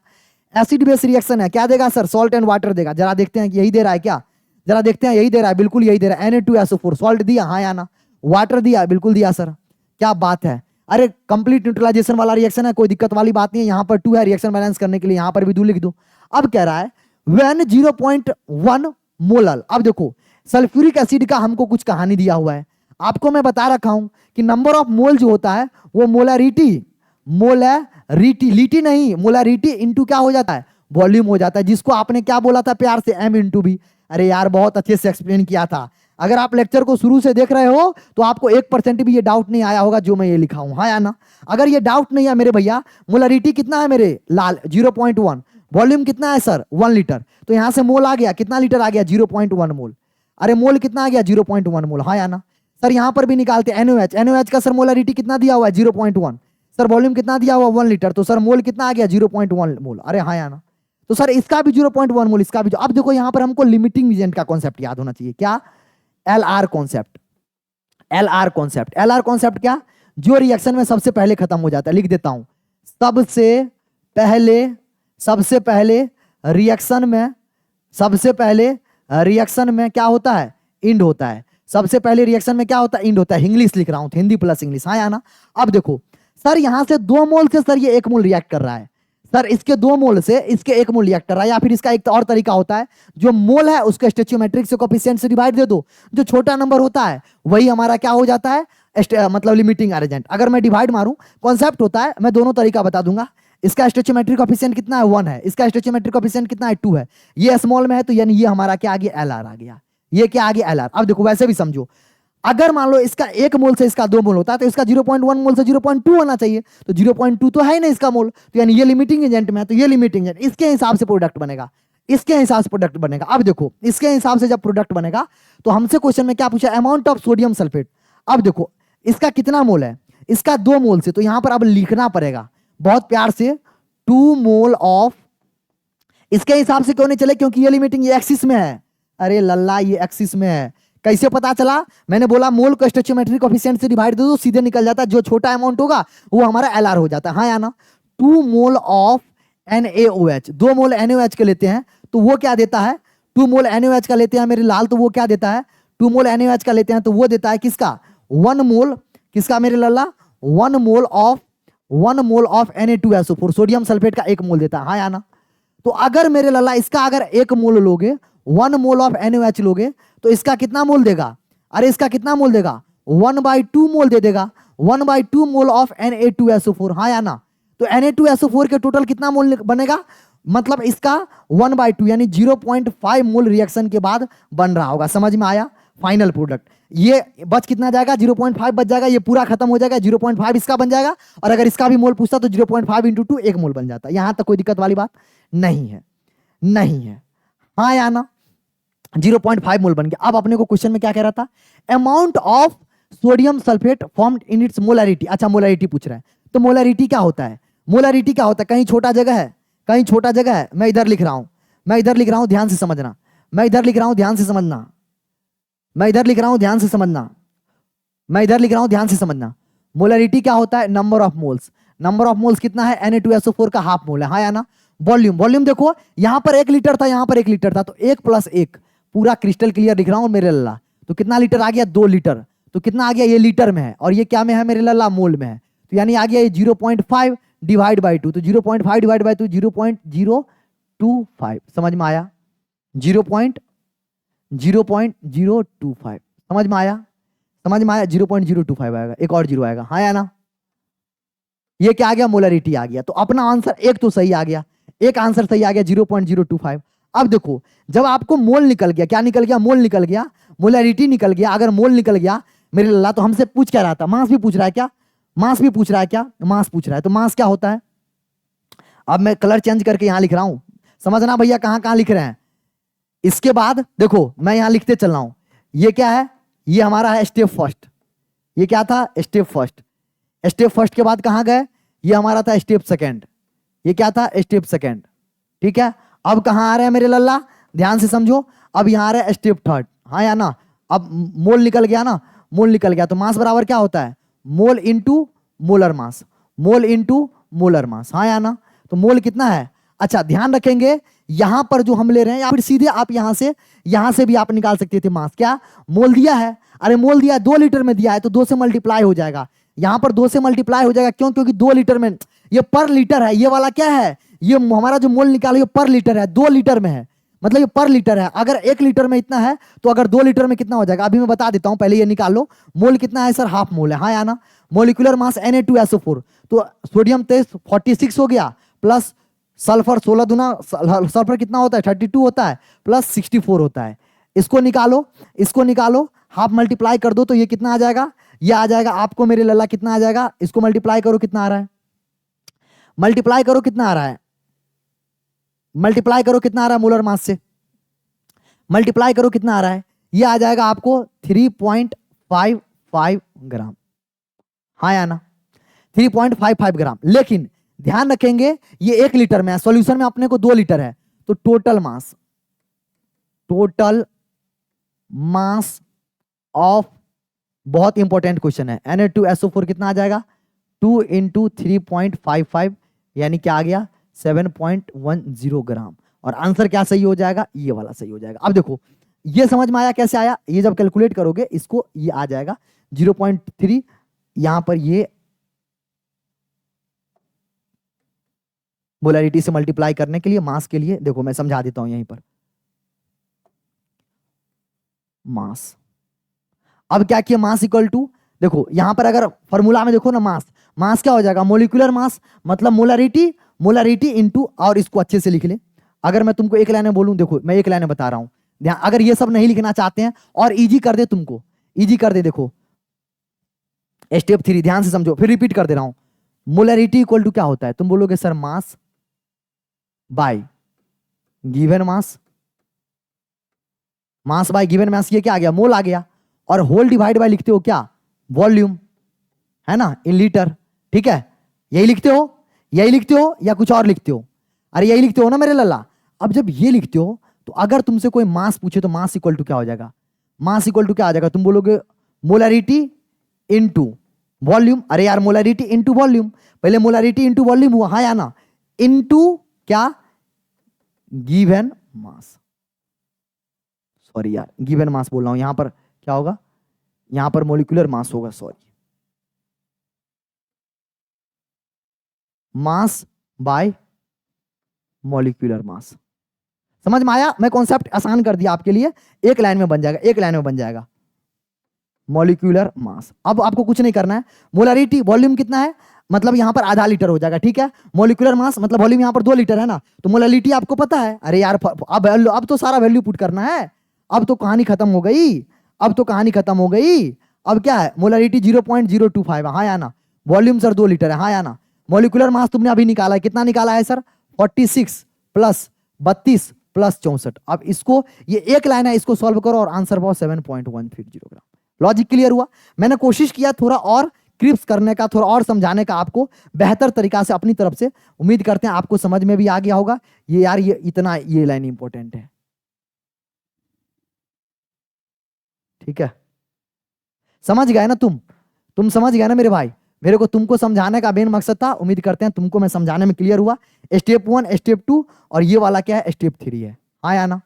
एसिड बेस रिएक्शन है। क्या देगा सर, सॉल्ट एंड वाटर देगा। जरा देखते हैं कि यही दे रहा है क्या, जरा देखते हैं, यही दे रहा है, बिल्कुल यही दे रहा है। Na2SO4 सॉल्ट दिया, हाँ या ना, वाटर दिया, बिल्कुल दिया सर, क्या बात है। अरे कंप्लीट न्यूट्रलाइजेशन वाला रिएक्शन है, कोई दिक्कत वाली बात नहीं है। यहाँ पर 2 है, रिएक्शन बैलेंस करने के लिए यहाँ पर भी 2 लिख दो। अब कह रहा है व्हेन 0.1 मोलल। अब देखो सल्फ्यूरिक एसिड का हमको कुछ कहानी दिया हुआ है, आपको मैं बता रखा हूं कि नंबर ऑफ मोल जो होता है वो मोलैरिटी, मोलैरिटी, लिटी नहीं, मोलैरिटी इंटू क्या हो जाता है, वॉल्यूम हो जाता है, जिसको आपने क्या बोला था प्यार से, M इंटू बी। अरे यार बहुत अच्छे से एक्सप्लेन किया था। अगर आप लेक्चर को शुरू से देख रहे हो तो आपको 1% भी ये डाउट नहीं आया होगा जो मैं ये लिखा हूं, हाँ या ना। अगर ये डाउट नहीं है मेरे भैया, मोलैरिटी कितना है मेरे लाल, 0.1, वॉल्यूम कितना है सर 1 लीटर, तो यहां से मोल आ गया, कितना लीटर आ गया, 0.1 मोल। अरे मोल कितना आ गया, 0.1 मोल, हाँ या ना। सर यहां पर भी निकालते हैं NaOH, NaOH का सर मोलैरिटी कितना दिया हुआ है, 0.1, सर वॉल्यूम कितना दिया हुआ 1 लीटर, तो सर मोल कितना आ गया, 0.1 मोल। अरे हाँ या ना, तो सर इसका भी 0.1 मोल, इसका भी। अब देखो यहां पर हमको लिमिटिंग एजेंट का कॉन्सेप्ट याद होना चाहिए, क्या, LR concept. LR concept, LR concept क्या, जो रिएक्शन में सबसे पहले खत्म हो जाता है, लिख देता हूं, सबसे पहले रिएक्शन में, सबसे पहले रिएक्शन में क्या होता है, इंड होता है। सबसे पहले रिएक्शन में क्या होता है, इंड होता है। इंग्लिश लिख रहा हूं, हिंदी प्लस इंग्लिश, हाँ या ना। अब देखो सर यहां से 2 मोल से सर ये 1 मोल रिएक्ट कर रहा है, सर इसके 2 मोल से इसके 1 मोल रिएक्ट कर रहा है। या फिर इसका एक और तरीका होता है, जो मोल है उसको स्टोइचियोमेट्रिक से कोएफिशिएंट से डिवाइड दे दो, जो छोटा नंबर होता है वही हमारा क्या हो जाता है, मतलब लिमिटिंग एजेंट। अगर मैं डिवाइड मारूं, कॉन्सेप्ट होता है, मैं दोनों तरीका बता दूंगा। इसका स्टोइचियोमेट्रिक कोएफिशिएंट कितना है, 1 है, इसका स्टोइचियोमेट्रिक कोएफिशिएंट कितना है, 2 है। ये स्मॉल में है तो यानी ये हमारा क्या आ गया, LR आ गया। ये क्या आ गया, LR। अब देखो वैसे भी समझो, अगर मान लो इसका 1 मोल से इसका 2 मोल होता है तो इसका 0.1 मोल से 0.2 होना चाहिए, तो 0.2 तो है ही नहीं इसका मोल, तो यानी ये लिमिटिंग एजेंट में है, तो ये लिमिटिंग एजेंट, इसके हिसाब से प्रोडक्ट बनेगा, इसके हिसाब से प्रोडक्ट बनेगा। अब देखो इसके हिसाब से जब प्रोडक्ट बनेगा तो हमसे क्वेश्चन में क्या पूछा, अमाउंट ऑफ सोडियम सल्फेट। अब देखो इसका कितना मोल है, इसका 2 मोल से, तो यहां पर अब लिखना पड़ेगा बहुत प्यार से, 2 मोल ऑफ, इसके हिसाब से क्यों नहीं चले, क्योंकि ये लिमिटिंग ये एक्सिस में है। अरे लल्ला ये एक्सिस में है, कैसे पता चला, मैंने बोला मोल को स्टोइचियोमेट्रिक कोएफिशिएंट से डिवाइड दे दो, सीधे निकल जाता है, जो छोटा अमाउंट होगा वो हमारा LR हो जाता है, हाँ या ना। 2 mole of NaOH, 2 mole NaOH के लेते हैं तो वो क्या देता है, 2 मोल NaOH का लेते हैं मेरे लाल, तो वो क्या देता है, 2 मोल NaOH का लेते हैं तो वो देता है किसका, 1 मोल, किसका मेरे लल्ला, 1 mole of Na2SO4, sodium sulphate का 1 मोल देता है, हाँ या ना। तो अगर मेरे लल्ला इसका अगर 1 मोल लोगे, 1 मोल ऑफ NaOH लोगे, तो इसका कितना मोल देगा, अरे इसका कितना मोल देगा, 1/2 मोल दे देगा, 1/2 मोल ऑफ Na2SO4, हाँ या ना। तो Na2SO4 के टोटल कितना मोल बनेगा, मतलब इसका 1/2 यानी 0.5 मोल रिएक्शन के बाद बन रहा होगा। समझ में आया, फाइनल प्रोडक्ट ये बच कितना जाएगा, 0.5 बच जाएगा, ये पूरा खत्म हो जाएगा, 0.5 इसका बन जाएगा, और अगर इसका भी मोल पूछता तो 0.5 × 2 1 मोल बन जाता। यहां तक कोई दिक्कत वाली बात नहीं है, नहीं है, हाँ या ना। 0.5 मोल बन गया। अब अपने को क्वेश्चन में क्या कह रहा था, amount of sodium sulphate formed in its molarity. अच्छा मोलैरिटी पूछ रहा है, तो मोलैरिटी क्या होता है, मोलैरिटी क्या होता है, कहीं छोटा जगह है, कहीं छोटा जगह है, मैं इधर लिख रहा हूं, मैं इधर लिख रहा हूं, ध्यान से समझना, मैं इधर लिख रहा हूं, ध्यान से समझना, मैं इधर लिख रहा हूं, ध्यान से समझना, मैं इधर लिख रहा हूं, ध्यान से समझना। मोलैरिटी क्या होता है, number of moles, number of moles कितना है, Na2SO4 का हाफ मोल है, हाँ या ना। वॉल्यूम, वॉल्यूम देखो यहां पर 1 लीटर था, यहां पर 1 लीटर था, तो 1 + 1, पूरा क्रिस्टल क्लियर लिख रहा हूं मेरे लल्ला, तो कितना लीटर आ गया, 2 लीटर, तो कितना आ गया, ये लीटर में है और ये क्या में है मेरे लल्ला, मोल में है, तो यानी आ गया ये 0.5 डिवाइड बाई 2, तो 0.5 डिवाइड बाई 2 0.025, समझ में आया? 0.025 समझ में आया? समझ में आया? 0.025 आएगा, एक और जीरो आएगा, हाँ या ना? ये क्या आ गया? मोलरिटी आ गया। तो अपना आंसर एक तो सही आ गया, एक आंसर सही आ गया 0.025। अब देखो जब आपको मोल निकल गया, क्या निकल गया? मोल निकल गया, मोलरिटी निकल गया। अगर मोल निकल गया मेरे लल्ला, तो हमसे पूछ क्या रहा था? मास भी पूछ रहा है क्या? मास भी पूछ रहा है क्या? मास पूछ रहा है। तो मास क्या होता है? अब मैं कलर चेंज करके यहां लिख रहा हूं, समझना भैया कहां कहां लिख रहे हैं। इसके बाद देखो मैं यहां लिखते चल रहा हूं, ये क्या है? ये हमारा है स्टेप फर्स्ट। ये क्या था? Step first. स्टेप फर्स्ट के बाद कहां गए? ये हमारा था स्टेप सेकंड। ये क्या था? Step second. ठीक है, अब कहां आ रहे हैं मेरे लल्ला? ध्यान से समझो, अब यहां आ रहे हैं स्टेप थर्ड, हाँ या ना? अब मोल निकल गया ना, मोल निकल गया, तो मास बराबर क्या होता है? Mole into molar mass, mole into molar mass, हाँ या ना? तो मोल कितना है? अच्छा ध्यान रखेंगे, यहां पर जो हम ले रहे हैं, या फिर सीधे आप यहां से भी आप निकाल सकते थे मास। क्या मोल दिया है? अरे मोल दिया है, 2 लीटर में दिया है, तो 2 से मल्टीप्लाई हो जाएगा। यहां पर 2 से मल्टीप्लाई हो जाएगा, क्यों? क्योंकि 2 लीटर में, ये पर लीटर है, ये वाला क्या है? ये हमारा जो मोल निकाला ये पर लीटर है, 2 लीटर में है, मतलब ये पर लीटर है। अगर 1 लीटर में इतना है, तो अगर 2 लीटर में कितना हो जाएगा? अभी मैं बता देता हूं, पहले ये निकाल लो। मोल कितना है सर? हाफ मोल है, हाँ या ना? मोलिकुलर मास Na2SO4, तो सोडियम 46 हो गया, प्लस सल्फर 16 दुना, सल्फर कितना होता है? 32 होता है, प्लस 64 होता है। इसको निकालो, इसको निकालो, हाफ मल्टीप्लाई कर दो, तो ये कितना आ जाएगा? ये आ जाएगा आपको मेरे लल्ला, कितना आ जाएगा? इसको मल्टीप्लाई करो, कितना आ रहा है? मल्टीप्लाई करो, कितना आ रहा है? मल्टीप्लाई करो, कितना आ रहा है? मोलर मास से मल्टीप्लाई करो, कितना आ रहा है? ये आ जाएगा आपको 3.55 ग्राम, हाँ या ना? 3.55 ग्राम। लेकिन ध्यान रखेंगे ये 1 लीटर में है, सॉल्यूशन में अपने को 2 लीटर है, तो टोटल मास ऑफ, बहुत इंपॉर्टेंट क्वेश्चन है, Na2SO4 कितना आ जाएगा? 2 इंटू 3.55, यानी क्या आ गया? 7.10 ग्राम। और आंसर क्या सही हो जाएगा? ये वाला सही हो जाएगा। अब देखो ये समझ में आया कैसे आया? ये जब कैलकुलेट करोगे इसको, ये आ जाएगा 0.3, यहां पर ये मोलरिटी से मल्टीप्लाई करने के लिए, मास के लिए, देखो मैं समझा देता हूं यहीं पर। मास, अब क्या किया? मास इक्वल टू, देखो यहां पर अगर फॉर्मूला में देखो ना, मास क्या हो जाएगा? मोलिकुलर मास मतलब मोलरिटी इंटू, और इसको अच्छे से लिख ले। अगर मैं तुमको एक लाइन में बोलूं, देखो मैं एक लाइन में बता रहा हूं, ध्यान, अगर ये सब नहीं लिखना चाहते हैं और इजी कर दे, तुमको इजी कर दे, देखो स्टेप 3 ध्यान से समझो, फिर रिपीट कर दे रहा हूं। मोलरिटी इक्वल टू क्या होता है? तुम बोलोगे sir mass by given mass, mass by given mass, ये क्या आ गया? मोल आ गया। और होल डिवाइड बाय लिखते हो क्या? वॉल्यूम, है ना, इन लीटर। ठीक है, यही लिखते हो, यही लिखते हो या कुछ और लिखते हो? अरे यही लिखते हो ना मेरे लल्ला। अब जब ये लिखते हो, तो अगर तुमसे कोई मास पूछे, तो मास इक्वल टू क्या हो जाएगा? मास इक्वल टू क्या आ जाएगा? तुम बोलोगे मोलरिटी इंटू वॉल्यूम। अरे यार मोलरिटी इंटू वॉल्यूम, पहले मोलरिटी इंटू वॉल्यूम हुआ, हाँ या ना? इंटू क्या? गिवन मास, सॉरी यार गिवन मास बोल रहा हूं, यहां पर क्या होगा? यहां पर मोलिकुलर मास होगा, sorry, mass by molecular mass. समझ में आया? मैं कॉन्सेप्ट आसान कर दिया आपके लिए, एक लाइन में बन जाएगा, एक लाइन में बन जाएगा। मॉलिक्यूलर मास, अब आपको कुछ नहीं करना है। मोलरिटी, वॉल्यूम कितना है, मतलब यहां पर आधा लीटर हो जाएगा, ठीक है। मॉलिक्यूलर मास मतलब वॉल्यूम यहां पर 2 लीटर है ना, तो मोलरिटी आपको पता है। अरे यार अब तो सारा वैल्यू पुट करना है, अब तो कहानी खत्म हो गई, अब तो कहानी खत्म हो गई। अब क्या है? मोलरिटी 0.025, हाँ या ना? वॉल्यूम सर 2 लीटर है, हाँ या ना? मॉलिक्यूलर मास तुमने अभी निकाला है, कितना निकाला है सर? 46 plus 32 plus 64। अब इसको, ये एक लाइन है, इसको सॉल्व करो और आंसर पाओ 7.150 ग्राम। लॉजिक क्लियर हुआ? मैंने कोशिश किया थोड़ा और क्रिप्स करने का, थोड़ा और समझाने का आपको बेहतर तरीका से अपनी तरफ से। उम्मीद करते हैं आपको समझ में भी आ गया होगा। ये यार ये इतना, ये लाइन इंपॉर्टेंट है, ठीक है। समझ गए ना तुम समझ गए ना मेरे भाई? मेरे को तुमको समझाने का मेन मकसद था। उम्मीद करते हैं तुमको मैं समझाने में क्लियर हुआ। स्टेप 1, स्टेप 2 और ये वाला क्या है? स्टेप 3 है, हाँ या ना?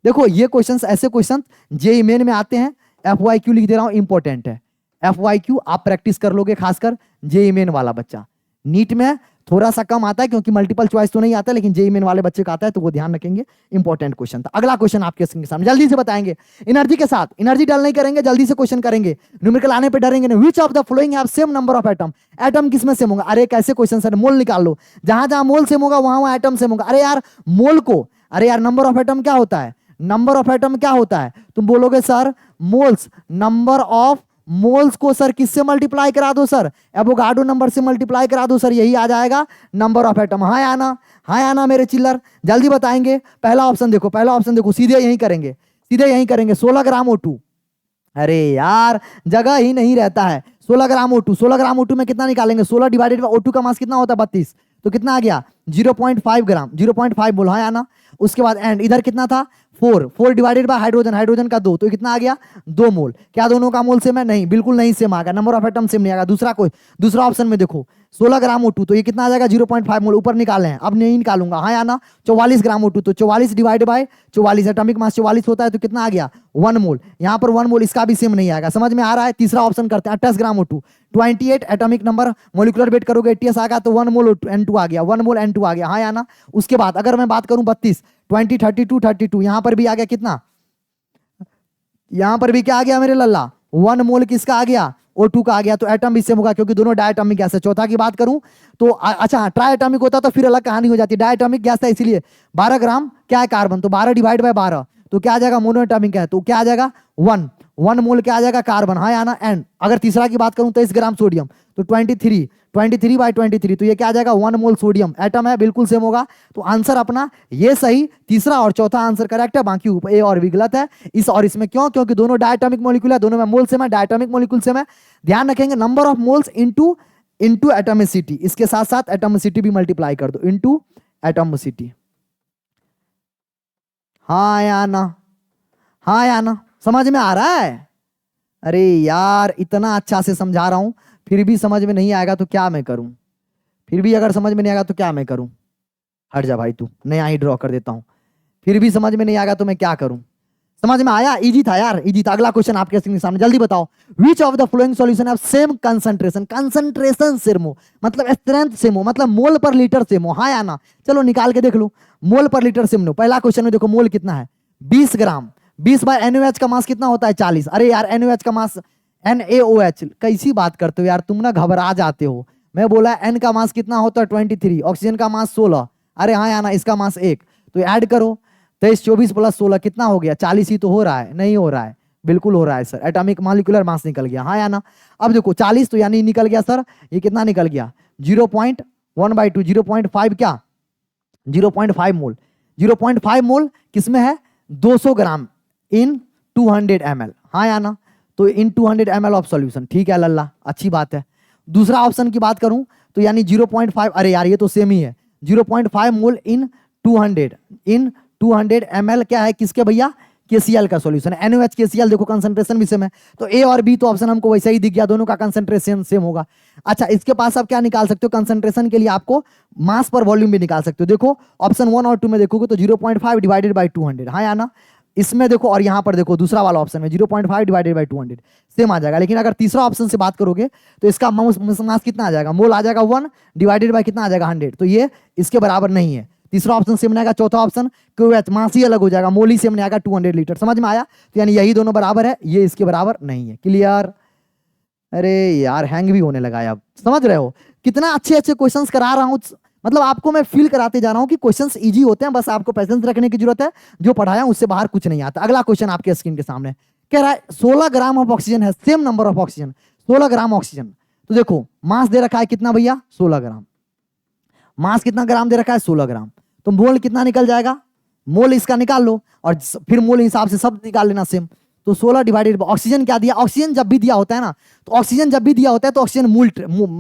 देखो ये क्वेश्चंस, ऐसे क्वेश्चन जेईई मेन में आते हैं। FYQ लिख दे रहा हूं, इंपॉर्टेंट है। FYQ आप प्रैक्टिस कर लोगे, खासकर जेईई मेन वाला बच्चा। नीट में थोड़ा सा कम आता है क्योंकि मल्टीपल चॉइस तो नहीं आता, लेकिन जेईई मेन वाले बच्चे का आता है, तो वो ध्यान रखेंगे, इंपॉर्टेंट क्वेश्चन था। अगला क्वेश्चन आपके स्क्रीन के सामने जल्दी से बताएंगे। एनर्जी के साथ एनर्जी डल नहीं करेंगे, जल्दी से क्वेश्चन करेंगे, न्यूमेरिकल आने पे डरेंगे नहीं। Which of the following have same number of atom, atom किसमें सेम होगा? अरे कैसे क्वेश्चन सर, मोल निकाल लो, जहां जहां मोल सेम होगा वहां वहां एटम सेम होगा। अरे यार मोल को, अरे यार नंबर ऑफ एटम क्या होता है? नंबर ऑफ एटम क्या होता है? तुम बोलोगे sir moles, number of moles को सर किससे मल्टीप्लाई करा दो सर? एवोगाड्रो नंबर से मल्टीप्लाई करा दो सर, यही आ जाएगा नंबर ऑफ एटम। हाँ या ना? हाँ या ना मेरे चिल्लर, जल्दी बताएंगे। पहला ऑप्शन देखो, पहला ऑप्शन देखो, सीधे यही करेंगे, सीधे यही करेंगे। 16 ग्राम O2, अरे यार जगह ही नहीं रहता है। 16 ग्राम O2, 16 ग्राम O2 में कितना निकालेंगे? 16 डिवाइडेड बाय O2 का मास कितना होता है? 32, तो कितना आ गया? 0.5 ग्राम, 0.5 मोल। हाँ या ना? उसके बाद एंड इधर कितना था? 4 डिवाइडेड बाय हाइड्रोजन, हाइड्रोजन का 2, तो कितना आ गया? 2 मोल। क्या दोनों का मोल सेम है? नहीं, बिल्कुल नहीं सेम आ गया, नंबर ऑफ एटम सेम नहीं आएगा। दूसरा ऑप्शन में देखो 16 ग्राम O2, तो ये कितना आ जाएगा? 0.5 मोल। ऊपर निकाले हैं, अब नहीं निकालूंगा। हाँ या ना? 44 ग्राम O2, तो 44 डिवाइड बाय 44, एटॉमिक मास 44 होता है, तो कितना आ गया? 1 मोल। यहाँ पर 1 मोल, इसका भी सेम नहीं आएगा, समझ में आ रहा है? तीसरा ऑप्शन करते हैं, 28 ग्राम O2, 28 atomic number, molecular weight करोगे 80 आ गया, तो 1 मोल N2 आ गया, 1 मोल N2 आ गया। हाँ या ना? उसके बाद अगर मैं बात करूं 32, 20, 32, 32, यहां पर भी आ गया कितना? यहां पर भी क्या आ गया मेरे लल्ला? 1 मोल किसका आ गया? O2 का आ गया। तो एटम भी सेम होगा क्योंकि दोनों डायटॉमिक गैस है। चौथा की बात करूं तो अच्छा ट्राई एटॉमिक होता तो फिर अलग कहानी हो जाती, डायटॉमिक गैस था इसीलिए। 12 ग्राम क्या है? कार्बन, तो 12 डिवाइड बाय 12, तो क्या आ जाएगा? मोनोएटॉमिक है, तो क्या आ जाएगा? 1 मोल क्या आ जाएगा? कार्बन। हाँ या ना? एंड अगर तीसरा की बात करूं 23 ग्राम सोडियम, तो 23 बाय 23, तो ये क्या आ जाएगा? 1 मोल सोडियम। एटम है, बिल्कुल सेम होगा। तो आंसर अपना ये सही, तीसरा और चौथा आंसर करेक्ट है, बाकी ए और बी गलत है। इस और इसमें क्यों? क्योंकि दोनों डायटॉमिक मॉलिक्यूल है, दोनों में मोल सेम है, डायटॉमिक मॉलिक्यूल सेम है। ध्यान रखेंगे number of moles into atomicity, इसके साथ साथ एटॉमिसिटी भी मल्टीप्लाई कर दो, इनटू एटॉमिसिटी। हाँ या ना? हाँ या ना? समझ में आ रहा है? अरे यार इतना अच्छा से समझा रहा हूं, फिर भी समझ में नहीं आएगा तो क्या मैं करूं? फिर भी अगर समझ में नहीं आएगा तो क्या मैं करूं? हट जा भाई, तू नया ही ड्रॉ कर देता हूं। फिर भी समझ में नहीं आएगा तो मैं क्या करूं? समझ में आया? इजी था यार, इजी था। अगला क्वेश्चन आपके स्क्रीन के सामने, जल्दी बताओ। विच of the following solution have same concentration, concentration same हो मतलब स्ट्रेंथ सेम हो, मतलब मोल पर लीटर सेम हो। हाँ या ना? चलो निकाल के देख लो, मोल पर लीटर सेम हो। पहला क्वेश्चन में देखो मोल कितना है? 20 ग्राम। 20 बाय NaOH का मास कितना होता है? 40। अरे यार NaOH का मास, NaOH कैसी बात करते हो यार तुम ना, घबरा जाते हो। मैं बोला N का मास कितना होता है? 23, ऑक्सीजन का मास 16। अरे हाँ या ना? इसका मास 1, तो ऐड करो 23, 24 प्लस 16 कितना हो गया? 40 ही तो हो रहा है। नहीं हो रहा है, बिल्कुल हो रहा है सर, एटॉमिक मॉलिक्यूलर मास निकल गया। हाँ या ना? अब देखो 40 तो यानी निकल गया सर, ये कितना निकल गया? 0.1/2, 0.5 क्या? 0.5 मोल। 0.5 मोल किसमें है? 200 ग्राम इन 200 ml। हाँ या ना? तो इन 200 ml ऑफ सॉल्यूशन। ठीक है लल्ला, अच्छी बात है। दूसरा ऑप्शन की बात करूं तो यानी 0.5, अरे यार ये तो सेम ही है, 0.5 मोल इन 200 ml क्या है? किसके भैया? KCl का सॉल्यूशन है। NaOH KCl देखो कंसंट्रेशन भी सेम है, तो ए और बी तो ऑप्शन हमको वैसे ही दिख गया, दोनों का कंसंट्रेशन सेम होगा। अच्छा इसके पास आप क्या निकाल सकते हो? कंसंट्रेशन के लिए आपको मास पर वॉल्यूम भी निकाल सकते हो। देखो ऑप्शन 1 और 2 में देखोगे तो 0.5 डिवाइडेड बाय 200। हाँ या ना? इसमें देखो और यहाँ पर देखो दूसरा वाला ऑप्शन में 0.5 डिवाइडेड बाय 200 सेम आ जाएगा। लेकिन अगर तीसरा ऑप्शन से बात करोगे तो इसका मास कितना आ जाएगा? मोल आ जाएगा 1 डिवाइडेड बाय कितना आ जाएगा? 100, तो ये इसके बराबर नहीं है। तीसरा ऑप्शन सेम नहीं आएगा। चौथा ऑप्शन क्यों? मास ही अलग हो जाएगा, मोल ही सेम नहीं आएगा, 200 लीटर। समझ में आया? तो यानी यही दोनों बराबर है, ये इसके बराबर नहीं है। क्लियर? अरे यार हैंग भी होने लगा है अब, समझ रहे हो कितना अच्छे अच्छे क्वेश्चंस करा रहा हूं? मतलब आपको मैं फील कराते जा रहा हूं कि क्वेश्चंस इजी होते हैं, बस आपको पेशेंस रखने की जरूरत है। जो पढ़ाया उससे बाहर कुछ नहीं आता। अगला क्वेश्चन आपके स्क्रीन के सामने कह रहा है 16 ग्राम ऑफ ऑक्सीजन है, same number of oxygen, 16 gram oxygen. तो देखो मास दे रखा है कितना भैया? 16 ग्राम। मास कितना ग्राम दे रखा है? 16 ग्राम। तो मोल कितना निकल जाएगा? मोल इसका निकाल लो और फिर मोल हिसाब से सब निकाल लेना सेम। तो 16 डिवाइडेड ऑक्सीजन क्या दिया? ऑक्सीजन जब भी दिया होता है ना, तो ऑक्सीजन जब भी दिया होता है तो ऑक्सीजन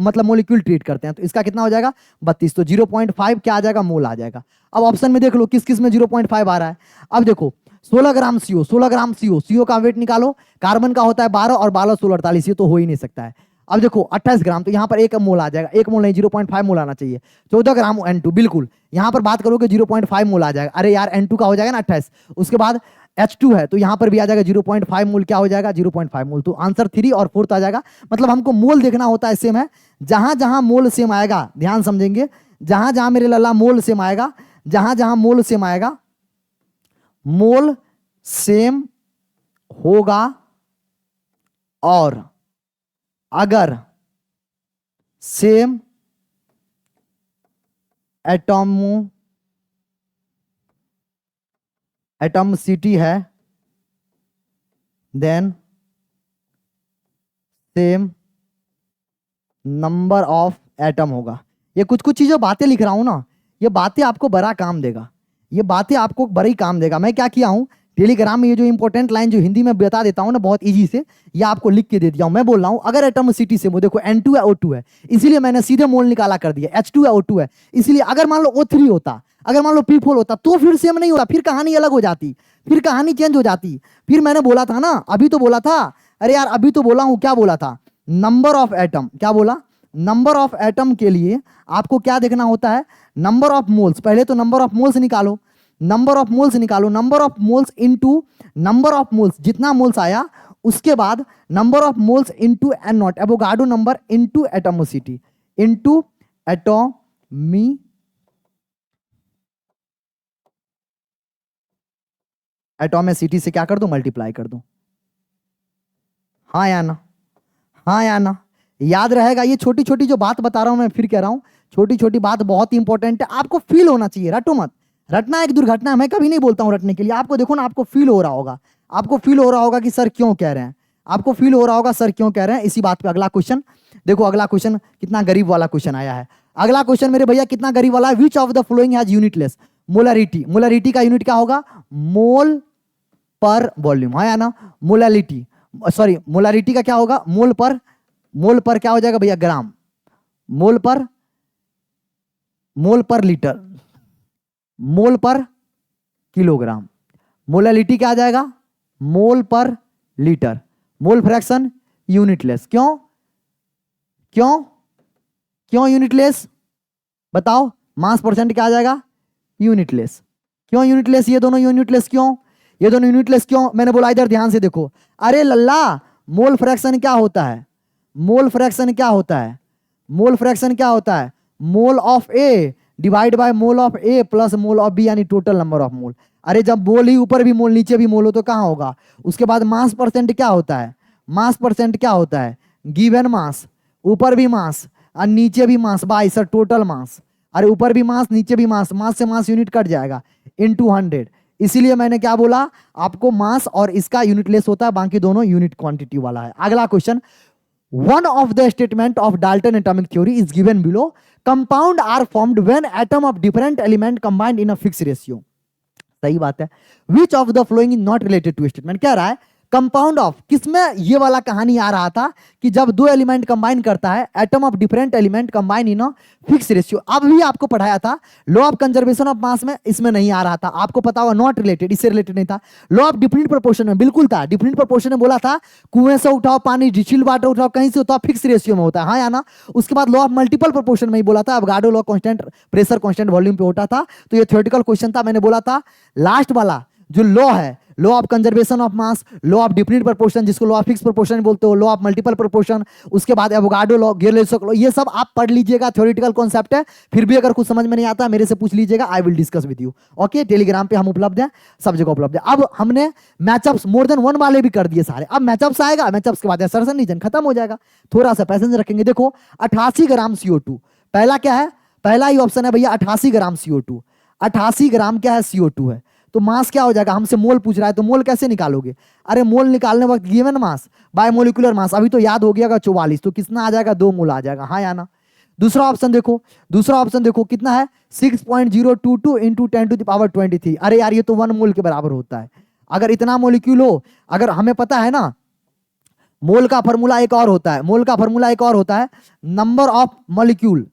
मतलब मोलिक्यूल ट्रीट करते हैं, तो इसका कितना हो जाएगा? 32। तो 0.5 क्या आ जाएगा? मोल आ जाएगा। अब ऑप्शन में देख लो किस किस में 0.5 आ रहा है। अब देखो 16 ग्राम CO, 16 ग्राम CO का वेट निकालो, कार्बन का होता है 12 और 12 16 48, ये तो हो ही नहीं सकता है। अब देखो 28 ग्राम, तो यहाँ पर 1 मोल आ जाएगा, 1 मोल नहीं 0.5 मोल आना चाहिए। 14 ग्राम N2, बिल्कुल यहाँ पर बात करोगे 0.5 मोल आ जाएगा। अरे यार N2 का हो जाएगा ना 28। उसके बाद H2 है तो यहां पर भी आ जाएगा 0.5 मोल, क्या हो जाएगा 0.5 मोल। तो आंसर 3 और 4 आ जाएगा। मतलब हमको मोल देखना होता है सेम है, जहां जहां मोल सेम आएगा, ध्यान समझेंगे, जहां जहां मेरे लल्ला मोल सेम आएगा, जहां जहां मोल सेम आएगा, मोल सेम होगा, और अगर सेम एटॉमिसिटी है, then same number of atom होगा। ये कुछ कुछ चीजें बातें लिख रहा हूं ना, ये बातें आपको बड़ा काम देगा, ये बातें आपको बड़ी काम देगा। मैं क्या किया हूं, टेलीग्राम में ये जो इंपॉर्टेंट लाइन जो हिंदी में बता देता हूं ना बहुत इजी से, ये आपको लिख के दे दिया हूं। मैं बोल रहा हूं अगर एटॉमिसिटी से वो देखो N2 है O2 है, इसीलिए मैंने सीधे मोल निकाला कर दिया। H2 है O2 है, इसलिए अगर मान लो O3 होता, अगर मान लो P4 होता तो फिर सेम नहीं होता, फिर कहानी अलग हो जाती, फिर कहानी चेंज हो जाती। फिर मैंने बोला था ना, अभी तो बोला था, अरे यार अभी तो बोला हूं, क्या बोला था, नंबर ऑफ एटम, क्या बोला, नंबर ऑफ एटम के लिए आपको क्या देखना होता है, नंबर ऑफ मोल्स। पहले तो नंबर ऑफ मोल्स निकालो, नंबर ऑफ मोल्स निकालो, number of moles into number of moles, जितना मोल्स आया उसके बाद number of moles into N nought, Avogadro number into atomicity, into atomicity से क्या कर दो, मल्टीप्लाई कर दो। हाँ या ना, हाँ या ना, याद रहेगा। ये छोटी छोटी जो बात बता रहा हूं मैं, फिर कह रहा हूं छोटी छोटी बात बहुत इंपॉर्टेंट है, आपको फील होना चाहिए, रटो मत। रटना एक दुर्घटना है, मैं कभी नहीं बोलता हूं रटने के लिए। आपको देखो ना, आपको फील हो रहा होगा, आपको फील हो रहा होगा कि सर क्यों कह रहे हैं, आपको फील हो रहा होगा सर क्यों कह रहे हैं। इसी बात पे अगला क्वेश्चन देखो, अगला क्वेश्चन कितना गरीब वाला क्वेश्चन आया है। अगला क्वेश्चन मेरे भैया कितना गरीब वाला है, which of the following has unitless molarity. Molarity का यूनिट क्या होगा, मोल पर वॉल्यूम, हाँ या ना, मोलरिटी, सॉरी मोलरिटी का क्या होगा, मोल पर, मोल पर क्या हो जाएगा भैया, ग्राम, मोल पर, मोल पर लीटर, मोल पर किलोग्राम। मोलरिटी क्या आ जाएगा, मोल पर लीटर। मोल फ्रैक्शन यूनिटलेस, क्यों क्यों क्यों यूनिटलेस, बताओ। मास परसेंट क्या आ जाएगा, यूनिटलेस। क्यों यूनिटलेस, ये दोनों यूनिटलेस क्यों, ये दोनों यूनिटलेस क्यों, मैंने बोला इधर ध्यान से देखो। अरे लल्ला, मोल फ्रैक्शन क्या होता है, मोल फ्रैक्शन क्या होता है, मोल फ्रैक्शन क्या होता है, mole of A divide by mole of A plus mole of B, यानी टोटल नंबर ऑफ मोल। अरे जब मोल ही ऊपर भी मोल नीचे भी मोल हो तो कहां होगा। उसके बाद मास परसेंट क्या होता है, मास परसेंट क्या होता है, गिवन मास, ऊपर भी मास और नीचे भी mass by sir total mass. अरे ऊपर भी मास नीचे भी मास, मास से मास यूनिट कट जाएगा, इनटू 100। इसीलिए मैंने क्या बोला आपको, मास और इसका यूनिटलेस होता है, बाकी दोनों यूनिट क्वांटिटी वाला है। अगला question, one of the statement of Dalton atomic theory is given below. Compound are formed when atom of different element combined in a fixed ratio. सही बात है। Which of the following is not related to statement, क्या रहा है, compound of, किसमें ये वाला कहानी आ रहा था कि जब दो एलिमेंट कंबाइन करता है, atom of different element combine in fix ratio. अब भी आपको पढ़ाया था लॉ ऑफ कंजर्वेशन ऑफ मास में, इसमें नहीं आ रहा था, आपको पता होगा नॉट रिलेटेड, इससे रिलेटेड नहीं था। लॉ ऑफ डिफरेंट प्रोपोर्शन में बिल्कुल था, डिफरेंट प्रोपोर्शन में बोला था कुएं से उठाओ पानी, डिस्टिल्ड वाटर उठाओ, कहीं से उठाओ, फिक्स रेशियो में होता है, हाँ या ना। उसके बाद लॉ ऑफ मल्टीपल प्रोपोर्शन में ही बोला था, Avogadro law constant pressure constant volume पे होता था। तो ये थ्योरेटिकल क्वेश्चन था, मैंने बोला था लास्ट वाला जो लॉ है, law of conservation of mass, law of different proportion जिसको लॉ ऑफ फिक्स प्रोपोर्शन बोलते हो, लॉ ऑफ मल्टीपल प्रोपोर्शन, उसके बाद एवोगाड्रो लॉ, गेर्लेसोक लॉ, ये सब आप पढ़ लीजिएगा, थ्योरेटिकल कॉन्सेप्ट है। फिर भी अगर कुछ समझ में नहीं आता मेरे से पूछ लीजिएगा, I will discuss with you. Okay, Telegram पे हम उपलब्ध हैं, सब जगह उपलब्ध है। अब हमने मैचअप्स मोर देन वन वाले भी कर दिए सारे, अब मैचअप्स आएगा, मैचअप्स के बाद असर्शन रीजन खत्म हो जाएगा, थोड़ा सा पैसेंजर रखेंगे। देखो 88 ग्राम CO2, पहला क्या है, पहला ही ऑप्शन है भैया 88 ग्राम CO2, 88 ग्राम क्या है, CO2 है। तो मास क्या हो जाएगा, हमसे मोल पूछ रहा है तो मोल कैसे निकालोगे, अरे मोल निकालने वक्त given mass by molecular mass, अभी तो याद हो गया 44, तो कितना आ जाएगा, 2 मोल आ जाएगा, हाँ या ना। दूसरा ऑप्शन देखो, दूसरा ऑप्शन देखो कितना है, 6.022 इंटू 10⁻23। अरे यार ये तो 1 मोल के बराबर होता है। अगर इतना मोलिक्यूल हो, अगर हमें पता है ना मोल का फॉर्मूला एक और होता है, मोल का फॉर्मूला एक और होता है, number of molecule,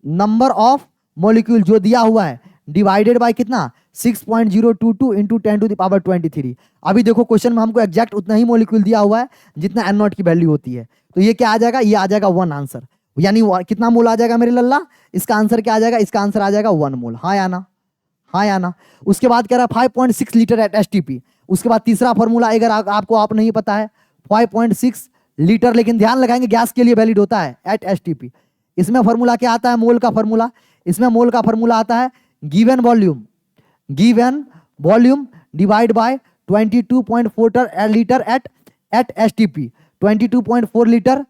number of molecule जो दिया हुआ है डिवाइडेड बाय कितना, 6.022 इंटू 10⁻23। अभी देखो क्वेश्चन में हमको एग्जैक्ट उतना ही मॉलिक्यूल दिया हुआ है जितना एन नॉट की वैल्यू होती है, तो ये क्या आ जाएगा, ये आ जाएगा 1 आंसर, यानी कितना मोल आ जाएगा मेरे लल्ला, इसका आंसर क्या आ जाएगा, इसका आंसर आ जाएगा 1 मोल, हाँ या ना, हाँ या ना। उसके बाद कह रहा है 5.6 लीटर एट STP, उसके बाद तीसरा फॉर्मूला अगर आपको आप नहीं पता है 5.6 लीटर, लेकिन ध्यान लगाएंगे गैस के लिए वैलिड होता है एट एसटीपी। इसमें फॉर्मूला क्या आता है, मोल का फॉर्मूला। इसमें मोल का फॉर्मूला आता है given volume divide by 22.4 litre at STP. 22.4 litre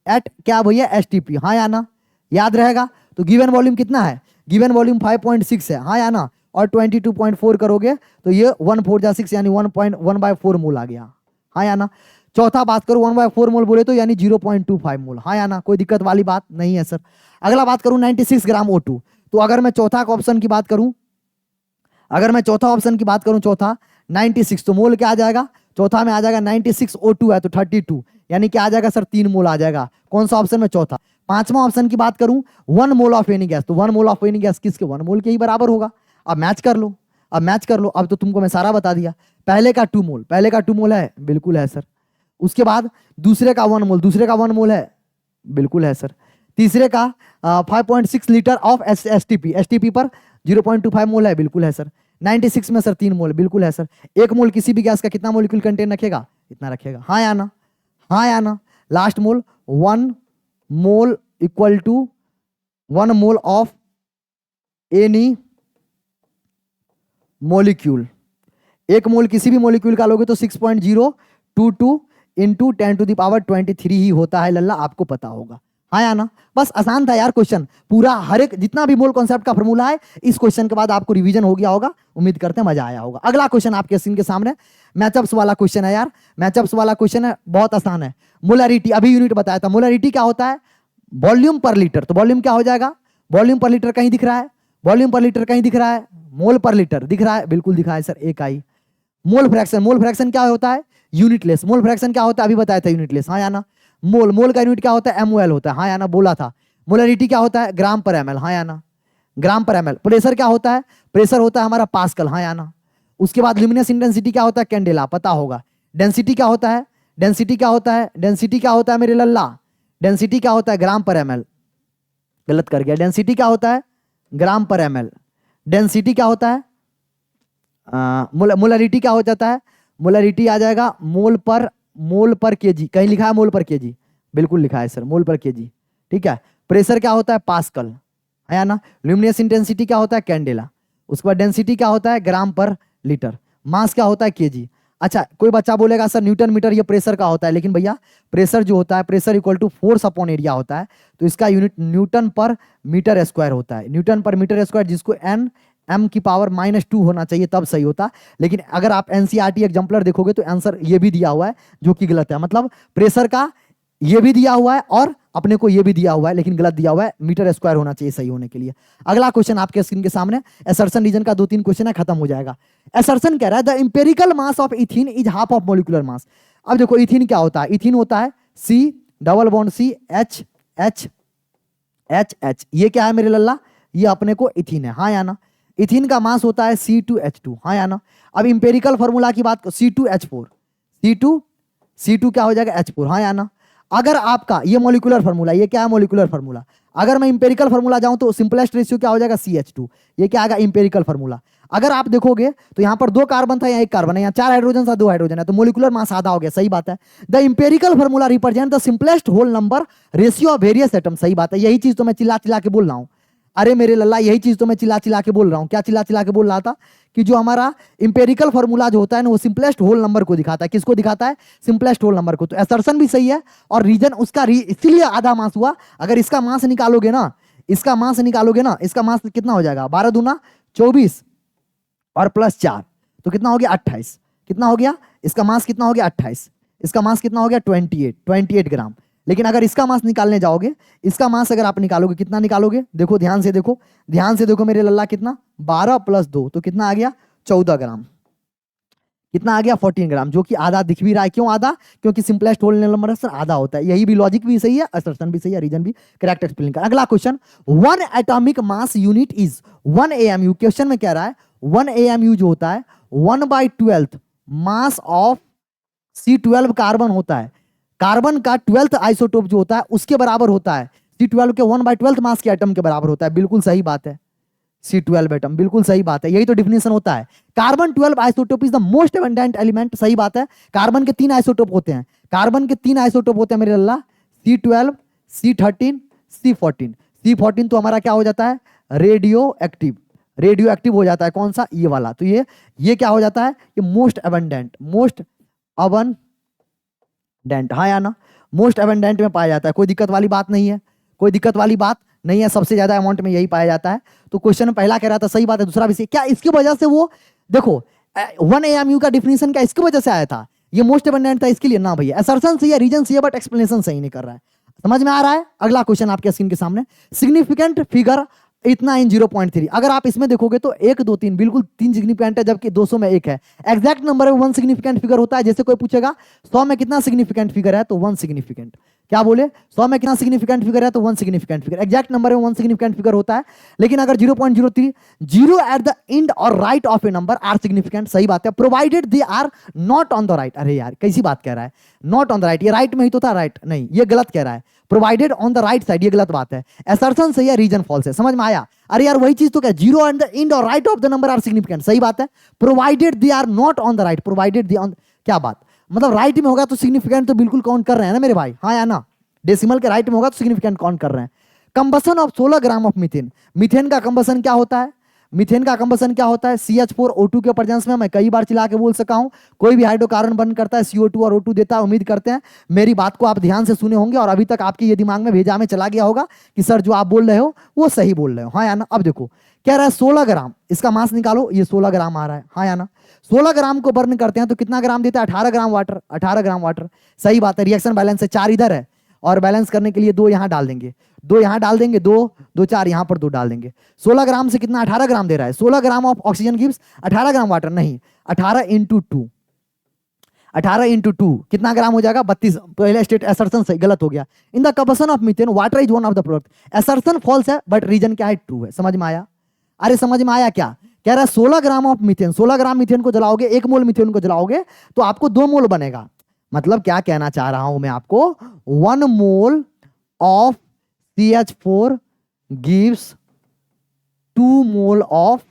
at क्या भैया एसटीपी, हाँ या ना, याद रहेगा। तो गिवन वॉल्यूम कितना है, गिवन वॉल्यूम 5.6 है, हाँ या ना, और 22.4 करोगे तो ये 1/4 यानी 1.1/4 मोल आ गया, हाँ या ना। चौथा बात करूं 1/4 मोल बोले तो यानी 0.25 मोल, हाँ या ना, कोई दिक्कत वाली बात नहीं है सर। अगला बात करूं 96 ग्राम O2। तो अगर मैं चौथा ऑप्शन की बात करूं, चौथा 96, तो मोल क्या आ जाएगा, चौथा में आ जाएगा 96 O2 है तो 32, यानी क्या आ जाएगा सर 3 मोल आ जाएगा। कौन सा ऑप्शन में, चौथा। पांचवा ऑप्शन की बात करूं 1 मोल ऑफ एनी गैस, तो 1 मोल ऑफ एनी गैस किसके, 1 मोल के ही बराबर होगा। अब मैच कर लो, अब तो तुमको मैं सारा बता दिया। पहले का 2 मोल है, बिल्कुल है सर। उसके बाद दूसरे का 1 मोल है, बिल्कुल है सर। तीसरे का 5.6 लीटर ऑफ एसटीपी पर 0.25 मोल है, बिल्कुल है सर। 96 में सर 3 मोल, बिल्कुल है सर। 1 मोल किसी भी गैस का कितना मोलिक्यूल कंटेन रखेगा, इतना रखेगा, हाँ या ना, हाँ या ना। Last mole 1 mole equal to 1 mole of any molecule. 1 mole किसी भी मोलिक्यूल का लोगे तो 6.022 इंटू 10⁻23 ही होता है लल्ला, आपको पता होगा, हाँ या ना। बस आसान था यार क्वेश्चन, पूरा हर एक जितना भी मोल कॉन्सेप्ट का फॉर्मूला है इस क्वेश्चन के बाद आपको रिवीजन हो गया होगा। उम्मीद करते हैं मजा आया होगा। अगला क्वेश्चन आपके स्क्रीन के सामने मैचअप्स वाला क्वेश्चन है यार, मैचअप्स वाला क्वेश्चन है, बहुत आसान है। मोलरिटी, अभी यूनिट बताया था, मोलरिटी क्या होता है, वॉल्यूम पर लीटर। तो वॉल्यूम क्या हो जाएगा, वॉल्यूम पर लीटर कहीं दिख रहा है, वॉल्यूम पर लीटर कहीं दिख रहा है, मोल पर लीटर दिख रहा है, बिल्कुल दिखा है सर, एक आई। मोल फ्रैक्शन क्या होता है, यूनिटलेस। मोल फ्रैक्शन क्या होता है, अभी बताया था यूनिटलेस, हाँ या ना। मोल का यूनिट क्या होता है, MOL होता है, हाँ या ना, बोला था। मोलरिटी क्या होता है, ग्राम पर ml, हाँ या ना, ग्राम पर ml। प्रेशर क्या होता है, प्रेशर होता है हमारा पास्कल, हाँ या ना। उसके बाद ल्यूमिनस इंटेंसिटी क्या होता है, कैंडेला, पता होगा। डेंसिटी क्या होता है, डेंसिटी क्या होता है मेरे लल्ला, डेंसिटी क्या होता है, ग्राम पर ml, गलत कर गया। डेंसिटी क्या होता है, ग्राम पर ml। डेंसिटी क्या होता है, मोलरिटी क्या हो जाता है, मोलरिटी आ जाएगा मोल पर केजी, कहीं लिखा है मोल पर केजी, बिल्कुल लिखा है सर, मोल पर केजी, ठीक है। प्रेशर क्या होता है, पास्कल, है ना। ल्यूमिनस इंटेंसिटी क्या होता है, कैंडेला। उसके बाद डेंसिटी क्या होता है, ग्राम पर लीटर। मास क्या होता है, केजी। अच्छा, कोई बच्चा बोलेगा सर न्यूटन मीटर ये प्रेशर का होता है, लेकिन भैया प्रेशर जो होता है, pressure equal to force upon area होता है, तो इसका यूनिट न्यूटन पर मीटर स्क्वायर होता है, न्यूटन पर मीटर स्क्वायर, जिसको m की पावर -2 होना चाहिए तब सही होता। लेकिन अगर आप NCERT एग्जाम्पलर देखोगे तो आंसर ये भी दिया हुआ है जो कि गलत है, मतलब प्रेशर का ये भी दिया हुआ है और अपने को ये भी दिया हुआ है, लेकिन गलत दिया हुआ है, मीटर स्क्वायर होना चाहिए सही होने के लिए। अगला क्वेश्चन आपके स्क्रीन के सामने, असर्शन रीजन का 2-3 क्वेश्चन है, खत्म हो जाएगा। असर्शन कह रहा है the empirical mass of ethene is half of molecular mass. अब देखो इथीन क्या होता है, इथीन होता है C≡CH, ये क्या है मेरे लल्ला, ये अपने को इथीन है, हाँ या ना। इथीन का मास होता है C2H2, हाँ या ना। अब इंपेरिकल फॉर्मूला की बात C2H4, C2 क्या हो जाएगा H4, हाँ या ना। अगर आपका ये मॉलिक्यूलर फार्मूला, ये क्या है मॉलिक्यूलर फार्मूला, अगर मैं इंपेरिकल फार्मूला जाऊं तो सिंपलेस्ट रेशियो क्या हो जाएगा CH2, ये क्या आएगा इंपेरिकल फार्मूला। अगर आप देखोगे तो यहाँ पर 2 कार्बन था, यहाँ 1 कार्बन है, यहाँ 4 हाइड्रोजन था, 2 हाइड्रोजन है, तो मॉलिक्यूलर मास आधा हो गया, सही बात है। The empirical formula represent the simplest whole number ratio of various atom, सही बात है। यही चीज तो मैं चिल्ला चिल्ला के बोल रहा हूँ, अरे मेरे लल्ला यही चीज तो मैं चिल्ला चिल्ला के बोल रहा हूँ। क्या चिल्ला चिल्ला के बोल रहा था कि जो हमारा इंपेरिकल फार्मूला जो होता है ना, वो सिंपलेस्ट होल नंबर को दिखाता है। किसको दिखाता है, सिंपलेस्ट होल नंबर को। तो असर्शन भी सही है और रीजन उसका इसीलिए आधा मास हुआ। अगर इसका मास निकालोगे ना, इसका मास कितना हो जाएगा, 12 दूना 24 और +4 तो कितना हो गया 28। कितना हो गया, इसका मास कितना हो गया 28, इसका मास कितना हो गया 28 ग्राम। लेकिन अगर इसका मास निकालने जाओगे, इसका मास अगर आप निकालोगे, कितना निकालोगे, देखो ध्यान से देखो मेरे लल्ला, कितना 12 + 2 तो कितना आ गया 14 ग्राम। कितना आ गया 14 ग्राम, जो कि आधा दिख भी रहा है। क्यों आधा, क्योंकि सिंपलेस्ट होल नंबर सर आधा होता है। यही भी लॉजिक भी सही है, असर्शन भी सही है, रीजन भी करेक्ट एक्सप्लेन कर। अगला question, 1 atomic mass unit is 1 AMU। Question में कह रहा है 1 AMU जो होता है 1/12 मास ऑफ C12 कार्बन होता है। कार्बन का 12th आइसोटोप जो होता है उसके बराबर होता है। C12 के 1/12 मास के एटम के बराबर होता है, बिल्कुल सही बात है। C12 एटम, बिल्कुल सही बात है, यही तो डिफिनेशन होता है। Carbon 12 isotope is the most abundant element, सही बात है। कार्बन के 3 आइसोटोप होते हैं, कार्बन के 3 आइसोटोप होते हैं मेरे अल्लाह, C12, C13, C14। C14 तो हमारा क्या हो जाता है, रेडियो एक्टिव, रेडियो एक्टिव हो जाता है, कौन सा, ये वाला। तो ये क्या हो जाता है, ये मोस्ट एबंडेंट, मोस्ट अबंडेंट, हाँ या ना, मोस्ट एबंडेंट में पाया जाता है, कोई दिक्कत वाली बात नहीं है, कोई दिक्कत वाली बात नहीं है, सबसे ज्यादा अमाउंट में यही पाया जाता है। तो क्वेश्चन में पहला कह रहा था, सही बात है। दूसरा विषय क्या, इसकी वजह से वो देखो 1 AMU का डिफिनेशन क्या इसकी वजह से आया था, ये मोस्ट एबंडेंट था इसके लिए ना भैया, असर्शन सही है, रीजन सही है, बट एक्सप्लेनेशन सही नहीं कर रहा है। समझ में आ रहा है। अगला क्वेश्चन आपके स्क्रीन के सामने, सिग्निफिकेंट फिगर इतना इन 0.3, अगर आप इसमें देखोगे तो 1 2 3 बिल्कुल 3 सिग्निफिकेंट है, जबकि 200 में 1 है। एग्जैक्ट नंबर में 1 सिग्निफिकेंट फिगर होता है। जैसे कोई पूछेगा 100 में कितना सिग्निफिकेंट फिगर है, तो 1 सिग्निफिकेंट, क्या बोले, 100 में कितना सिग्निफिकेंट फिगर है, तो 1 सिग्निफिकेंट फिगर। एग्जैक्ट नंबर में 1 सिग्निफिकेंट फिगर होता है। लेकिन अगर 0.03, 0 at the end or right of a number are significant, सही बात है, provided they are not on the right. अरे यार कैसी बात कह रहा है, नॉट ऑन द राइट, ये राइट में ही तो था, राइट नहीं, ये गलत कह रहा है, provided on the right side, ये गलत बात है। असर्शन सही है, रीजन फॉल्स है, समझ में आया। अरे यार वही चीज तो क्या, 0 at the end or right of the number are significant, सही बात है, provided they are not on the right, provided they on, क्या बात, मतलब राइट में होगा तो सिग्निफिकेंट तो बिल्कुल काउंट कर रहे हैं ना मेरे भाई, हाँ या ना, डेसिमल के राइट में होगा तो सिग्निफिकेंट काउंट कर रहे हैं। Combustion of 16 gram of methane, methane का कंबसन क्या होता है, मीथेन का कंबसन क्या होता है, CH4O2 के प्रेजेंस में, मैं कई बार चिल्ला के बोल सका हूं, कोई भी हाइड्रोकार्बन बर्न करता है CO2 और O2 देता है। उम्मीद करते हैं मेरी बात को आप ध्यान से सुने होंगे और अभी तक आपके ये दिमाग में भेजा में चला गया होगा कि सर जो आप बोल रहे हो वो सही बोल रहे हो, हाँ या ना। अब देखो कह रहा है 16 ग्राम, इसका मास निकालो, ये 16 ग्राम आ रहा है, हाँ या ना। 16 ग्राम को बर्न करते हैं तो कितना ग्राम देता है, 18 ग्राम वाटर, 18 ग्राम वाटर, सही बात है। रिएक्शन बैलेंस है, 4 इधर है और बैलेंस करने के लिए 2 यहां डाल देंगे, 2 यहां डाल देंगे, 2 2 4 यहां पर 2 डाल देंगे। 16 ग्राम से कितना, 18 ग्राम दे रहा है। 16 gram of oxygen gives 18 gram water, नहीं 18 इंटू 2, 18 इंटू 2 कितना ग्राम हो जाएगा, 32। पहले स्टेट असर्शन सही, गलत हो गया। In the combustion of methane water is one of the product, assertion false है बट रीजन क्या है, ट्रू है। समझ में आया, अरे समझ में आया क्या, कह रहा है 16 gram of methane, 16 gram methane को जलाओगे, 1 मोल मीथेन को जलाओगे तो आपको 2 मोल बनेगा। मतलब क्या कहना चाह रहा हूं मैं आपको, 1 mole of CH4 gives 2 mole of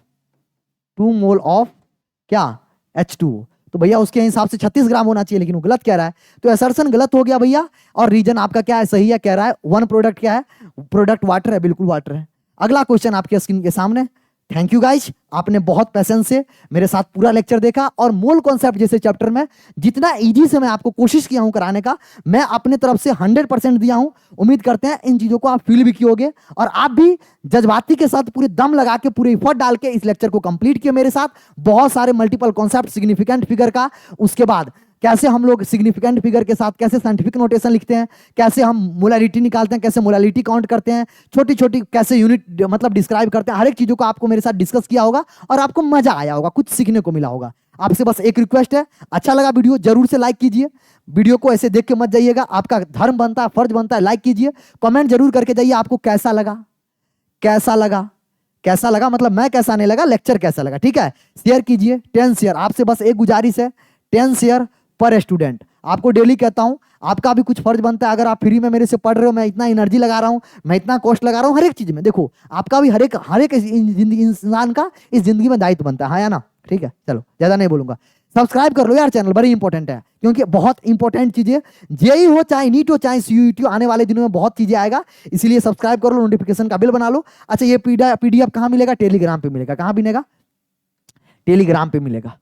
क्या, H2। तो भैया उसके हिसाब से 36 ग्राम होना चाहिए, लेकिन वो गलत कह रहा है, तो असर्शन गलत हो गया भैया। और रीजन आपका क्या है, सही है, कह रहा है 1 प्रोडक्ट क्या है, प्रोडक्ट वाटर है, बिल्कुल वाटर है। अगला क्वेश्चन आपके स्क्रीन के सामने। थैंक यू गाइज, आपने बहुत पैसेंस से मेरे साथ पूरा लेक्चर देखा और मोल कॉन्सेप्ट जैसे चैप्टर में जितना इजी से मैं आपको कोशिश किया हूं कराने का, मैं अपने तरफ से 100% दिया हूं। उम्मीद करते हैं इन चीजों को आप फील भी किए और आप भी जज्बाती के साथ पूरे दम लगा के पूरे इफर्ट डाल के इस लेक्चर को कंप्लीट किए मेरे साथ। बहुत सारे मल्टीपल कॉन्सेप्ट सिग्निफिकेंट फिगर का, उसके बाद कैसे हम लोग सिग्निफिकेंट फिगर के साथ कैसे साइंटिफिक नोटेशन लिखते हैं, कैसे हम मोलालिटी निकालते हैं, कैसे मोलालिटी काउंट करते हैं, छोटी छोटी कैसे यूनिट मतलब डिस्क्राइब करते हैं, हर एक चीजों को आपको मेरे साथ डिस्कस किया होगा और आपको मजा आया होगा, कुछ सीखने को मिला होगा। आपसे बस एक रिक्वेस्ट है, अच्छा लगा वीडियो जरूर से लाइक कीजिए, वीडियो को ऐसे देख के मत जाइएगा, आपका धर्म बनता है, फर्ज बनता है, लाइक कीजिए, कमेंट जरूर करके जाइए आपको कैसा लगा, कैसा लगा, कैसा लगा, मतलब मैं कैसा नहीं लगा, लेक्चर कैसा लगा, ठीक है। शेयर कीजिए, 10 शेयर, आपसे बस एक गुजारिश है, 10 शेयर पर स्टूडेंट। आपको डेली कहता हूं, आपका भी कुछ फर्ज बनता है, अगर आप फ्री में मेरे से पढ़ रहे हो, मैं इतना एनर्जी लगा रहा हूं, मैं इतना कॉस्ट लगा रहा हूं हर एक चीज में, देखो आपका भी हर एक इंसान का इस जिंदगी में दायित्व बनता है, हाँ या ना, ठीक है। चलो ज्यादा नहीं बोलूंगा, सब्सक्राइब कर लो यार, चैनल बड़ी इंपॉर्टेंट है, क्योंकि बहुत इंपॉर्टेंट चीजें, जेई हो चाहे नीट हो चाहे CUET आने वाले दिनों में बहुत चीजें आएगा, इसीलिए सब्सक्राइब कर लो, नोटिफिकेशन का बिल बना लो। अच्छा ये PDF कहाँ मिलेगा, टेलीग्राम पे मिलेगा, कहाँ मिलेगा, टेलीग्राम पे मिलेगा,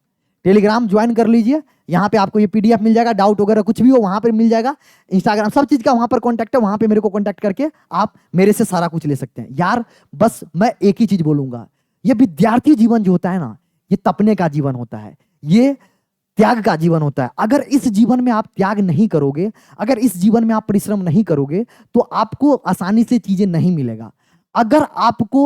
टेलीग्राम ज्वाइन कर लीजिए, यहाँ पे आपको ये PDF मिल जाएगा, डाउट वगैरह कुछ भी हो वहां पे मिल जाएगा, इंस्टाग्राम सब चीज का वहां पर कॉन्टैक्ट है, वहां पे मेरे को कॉन्टैक्ट करके आप मेरे से सारा कुछ ले सकते हैं। यार बस मैं एक ही चीज बोलूंगा, ये विद्यार्थी जीवन जो होता है ना, ये तपने का जीवन होता है, ये त्याग का जीवन होता है। अगर इस जीवन में आप त्याग नहीं करोगे, अगर इस जीवन में आप परिश्रम नहीं करोगे, तो आपको आसानी से चीजें नहीं मिलेगा। अगर आपको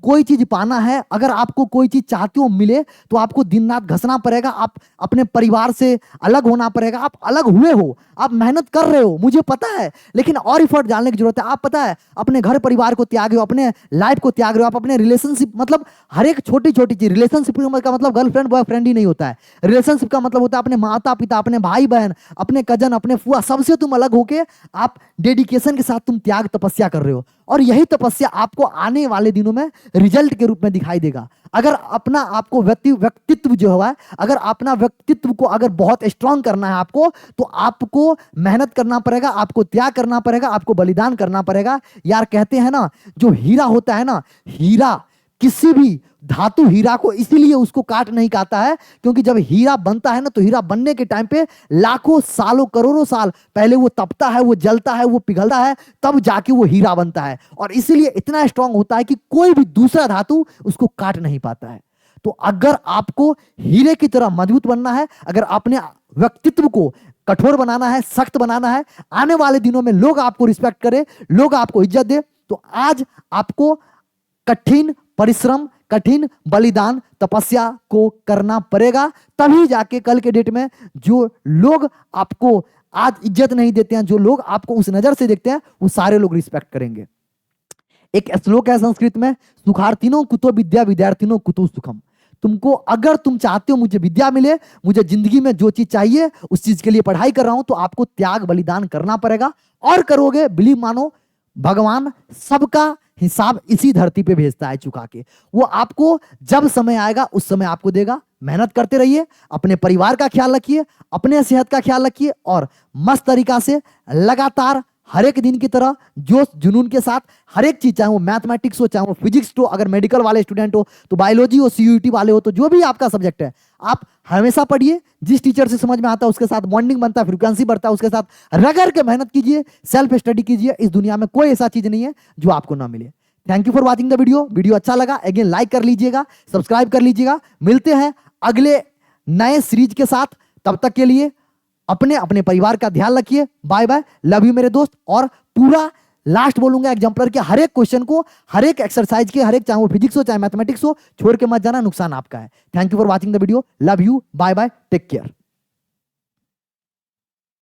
कोई चीज पाना है, अगर आपको कोई चीज चाहते हो मिले, तो आपको दिन रात घसना पड़ेगा, आप अपने परिवार से अलग होना पड़ेगा। आप अलग हुए हो, आप मेहनत कर रहे हो, मुझे पता है, लेकिन और इफर्ट डालने की जरूरत है। आप पता है अपने घर परिवार को त्याग रहे हो, अपने लाइफ को त्याग रहे हो, आप अपने रिलेशनशिप, मतलब हर एक छोटी छोटी चीज, रिलेशनशिप का मतलब गर्लफ्रेंड बॉयफ्रेंड ही नहीं होता है, रिलेशनशिप का मतलब होता है अपने माता पिता, अपने भाई बहन, अपने कजन, अपने फुआ, सबसे तुम अलग होके आप डेडिकेशन के साथ तुम त्याग तपस्या कर रहे हो, और यही तपस्या आपको आने वाले दिनों में रिजल्ट के रूप में दिखाई देगा। अगर अपना आपको व्यक्तित्व जो है, अगर अपना व्यक्तित्व को अगर बहुत स्ट्रांग करना है आपको, तो आपको मेहनत करना पड़ेगा, आपको त्याग करना पड़ेगा, आपको बलिदान करना पड़ेगा। यार कहते हैं ना, जो हीरा होता है ना, हीरा किसी भी धातु हीरा को इसीलिए उसको काट नहीं खाता है, क्योंकि जब हीरा बनता है ना, तो हीरा बनने के टाइम पे लाखों सालों करोड़ों साल पहले वो तपता है, वो जलता है, वो पिघलता है, तब जाके वो हीरा बनता है। और इसीलिए इतना स्ट्रांग होता है कि कोई भी दूसरा धातु उसको काट नहीं पाता है। तो अगर आपको हीरे की तरह मजबूत बनना है, अगर अपने व्यक्तित्व को कठोर बनाना है, सख्त बनाना है, आने वाले दिनों में लोग आपको रिस्पेक्ट करे, लोग आपको इज्जत दे, तो आज आपको कठिन परिश्रम, कठिन बलिदान, तपस्या को करना पड़ेगा। तभी जाके कल के डेट में जो लोग आपको आज इज्जत नहीं देते हैं, जो लोग आपको उस नजर से देखते हैं, वो सारे लोग रिस्पेक्ट करेंगे। एक श्लोक है संस्कृत में, सुखार्थिनो कुतो विद्या विद्यार्थिनो कुतो सुखम। तुमको अगर तुम चाहते हो मुझे विद्या मिले, मुझे जिंदगी में जो चीज चाहिए उस चीज के लिए पढ़ाई कर रहा हूं, तो आपको त्याग बलिदान करना पड़ेगा। और करोगे, बिलीव मानो, भगवान सबका हिसाब इसी धरती पे भेजता है चुका के। वो आपको जब समय आएगा उस समय आपको देगा। मेहनत करते रहिए, अपने परिवार का ख्याल रखिए, अपने सेहत का ख्याल रखिए, और मस्त तरीका से लगातार हर एक दिन की तरह जोश जुनून के साथ हर एक चीज, चाहे वो मैथमेटिक्स हो, चाहे वो फिजिक्स हो, अगर मेडिकल वाले स्टूडेंट हो तो बायोलॉजी हो, सीयूईटी वाले हो, तो जो भी आपका सब्जेक्ट है आप हमेशा पढ़िए। जिस टीचर से समझ में आता है उसके साथ बॉन्डिंग बनता है, फ्रीक्वेंसी बढ़ता है, उसके साथ रगड़ के मेहनत कीजिए, सेल्फ स्टडी कीजिए। इस दुनिया में कोई ऐसा चीज नहीं है जो आपको ना मिले। Thank you for watching the video. Video अच्छा लगा अगेन लाइक कर लीजिएगा, सब्सक्राइब कर लीजिएगा। मिलते हैं अगले नए सीरीज के साथ, तब तक के लिए अपने अपने परिवार का ध्यान रखिए। बाय बाय, लव यू मेरे दोस्त। और पूरा लास्ट बोलूंगा, एग्जाम्पलर के हर एक क्वेश्चन को, हर एक एक्सरसाइज के, हर एक, चाहे वो फिजिक्स हो चाहे मैथमेटिक्स हो, छोड़ के मत जाना, नुकसान आपका है। Thank you for watching the video, love you, bye bye, take care.